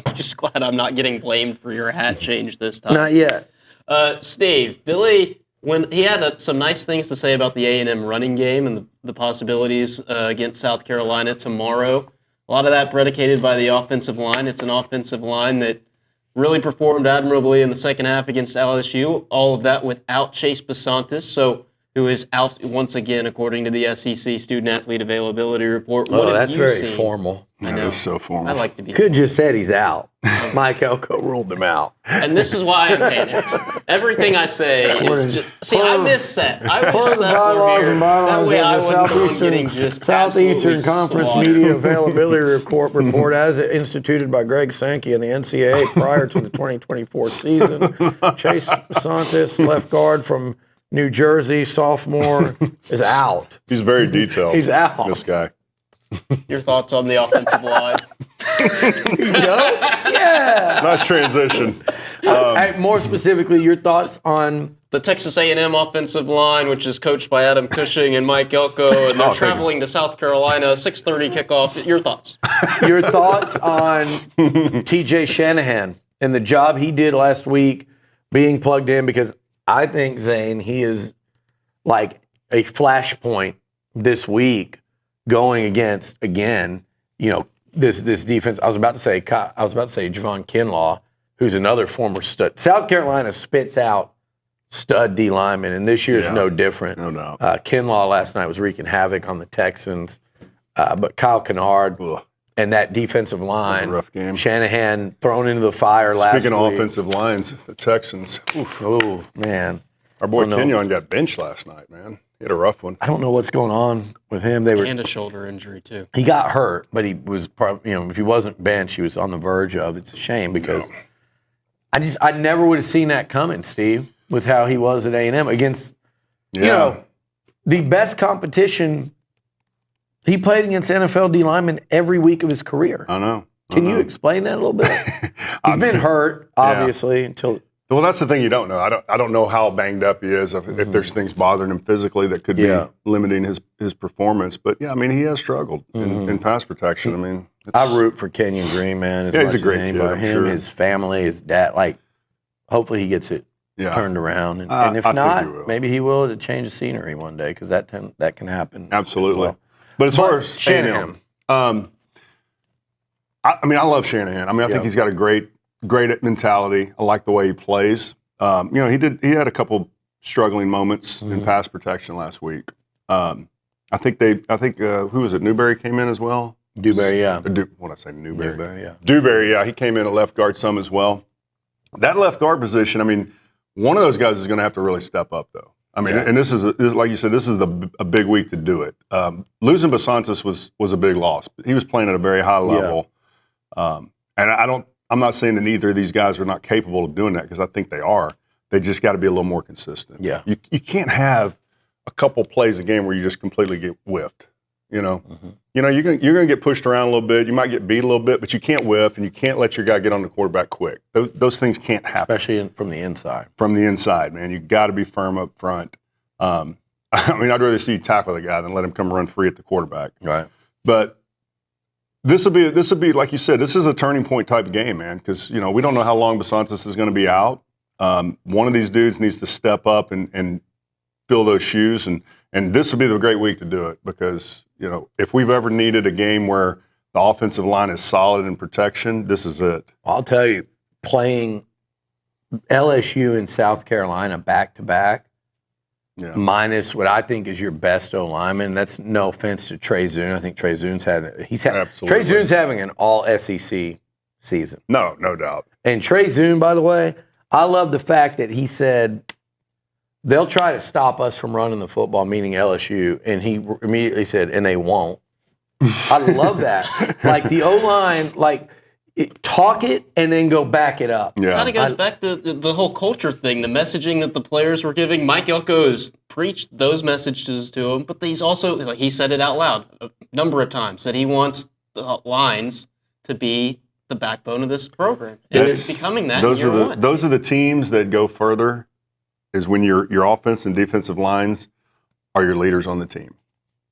I'm just glad I'm not getting blamed for your hat change this time. Not yet. Steve, Billy, when he had some nice things to say about the A&M running game and the possibilities against South Carolina tomorrow. A lot of that predicated by the offensive line. It's an offensive line that really performed admirably in the second half against LSU. All of that without Chase Besantis, who is out once again, according to the SEC Student Athlete Availability Report. Oh, that's very formal. I know. That is so formal. I like to be. Could just said he's out. Mike Elko ruled him out. And this is why I'm panicked. Everything I say is just. See, I miss Seth. I wish Seth were here. That way I wouldn't be getting just Southeastern Conference slaughtered. Media Availability Report as instituted by Greg Sankey and the NCAA prior to the 2024 season. Chase Besantis, left guard from New Jersey, sophomore, is out. He's very detailed. He's out. This guy. Your thoughts on the offensive line? Yeah. Nice transition. More specifically, your thoughts on The Texas A&M offensive line, which is coached by Adam Cushing and Mike Elko, and they're traveling to South Carolina, 6:30 kickoff. Your thoughts? Your thoughts on TJ Shanahan and the job he did last week being plugged in, because I think, Zane, he is like a flashpoint this week going against, again, this defense. I was about to say Javon Kinlaw, who's another former stud. South Carolina spits out stud D linemen, and this year's no different. No doubt. Kinlaw last night was wreaking havoc on the Texans, but Kyle Kennard and that defensive line, rough game. Shanahan thrown into the fire last week. Speaking of offensive lines, the Texans. Oh, man. Our boy Kenyon got benched last night, man. He had a rough one. I don't know what's going on with him. And a shoulder injury, too. He got hurt, but he was probably, if he wasn't benched, he was on the verge of. It's a shame because I never would have seen that coming, Steve, with how he was at A&M against, the best competition. He played against NFL D linemen every week of his career. I know. Can you explain that a little bit? He's been hurt, obviously, until. Well, that's the thing you don't know. I don't know how banged up he is, if there's things bothering him physically that could be limiting his performance. But, he has struggled in pass protection. I mean, I root for Kenyon Green, man, as much he's a great as anybody. kid, I'm Him, sure. his family, his dad. Hopefully he gets it turned around. And if I think he not, will. maybe he will to change the scenery one day, because that can happen. Absolutely. As well. But as far as Shanahan. I love Shanahan. I think he's got a great mentality. I like the way he plays. He had a couple struggling moments in pass protection last week. I think who was it? Newberry came in as well. Dewberry, yeah. What did I say? Newberry. Dewberry, yeah. Dewberry, yeah. He came in at left guard some as well. That left guard position, one of those guys is going to have to really step up, though. And this is like you said, this is a big week to do it. Losing Besantis was a big loss. He was playing at a very high level, and I'm not saying that either of these guys are not capable of doing that, because I think they are. They just got to be a little more consistent. Yeah, you can't have a couple plays a game where you just completely get whiffed. You're going to get pushed around a little bit. You might get beat a little bit, but you can't whiff, and you can't let your guy get on the quarterback quick. Those things can't happen. Especially from the inside. From the inside, man. You got to be firm up front. I'd rather see you tackle the guy than let him come run free at the quarterback. Right. But this will be like you said, this is a turning point type game, man, because we don't know how long Besantis is going to be out. One of these dudes needs to step up and fill those shoes, and this will be the great week to do it, because if we've ever needed a game where The offensive line is solid in protection. This is it. I'll tell you, playing LSU and South Carolina back-to-back, minus what I think is your best O-lineman. That's no offense to Trey Zune. I think Trey Zune's Trey Zune's having an all-SEC season. No doubt. And Trey Zune, by the way, I love the fact that he said, they'll try to stop us from running the football, meaning LSU, and he immediately said, and they won't. I love that. Like the O-line, talk it and then go back it up. Yeah. It kind of goes back to the whole culture thing, the messaging that the players were giving. Mike Elko has preached those messages to him, but he's also, like he said it out loud a number of times, that he wants the lines to be the backbone of this program. And it's becoming that. Those are the teams that go further, is when your offense and defensive lines are your leaders on the team.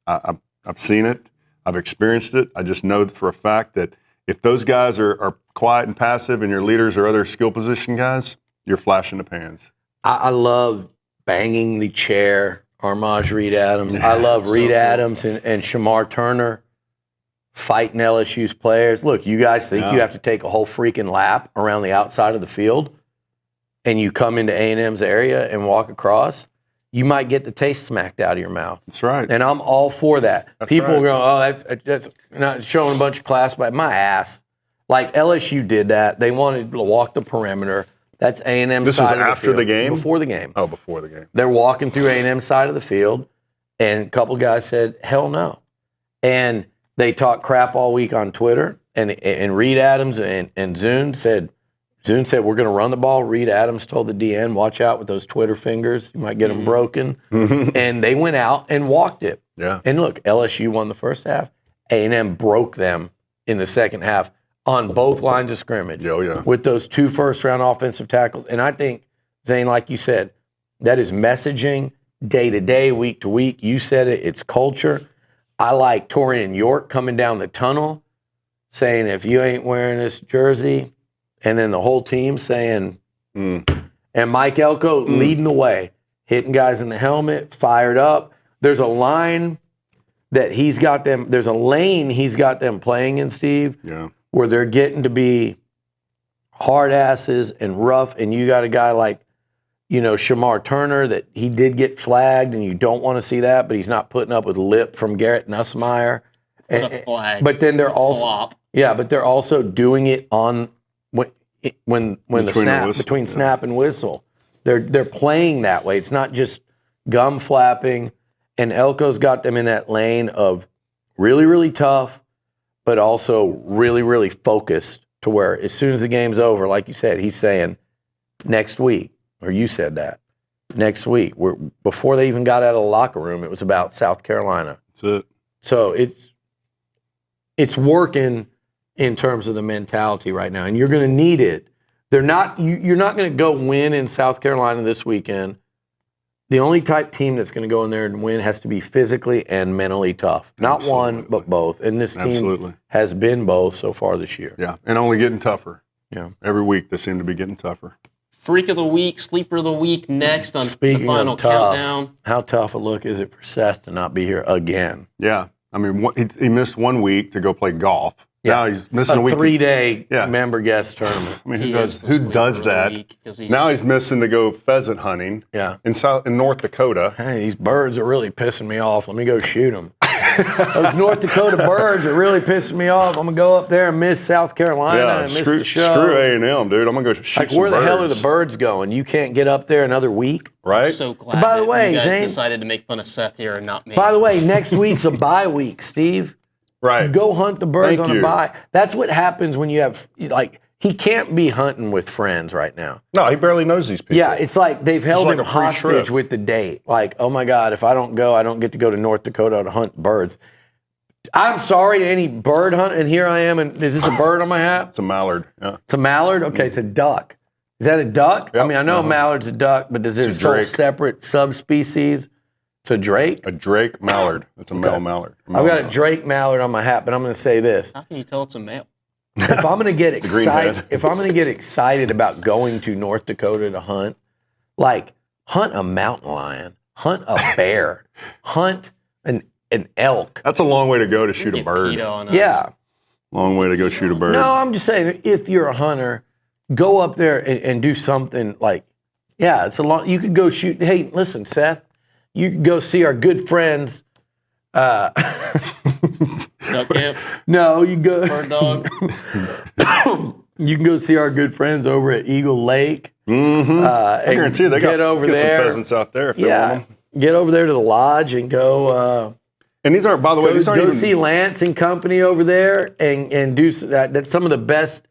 I've seen it. I've experienced it. I just know for a fact that if those guys are quiet and passive and your leaders are other skill position guys, you're flashing the pans. I love banging the chair, Armaj Reed Adams. I love Reed Adams and Shamar Turner fighting LSU's players. Look, you guys think you have to take a whole freaking lap around the outside of the field and you come into A&M's area and walk across, you might get the taste smacked out of your mouth. That's right. And I'm all for that. People are going, oh, that's not showing a bunch of class, but my ass. Like LSU did that. They wanted to walk the perimeter. That's A&M's this side was of the after field. the game? Before the game. Oh, before the game. They're walking through A&M's side of the field, and a couple guys said, hell no. And they talked crap all week on Twitter, and Reed Adams and Zune said, we're going to run the ball. Reed Adams told the DN, watch out with those Twitter fingers. You might get them broken. And they went out and walked it. Yeah. And look, LSU won the first half. A&M broke them in the second half on both lines of scrimmage with those 2 first-round offensive tackles. And I think, Zane, like you said, that is messaging day-to-day, week-to-week. You said it. It's culture. I like Torian York coming down the tunnel saying, if you ain't wearing this jersey, and then the whole team saying, and Mike Elko leading the way, hitting guys in the helmet, fired up. There's a line that he's got them, there's a lane he's got them playing in, Steve, where they're getting to be hard asses and rough, and you got a guy like, Shamar Turner that he did get flagged, and you don't want to see that, but he's not putting up with lip from Garrett Nussmeier. But then they're also doing it on when the snap between snap and whistle. They're playing that way. It's not just gum flapping. And Elko's got them in that lane of really, really tough, but also really, really focused to where as soon as the game's over, like you said, he's saying next week, or you said that, next week. Before they even got out of the locker room, it was about South Carolina. That's it. So it's working in terms of the mentality right now, and you're going to need it. You're not going to go win in South Carolina this weekend. The only type team that's going to go in there and win has to be physically and mentally tough. Not one, but both. And this team has been both so far this year. Yeah, and only getting tougher. Yeah, every week they seem to be getting tougher. Freak of the week, sleeper of the week next on the final countdown. How tough a look is it for Seth to not be here again? Yeah, I mean he missed 1 week to go play golf. Yeah. Now he's missing a week. 3-day member guest tournament. I mean, who does that? Now he's missing to go pheasant hunting. Yeah. In North Dakota. Hey, these birds are really pissing me off. Let me go shoot them. Those North Dakota birds are really pissing me off. I'm gonna go up there and miss South Carolina and miss the show. Screw A&M, dude. I'm gonna go shoot some where the birds. hell are the birds going? You can't get up there another week, right? I'm so glad. By the way, you guys Zane, decided to make fun of Seth here and not me. By the way, next week's a bye week, Steve. Right. Go hunt the birds on a bye. That's what happens when you have, he can't be hunting with friends right now. No, he barely knows these people. Yeah, it's like they've held him hostage with the date. Like, oh my God, if I don't go, I don't get to go to North Dakota to hunt birds. I'm sorry to any bird hunt, and here I am, and is this a bird on my hat? It's a mallard, yeah. It's a mallard? Okay, it's a duck. Is that a duck? Yep. I mean, I know a mallard's a duck, but is there a separate subspecies? It's a drake? A drake mallard. It's a male mallard. I've got a drake mallard on my hat, but I'm going to say this. How can you tell it's a male? If I'm going to get excited, about going to North Dakota to hunt, hunt a mountain lion, hunt a bear, hunt an elk. That's a long way to go to shoot a bird. Yeah. Long way to go shoot a bird. No, I'm just saying, if you're a hunter, go up there and do something like, yeah, it's a long. You could go shoot. Hey, listen, Seth, you could go see our good friends. Duck camp. No, you go. Bird dog. You can go see our good friends over at Eagle Lake. I guarantee they got over some there. pheasants out there. If they want them. Get over there to the lodge and go. And these aren't, by the way, these aren't go even. see Lance and company over there and do that's some of the best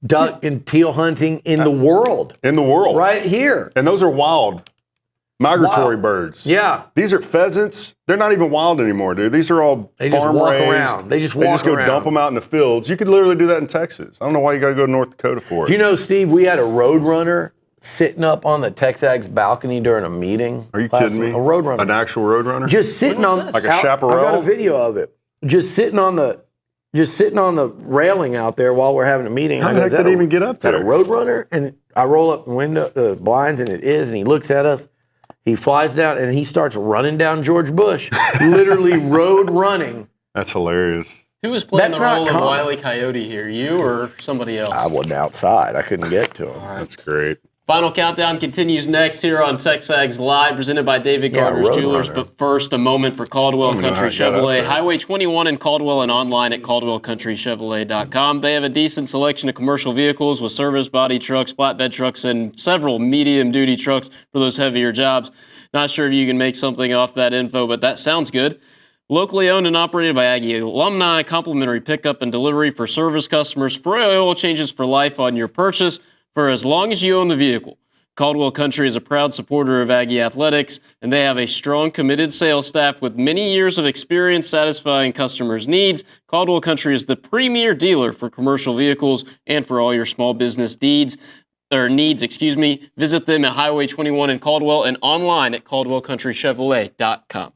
duck and teal hunting in the world. In the world. Right here. And those are wild, migratory birds. Yeah. These are pheasants. They're not even wild anymore, dude. These are all They just farm walk raised. around. They just walk go around. dump them out in the fields. You could literally do that in Texas. I don't know why you got to go to North Dakota for it. Do you know, Steve, we had a roadrunner sitting up on the TexAgs balcony during a meeting. Are you kidding me? A roadrunner. An actual roadrunner? Just sitting on like a chaparral. I got a video of it. Just sitting on the railing out there while we're having a meeting. How the heck did he even get up there? Is that a roadrunner? And I roll up the window, the blinds, and it is. And he looks at us. He flies down and he starts running down George Bush, literally road running. That's hilarious. Who was playing That's the role not of common. Wile E. Coyote here? You or somebody else? I wasn't outside. I couldn't get to him. That's great. Final countdown continues next here on TexAgs Live, presented by David Gardner's Jewelers. But first, a moment for Caldwell Country Chevrolet, Highway 21 in Caldwell, and online at CaldwellCountryChevrolet.com. They have a decent selection of commercial vehicles with service body trucks, flatbed trucks, and several medium-duty trucks for those heavier jobs. Not sure if you can make something off that info, but that sounds good. Locally owned and operated by Aggie alumni, complimentary pickup and delivery for service customers, free oil changes for life on your purchase for as long as you own the vehicle. Caldwell Country is a proud supporter of Aggie athletics, and they have a strong, committed sales staff with many years of experience satisfying customers' needs. Caldwell Country is the premier dealer for commercial vehicles and for all your small business needs. Visit them at Highway 21 in Caldwell and online at CaldwellCountryChevrolet.com.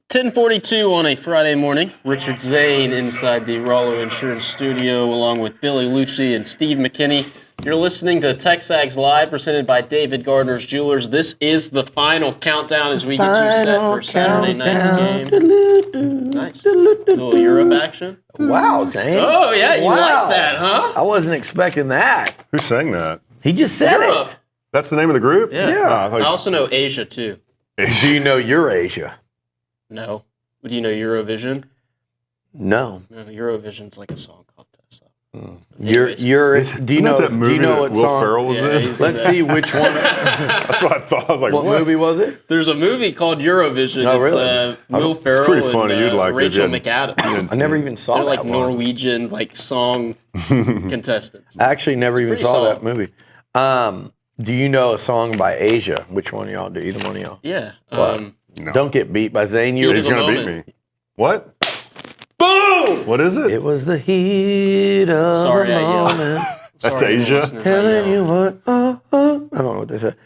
10:42 on a Friday morning. Richard Zane inside the Rollo Insurance Studio, along with Billy Liucci and Steve McKinney. You're listening to TexAgs Live, presented by David Gardner's Jewelers. This is the final countdown as we get you set for Saturday night's game. Nice. Little Europe action. Wow, Zane. Oh, yeah, you like that, huh? I wasn't expecting that. Who sang that? He just said Europe. it. That's the name of the group? Yeah. Oh, I also know Asia, too. Do you know Eurasia? No. Do you know Eurovision? No. No, Eurovision's like a song contest. Do you know? that movie Do you know that what Will song? Ferrell was in? Let's see which one. That's what I thought. I was like, What movie was it? There's a movie called Eurovision. Oh, it's really? Will Ferrell pretty funny. and You'd like it, Rachel yeah. McAdams. I never even saw They're that like one. Norwegian song contestants. I actually never even pretty saw solid. that movie. Do you know a song by Asia? Which one of y'all do? Either one of y'all? Yeah. What? No. Don't get beat by Zane. Heat He's of the going to beat moment. me. What? Boom! What is it? It was the heat of Sorry, the I yelled. moment. That's Sorry, Asia? listeners, I Telling yelled. you what. I don't know what they said.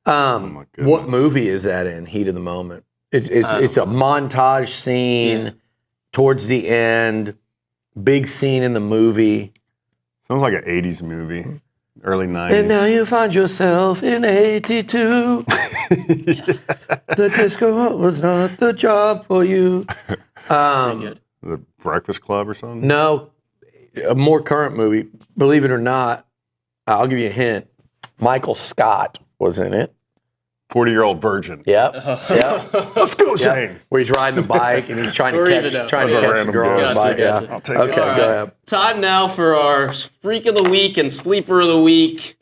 my goodness. What movie is that in? Heat of the moment. It's a montage scene towards the end. Big scene in the movie. Sounds like an 80s movie. Early 90s. And now you find yourself in 82. The disco was not the job for you. Pretty good. The Breakfast Club or something? No, a more current movie. Believe it or not, I'll give you a hint. Michael Scott was in it. 40-year-old virgin. Yep. Yep. Let's go, Yep. Zane. Where he's riding a bike and he's trying to Or catch, even a- trying to That's a catch the random girl on his guess. bike. Gotcha. Yeah. I'll take Okay, it. All right. go ahead. Time now for our Freak of the Week and Sleeper of the Week.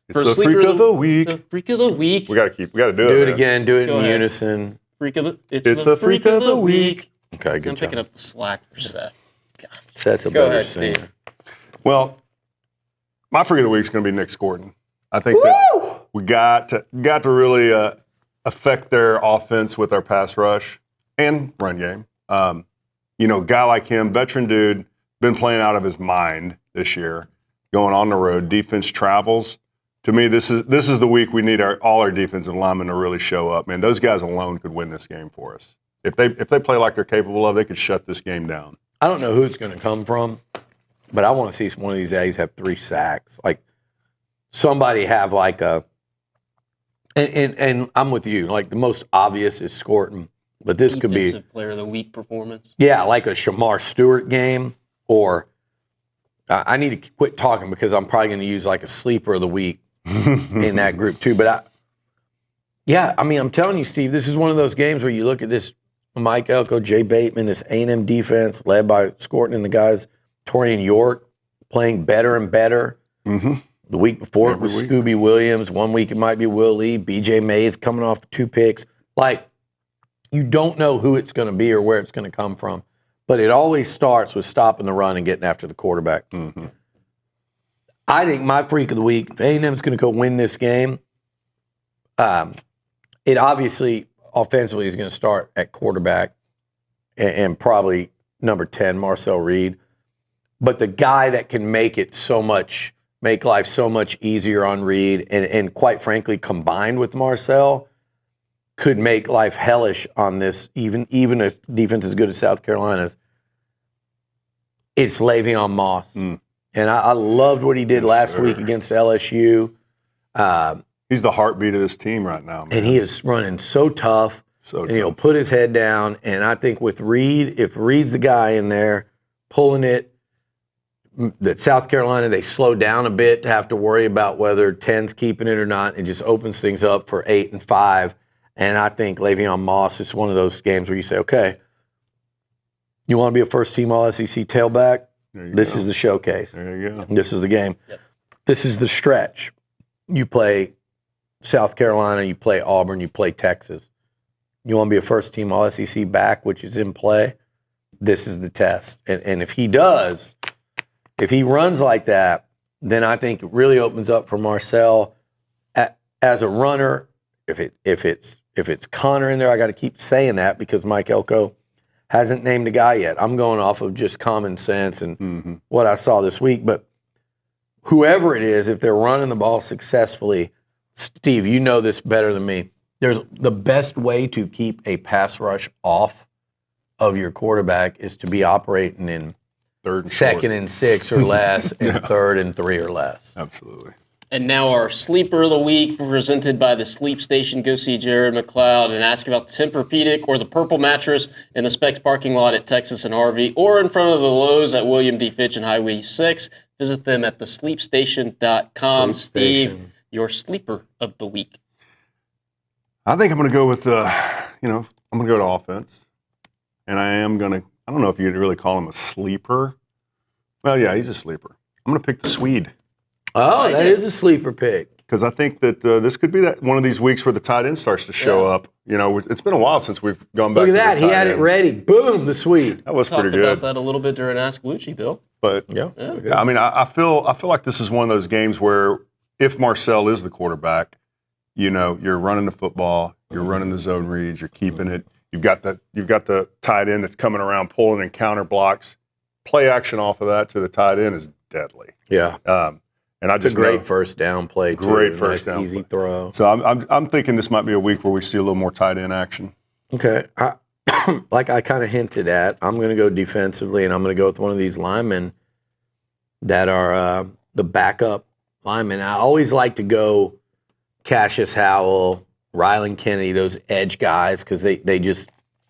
It's the Freak of the Week. The Freak of the Week. We got to do it. Do it man. again. Do it Go in ahead. unison. It's the Freak of the Week. Okay, I'm good picking job. up the slack for Seth. Seth's a Go better ahead, singer. Steve. Well, my Freak of the Week is going to be Nick Scourton. I think that we got to really affect their offense with our pass rush and run game. Guy like him, veteran dude, been playing out of his mind this year, going on the road. Defense travels. To me, this is the week we need all our defensive linemen to really show up. Man, those guys alone could win this game for us. If they play like they're capable of, they could shut this game down. I don't know who it's going to come from, but I want to see one of these Aggies have 3 sacks. Like somebody have like a, and I'm with you. Like the most obvious is Scourton, but this could be Defensive Player of the Week performance. like a Shamar Stewart game, or I need to quit talking because I'm probably going to use like a sleeper of the week in that group too. But I'm telling you, Steve, this is one of those games where you look at this Mike Elko, Jay Bateman, this A&M defense led by Scourton and the guys, Torian York, playing better and better. Mm-hmm. The week before it Every was week. Scooby Williams. One week it might be Will Lee. B.J. Mays coming off 2 picks. Like, you don't know who it's going to be or where it's going to come from. But it always starts with stopping the run and getting after the quarterback. Mm-hmm. I think my Freak of the Week, if A&M's going to go win this game, it obviously offensively is going to start at quarterback and probably number 10, Marcel Reed. But the guy that can make life so much easier on Reed and quite frankly, combined with Marcel, could make life hellish on this, even a defense as good as South Carolina's. It's Le'Veon Moss. Mm. And I loved what he did Yes, last sir. week against LSU. He's the heartbeat of this team right now, man. And he is running so tough. So And he'll put his head down. And I think with Reed, if Reed's the guy in there pulling it, that South Carolina, they slow down a bit to have to worry about whether 10's keeping it or not. It just opens things up for 8 and 5. And I think Le'Veon Moss is one of those games where you say, okay, you want to be a first-team All-SEC tailback? This is the showcase. There you go. This is the game. Yep. This is the stretch. You play South Carolina, you play Auburn, you play Texas. You want to be a first-team All-SEC back, which is in play, this is the test. And if he does, if he runs like that, then I think it really opens up for Marcel as a runner. If it's Connor in there, I got to keep saying that because Mike Elko hasn't named a guy yet. I'm going off of just common sense and what I saw this week. But whoever it is, if they're running the ball successfully, Steve, you know this better than me. there's the best way to keep a pass rush off of your quarterback is to be operating in Third and second short. and 6 or less and third and 3 or less. Absolutely. And now our sleeper of the week, presented by the Sleep Station. Go see Jared McLeod and ask about the Tempur-Pedic or the Purple Mattress in the Specs parking lot at Texas and RV, or in front of the Lowe's at William D. Fitch and Highway 6. Visit them at thesleepstation.com. Steve, your sleeper of the week. I think I'm going to go with I'm going to go to offense. And I don't know if you'd really call him a sleeper. Well, yeah, he's a sleeper. I'm going to pick the Swede. Oh, that is a sleeper pick. Because I think that this could be one of these weeks where the tight end starts to show up. You know, it's been a while since we've gone back. Look at to that. the He tight had end. it ready. Boom, the Swede. That was pretty Talked good. about that a little bit during Ask Liucci, Bill. But Yeah. I mean, I feel like this is one of those games where if Marcel is the quarterback, you know, you're running the football, you're running the zone reads, you're keeping it. You've got the tight end that's coming around pulling and counter blocks. Play action off of that to the tight end is deadly. Yeah. And I It's a just great first down play, too. Great first Nice, down easy play. throw. So I'm thinking this might be a week where we see a little more tight end action. Okay. Like I kind of hinted at, I'm going to go defensively, and I'm going to go with one of these linemen that are the backup linemen. I always like to go Cassius Howell, Rylan Kennedy, those edge guys, because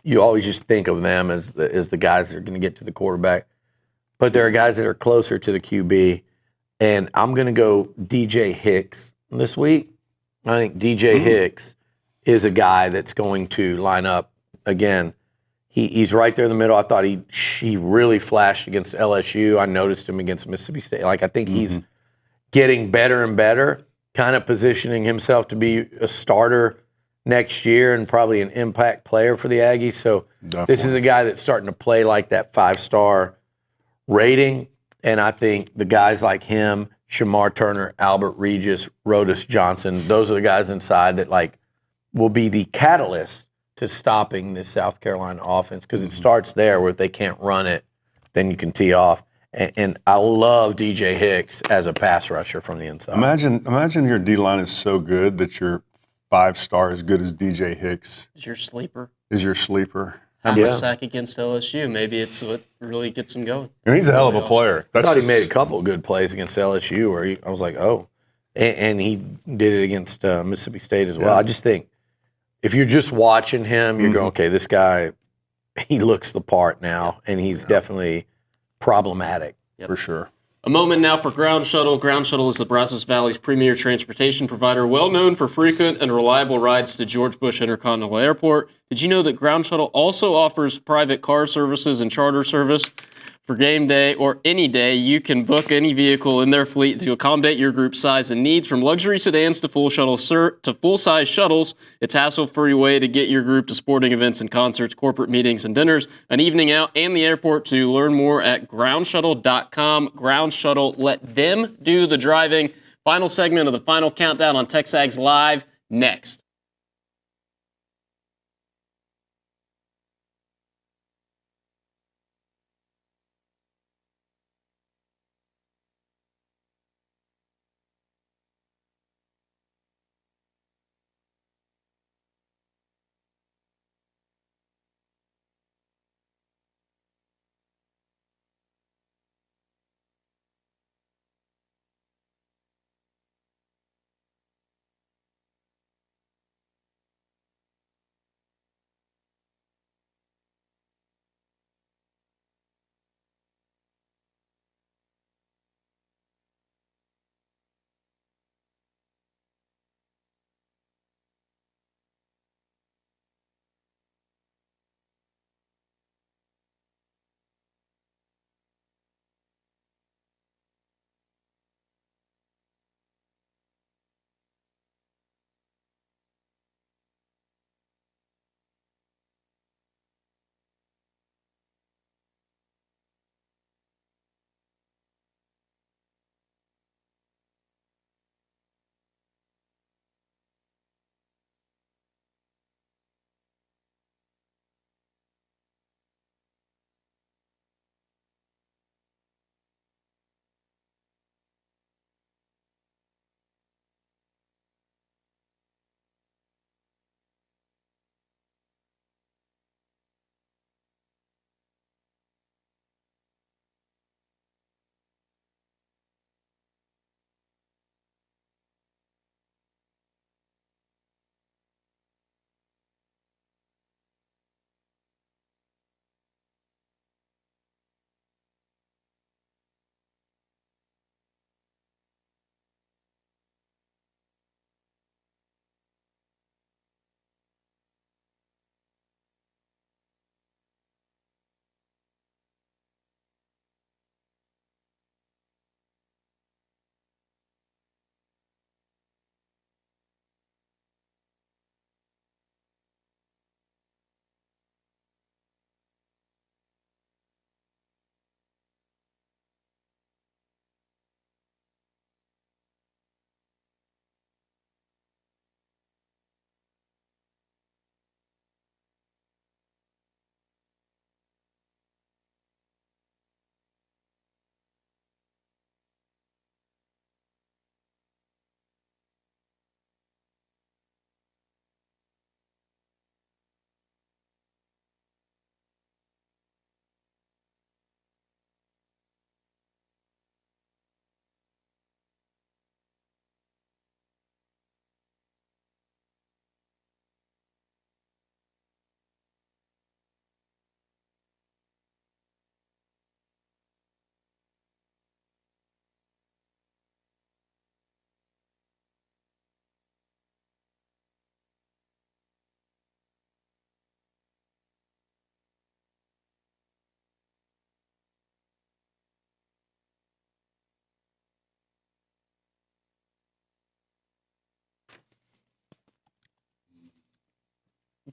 you always just think of them as the guys that are going to get to the quarterback. But there are guys that are closer to the QB, and I'm going to go DJ Hicks this week. I think DJ Hicks is a guy that's going to line up again. He's right there in the middle. I thought he really flashed against LSU. I noticed him against Mississippi State. Like, I think he's getting better and better, kind of positioning himself to be a starter next year and probably an impact player for the Aggies. So This is a guy that's starting to play like that 5-star rating. And I think the guys like him, Shamar Turner, Albert Regis, Rodus Johnson, those are the guys inside that like will be the catalyst to stopping this South Carolina offense, because it starts there where if they can't run it, then you can tee off. And I love DJ Hicks as a pass rusher from the inside. Imagine your D-line is so good that your 5-star as good as DJ Hicks Is your sleeper. is your sleeper. Half a sack against LSU. Maybe it's what really gets him going. And he's a hell of a player. I thought he made a couple of good plays against LSU where I was like, oh. And he did it against Mississippi State as well. Yeah. I just think if you're just watching him, you're going, okay, this guy, he looks the part now, and he's definitely problematic. For sure. A moment now for Ground Shuttle. Ground Shuttle is the Brazos Valley's premier transportation provider, well known for frequent and reliable rides to George Bush Intercontinental Airport. Did you know that Ground Shuttle also offers private car services and charter service? For game day or any day, you can book any vehicle in their fleet to accommodate your group's size and needs, from luxury sedans to full-size shuttles. It's a hassle-free way to get your group to sporting events and concerts, corporate meetings and dinners, an evening out, and the airport. To learn more at groundshuttle.com. Ground Shuttle, let them do the driving. Final segment of the final countdown on TexAgs Live next.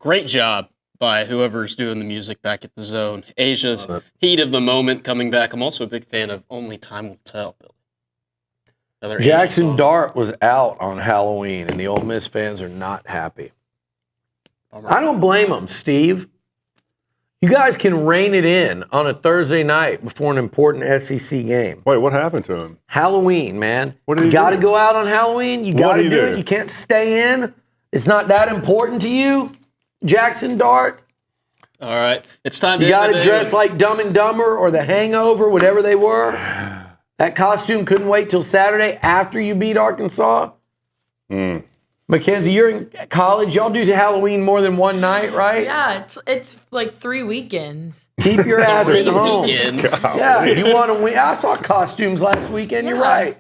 great job by whoever's doing the music back at the Zone. Asia's heat of the moment coming back. I'm also a big fan of Only Time Will Tell, Billy. Another Asian Jackson song. Dart was out on Halloween, and the Ole Miss fans are not happy. I don't blame them, Steve. You guys can rein it in on a Thursday night before an important SEC game. Wait, what happened to him? Halloween, man. What did he You got to do? go out on Halloween. You got to do it. You can't stay in. It's not that important to you, Jackson Dart. All right. It's time to You got end to the dress day. like Dumb and Dumber or The Hangover, whatever they were. That costume couldn't wait till Saturday after you beat Arkansas. Mackenzie, you're in college. Y'all do Halloween more than one night, right? Yeah, it's like 3 weekends. Keep your ass at home. Weekends. Yeah, you want to win. I saw costumes last weekend. You're right.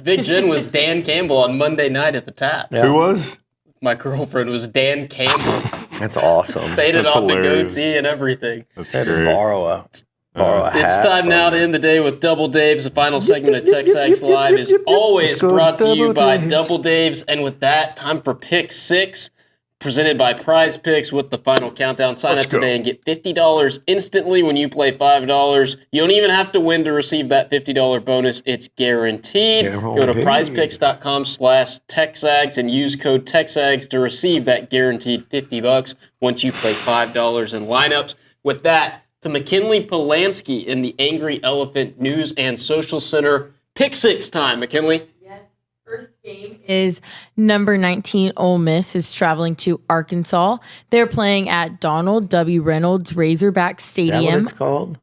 Big Jen was Dan Campbell on Monday night at the Tap. Yeah. Who was? My girlfriend was Dan Campbell. That's awesome. Faded That's off hilarious. the goatee and everything. That's Had to great. borrow a hat. It's time now to end the day with Double Dave's. The final segment of TexAgs Live is always Let's go brought to you Double by Dave's. Double Dave's. And with that, time for Pick 6, presented by Prize Picks with the final countdown. Sign up today and get $50 instantly when you play $5. You don't even have to win to receive that $50 bonus. It's guaranteed. Go to prizepicks.com/TexAgs and use code TexAgs to receive that guaranteed $50 once you play $5 in lineups. With that, to McKinley Polanski in the Angry Elephant News and Social Center. Pick 6 time, McKinley. Yes. First game is number 19 Ole Miss is traveling to Arkansas. They're playing at Donald W. Reynolds Razorback Is that what Stadium it's called?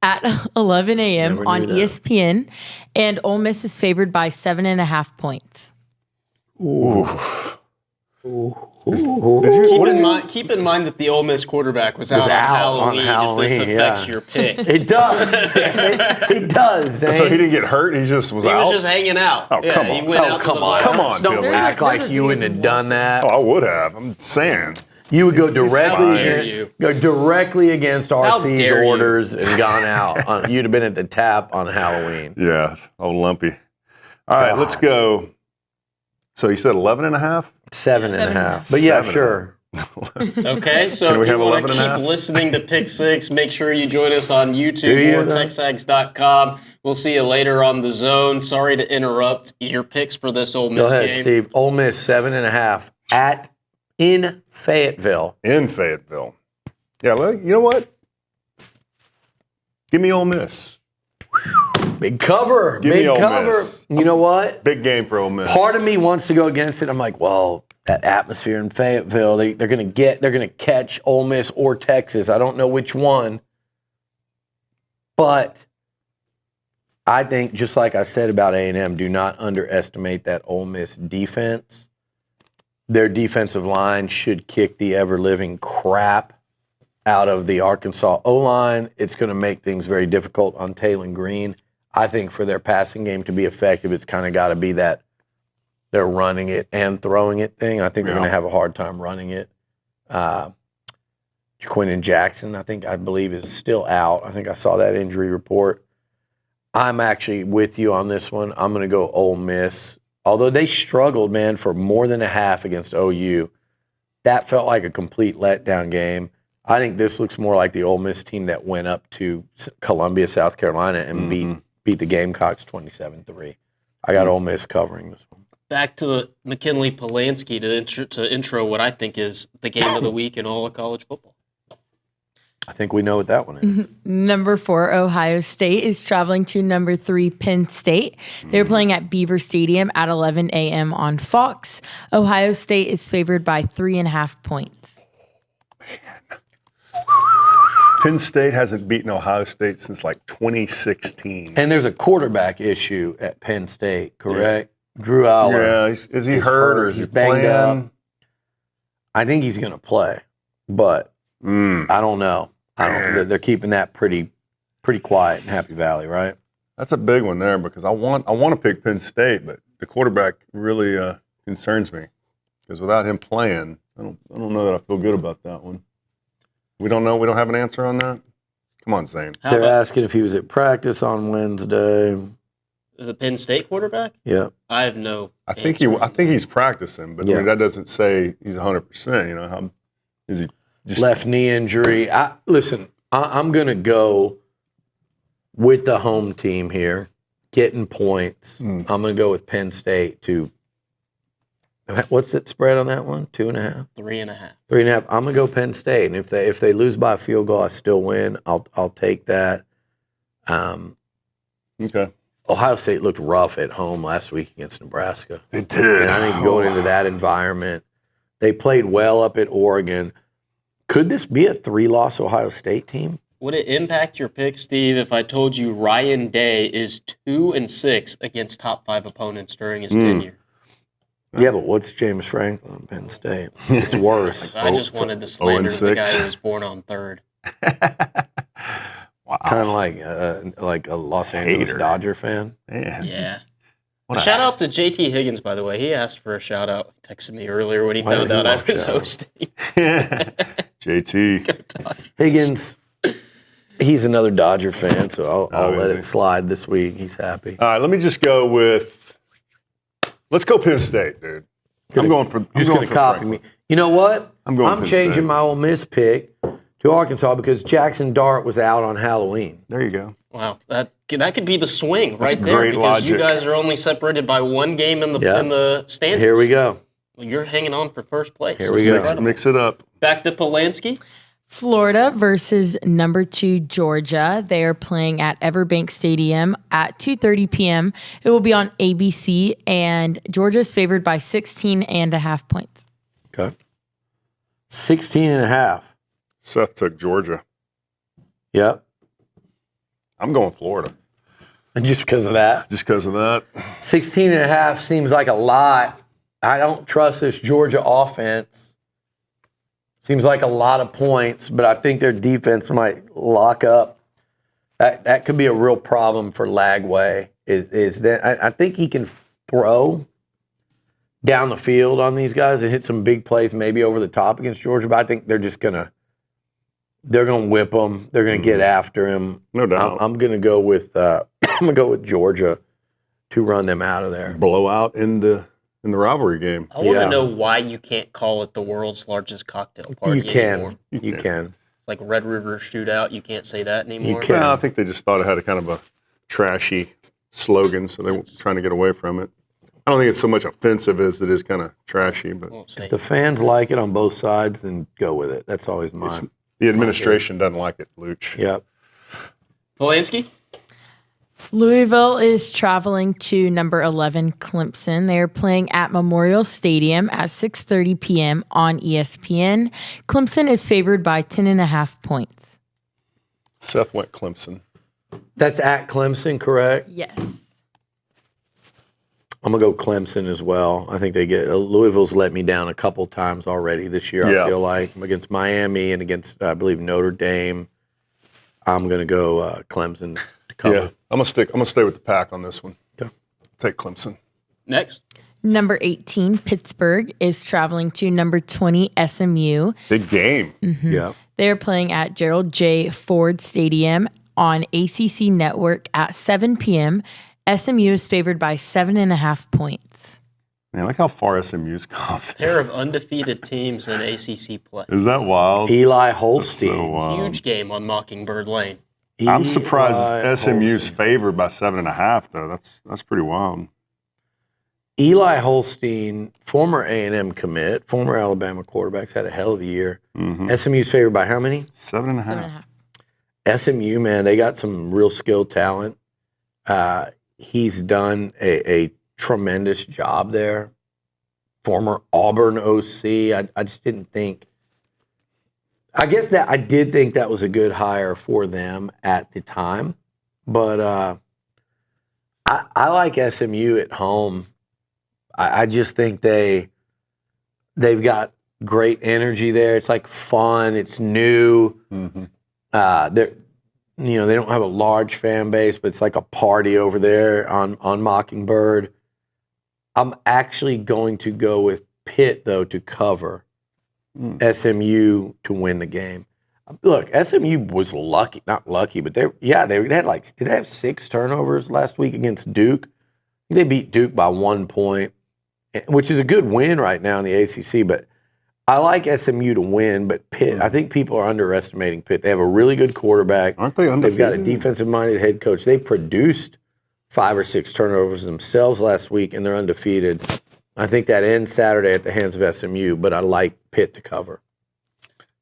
at 11 a.m. Never on knew that. ESPN. And Ole Miss is favored by 7.5 points. Keep in mind that the Ole Miss quarterback was out, on Halloween. If this affects your pick. It does. Damn it. It does. So he didn't get hurt. He just was He out. was just hanging out. Oh, come He on. went Oh, out to come the on. bar. Come on, Don't Billy. act like you wouldn't have done that. Oh, I would have. I'm saying. You would go How directly dare against, you. go directly against RC's dare you. orders and gone out. You'd have been at the Tap on Halloween. Yeah, old Lumpy. All right, let's go. So you said 11 and a half? 7.5. But yeah, 7.5. sure. Okay, so Can if we you have want 11 to and a keep half? listening to Pick 6, make sure you join us on Do YouTube you, or though? TexAgs.com. We'll see you later on the Zone. Sorry to interrupt your picks for this Ole Miss Go ahead, game. Steve. Ole Miss 7.5 in Fayetteville. In Fayetteville. Yeah, look, you know what? Give me Ole Miss. Big cover. Give me Big Ole cover. Miss. You know what? Big game for Ole Miss. Part of me wants to go against it. I'm like, well, that atmosphere in Fayetteville, they're gonna catch Ole Miss or Texas. I don't know which one, but I think just like I said about A&M, do not underestimate that Ole Miss defense. Their defensive line should kick the ever-living crap out of the Arkansas O-line. It's going to make things very difficult on Taylon Green. I think for their passing game to be effective, it's kind of got to be that they're running it and throwing it thing. I think they're going to have a hard time running it. Quentin Jackson, I believe, is still out. I think I saw that injury report. I'm actually with you on this one. I'm going to go Ole Miss. Although they struggled, man, for more than a half against OU. That felt like a complete letdown game. I think this looks more like the Ole Miss team that went up to Columbia, South Carolina, and beat the Gamecocks 27-3. I got Ole Miss covering this one. Back to the McKinley Polanski to intro what I think is the game of the week in all of college football. I think we know what that one is. Number 4, Ohio State is traveling to number 3, Penn State. They're playing at Beaver Stadium at 11 a.m. on Fox. Ohio State is favored by 3.5 points. Penn State hasn't beaten Ohio State since like 2016. And there's a quarterback issue at Penn State, correct? Drew Aller. Yeah, is he hurt or is he banged playing? up? I think he's going to play, but I don't know. They're keeping that pretty quiet in Happy Valley, right? That's a big one there because I want to pick Penn State, but the quarterback really concerns me because without him playing, I don't know that I feel good about that one. We don't know. We don't have an answer on that. Come on, Zane. They're asking if he was at practice on Wednesday. The Penn State quarterback? Yeah, I have no. I think he's practicing, but I mean, that doesn't say he's 100%. You know, Is he just left knee injury? I'm going to go with the home team here, getting points. I'm going to go with Penn State to. What's the spread on that one? 2.5? 3.5. 3.5. I'm gonna go Penn State, and if they lose by a field goal, I still win. I'll take that. okay? Ohio State looked rough at home last week against Nebraska. They did. And I think going into that environment, they played well up at Oregon. Could this be a 3-loss Ohio State team? Would it impact your pick, Steve, if I told you Ryan Day is 2-6 against top 5 opponents during his tenure? Yeah, but what's James Franklin on Penn State? It's worse. I just wanted to slander the guy who was born on 3rd. Wow. Kind of like a Los Angeles Dodger fan. Man. Yeah. Shout out to JT Higgins, by the way. He asked for a shout out. He texted me earlier when he found out I was hosting. JT. Higgins, he's another Dodger fan, so I'll let it slide this week. He's happy. All right, let me just go with. Let's go Penn State, dude. I'm going for. Just going to copy me. You know what? I'm changing my Ole Miss pick to Arkansas because Jackson Dart was out on Halloween. There you go. Wow, that could be the swing right That's there great because logic. you guys are only separated by 1 game in the standings. Here we go. Well, you're hanging on for first place. Here we go. Mix it up. Back to Polanski. Florida versus number 2 Georgia. They are playing at Everbank Stadium at 2:30 p.m. It will be on ABC, and Georgia's favored by 16.5 points. Okay. 16.5. Seth took Georgia. Yep. I'm going Florida. And just because of that? Just because of that. 16.5 seems like a lot. I don't trust this Georgia offense. Seems like a lot of points, but I think their defense might lock up. That could be a real problem for Lagway. Is that I think he can throw down the field on these guys and hit some big plays, maybe over the top against Georgia. But I think they're gonna whip them. They're gonna get after him. No doubt. I'm gonna go with Georgia to run them out of there. Blowout in the rivalry game. I want to know why you can't call it the world's largest cocktail party anymore. You can. It's like Red River Shootout. You can't say that anymore. You can. Well, I think they just thought it had a kind of a trashy slogan, so they were trying to get away from it. I don't think it's so much offensive as it is kind of trashy. But if the fans like it on both sides, then go with it. That's always mine. The administration doesn't like it, Luch. Yep. Polanski? Louisville is traveling to number 11 Clemson. They are playing at Memorial Stadium at 6:30 p.m. on ESPN. Clemson is favored by 10.5 points. Seth went Clemson. That's at Clemson, correct? Yes. I'm going to go Clemson as well. I think Louisville's let me down a couple times already this year, I feel like. Against Miami and against, I believe, Notre Dame. I'm going to go Clemson to cover. Yeah, I'm gonna stay with the pack on this one. Okay. Take Clemson. Next. Number 18, Pittsburgh, is traveling to number 20, SMU. Big game. Mm-hmm. Yeah. They are playing at Gerald J. Ford Stadium on ACC Network at 7 p.m. SMU is favored by 7.5 points. Man, look how far SMU's come. Pair of undefeated teams in ACC play. Is that wild? Eli Holstein. So wild. Huge game on Mockingbird Lane. I'm surprised SMU's Holstein. favored by 7.5, though. That's pretty wild. Eli Holstein, former A&M commit, former Alabama quarterbacks, had a hell of a year. Mm-hmm. SMU's favored by how many? 7.5. 7.5. SMU, man, they got some real skilled talent. He's done a tremendous job there. Former Auburn OC. I just didn't think. I guess that I did think that was a good hire for them at the time, but I like SMU at home. I just think they've got great energy there. It's like fun. It's new. Mm-hmm. They don't have a large fan base, but it's like a party over there on Mockingbird. I'm actually going to go with Pitt, though, to cover SMU to win the game. Look, SMU was lucky, not lucky, but they had did they have 6 turnovers last week against Duke? They beat Duke by 1 point, which is a good win right now in the ACC, but I like SMU to win, but Pitt, I think people are underestimating Pitt. They have a really good quarterback. Aren't they undefeated? They've got a defensive-minded head coach. They produced 5 or 6 turnovers themselves last week, and they're undefeated. I think that ends Saturday at the hands of SMU, but I like Pitt to cover.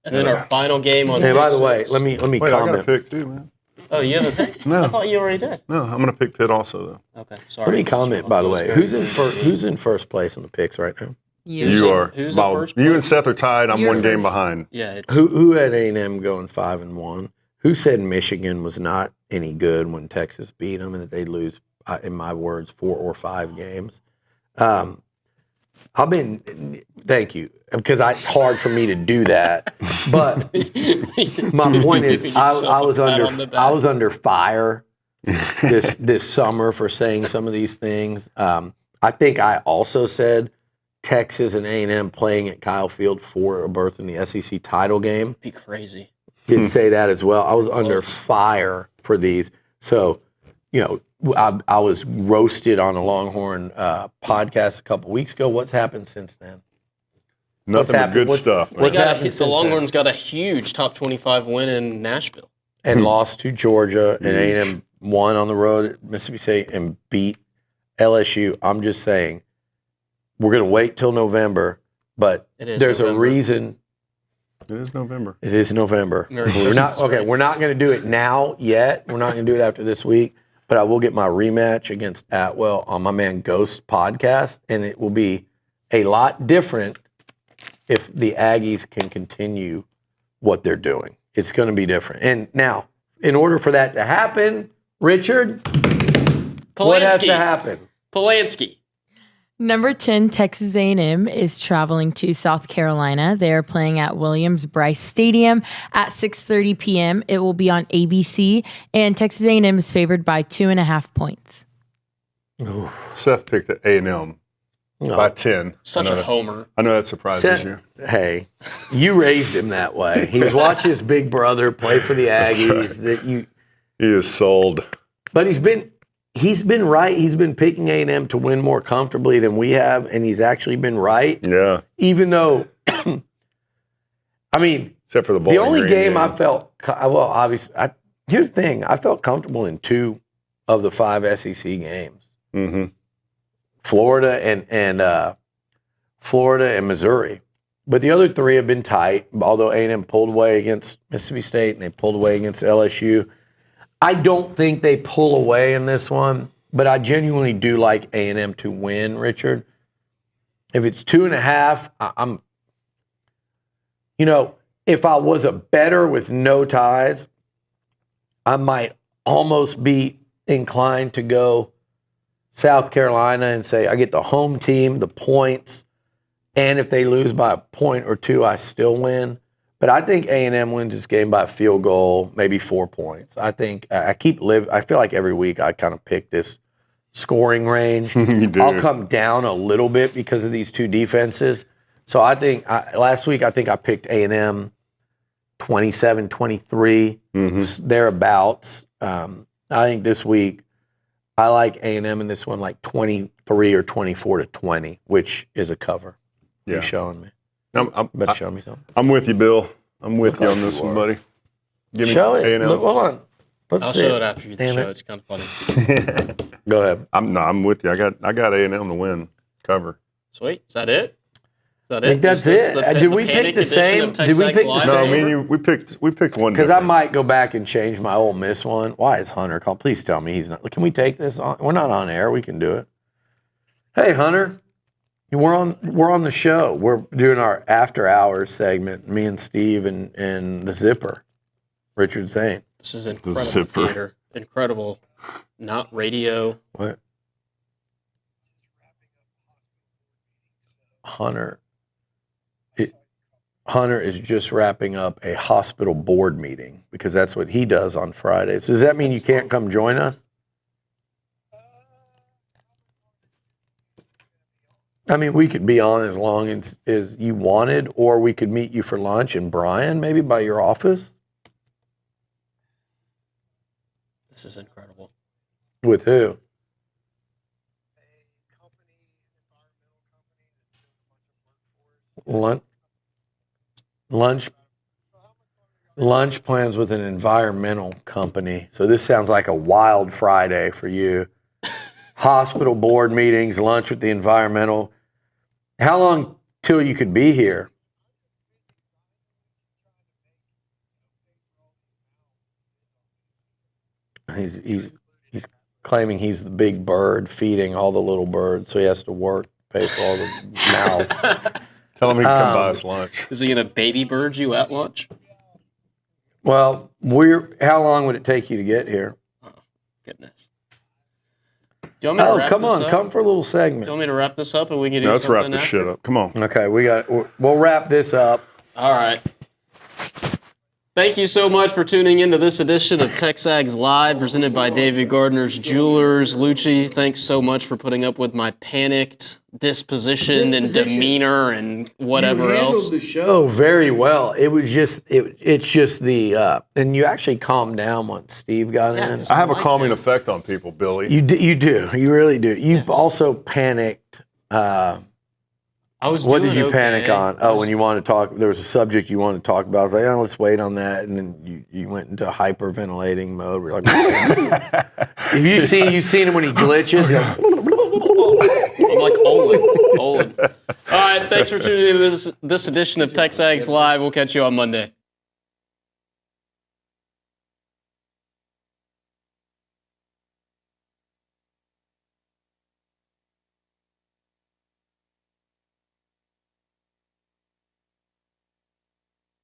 And then our final game on. Hey, by the way, let me Wait, comment. I got a pick too, man. Oh, you have a pick? No. I thought you already did. No, I'm going to pick Pitt also, though. Okay, sorry. Let me comment, by the way. Who's in first place in the picks right now? You are. Who's in first You and place? Seth are tied. I'm You're one game first. behind. Yeah, it's Who had A&M going 5-1? Who said Michigan was not any good when Texas beat them and that they'd lose, in my words, 4 or 5 games? Thank you, because it's hard for me to do that. But my point is, I was under fire this summer for saying some of these things. I think I also said Texas and A&M playing at Kyle Field for a berth in the SEC title game. be crazy. Did say that as well. I was under fire for these. So, I was roasted on a Longhorn podcast a couple weeks ago. What's happened since then? Nothing but good stuff. What's happened The Longhorns got a huge top 25 win in Nashville. And lost to Georgia, and A&M won on the road at Mississippi State and beat LSU. I'm just saying, we're going to wait till November, but there's a reason. It is November. It is November. We're not going to do it now yet. We're not going to do it after this week, but I will get my rematch against Atwell on my man Ghost podcast, and it will be a lot different if the Aggies can continue what they're doing. It's going to be different. And now, in order for that to happen, Richard, what has to happen? Polanski. Number 10, Texas A&M is traveling to South Carolina. They are playing at Williams-Brice Stadium at 6:30 p.m. It will be on ABC, and Texas A&M is favored by 2.5 points. Seth picked at A&M by 10. Such a homer. I know that surprises you. Hey, you raised him that way. He was watching his big brother play for the Aggies. He is sold. But he's been right. He's been picking A&M to win more comfortably than we have, and he's actually been right. Yeah. Even though, I mean, except for the the only game I felt, obviously, here's the thing. I felt comfortable in 2 of the 5 SEC games. Mm-hmm. Florida and Missouri. But the other 3 have been tight, although A&M pulled away against Mississippi State and they pulled away against LSU. I don't think they pull away in this one, but I genuinely do like A&M to win, Richard. If it's 2.5, if I was a bettor with no ties, I might almost be inclined to go South Carolina and say I get the home team, the points, and if they lose by a point or 2, I still win. But I think A&M wins this game by a field goal, maybe 4 points. I think I feel like every week I kind of pick this scoring range. You do. I'll come down a little bit because of these 2 defenses. So I think last week I picked A&M 27-23, thereabouts. I think this week I like A&M in this one like 23 or 24-20, which is a cover. Yeah. You're showing me. Better show me something. I'm with you, Bill. I'm with you on this one, buddy. Give me Show it. A&M. Look, hold on. I'll show it after you show. It's kind of funny. Go ahead. I'm with you. I got A&M to win. Cover. Sweet. Is that it? I think that's it. Did we pick the same? Did we pick the same? No, me and you, we picked one. Because I might go back and change my Ole Miss one. Why is Hunter called? Please tell me he's not. Can we take this on? We're not on air. We can do it. Hey, Hunter. We're on the show. We're doing our after hours segment. Me and Steve and the Zipper, Richard Zane. This is incredible theater. Incredible, not radio. What? Hunter is just wrapping up a hospital board meeting because that's what he does on Fridays. Does that mean you can't come join us? I mean, we could be on as long as you wanted, or we could meet you for lunch in Bryan, maybe by your office. This is incredible. With who? Lunch. Lunch plans with an environmental company. So this sounds like a wild Friday for you. Hospital board meetings, lunch with the environmental. How long till you could be here? He's claiming he's the big bird feeding all the little birds, so he has to work, pay for all the mouths. Tell him he can come buy us lunch. Is he going to baby bird you at lunch? Well, how long would it take you to get here? Oh, goodness. Do you want me to wrap come this on, up? come for a little Do segment. you want me to wrap this up and we can do Let's something wrap this after? shit up. Come on. Okay, we'll wrap this up. All right. Thank you so much for tuning into this edition of TexAgs Live, presented by David Gardner's Jewelers. Liucci, thanks so much for putting up with my panicked disposition and demeanor and whatever you else. The show very well. It was just it's just the and you actually calmed down once Steve got in. I have a calming effect on people, Billy. You do. You really do. You also panicked. What did you panic on? Oh, when you wanted to talk, there was a subject you wanted to talk about. I was like, oh, let's wait on that. And then you went into hyperventilating mode. We're like, have you seen him when he glitches? I'm like Olin. All right, thanks for tuning in to this edition of TexAgs Live. We'll catch you on Monday.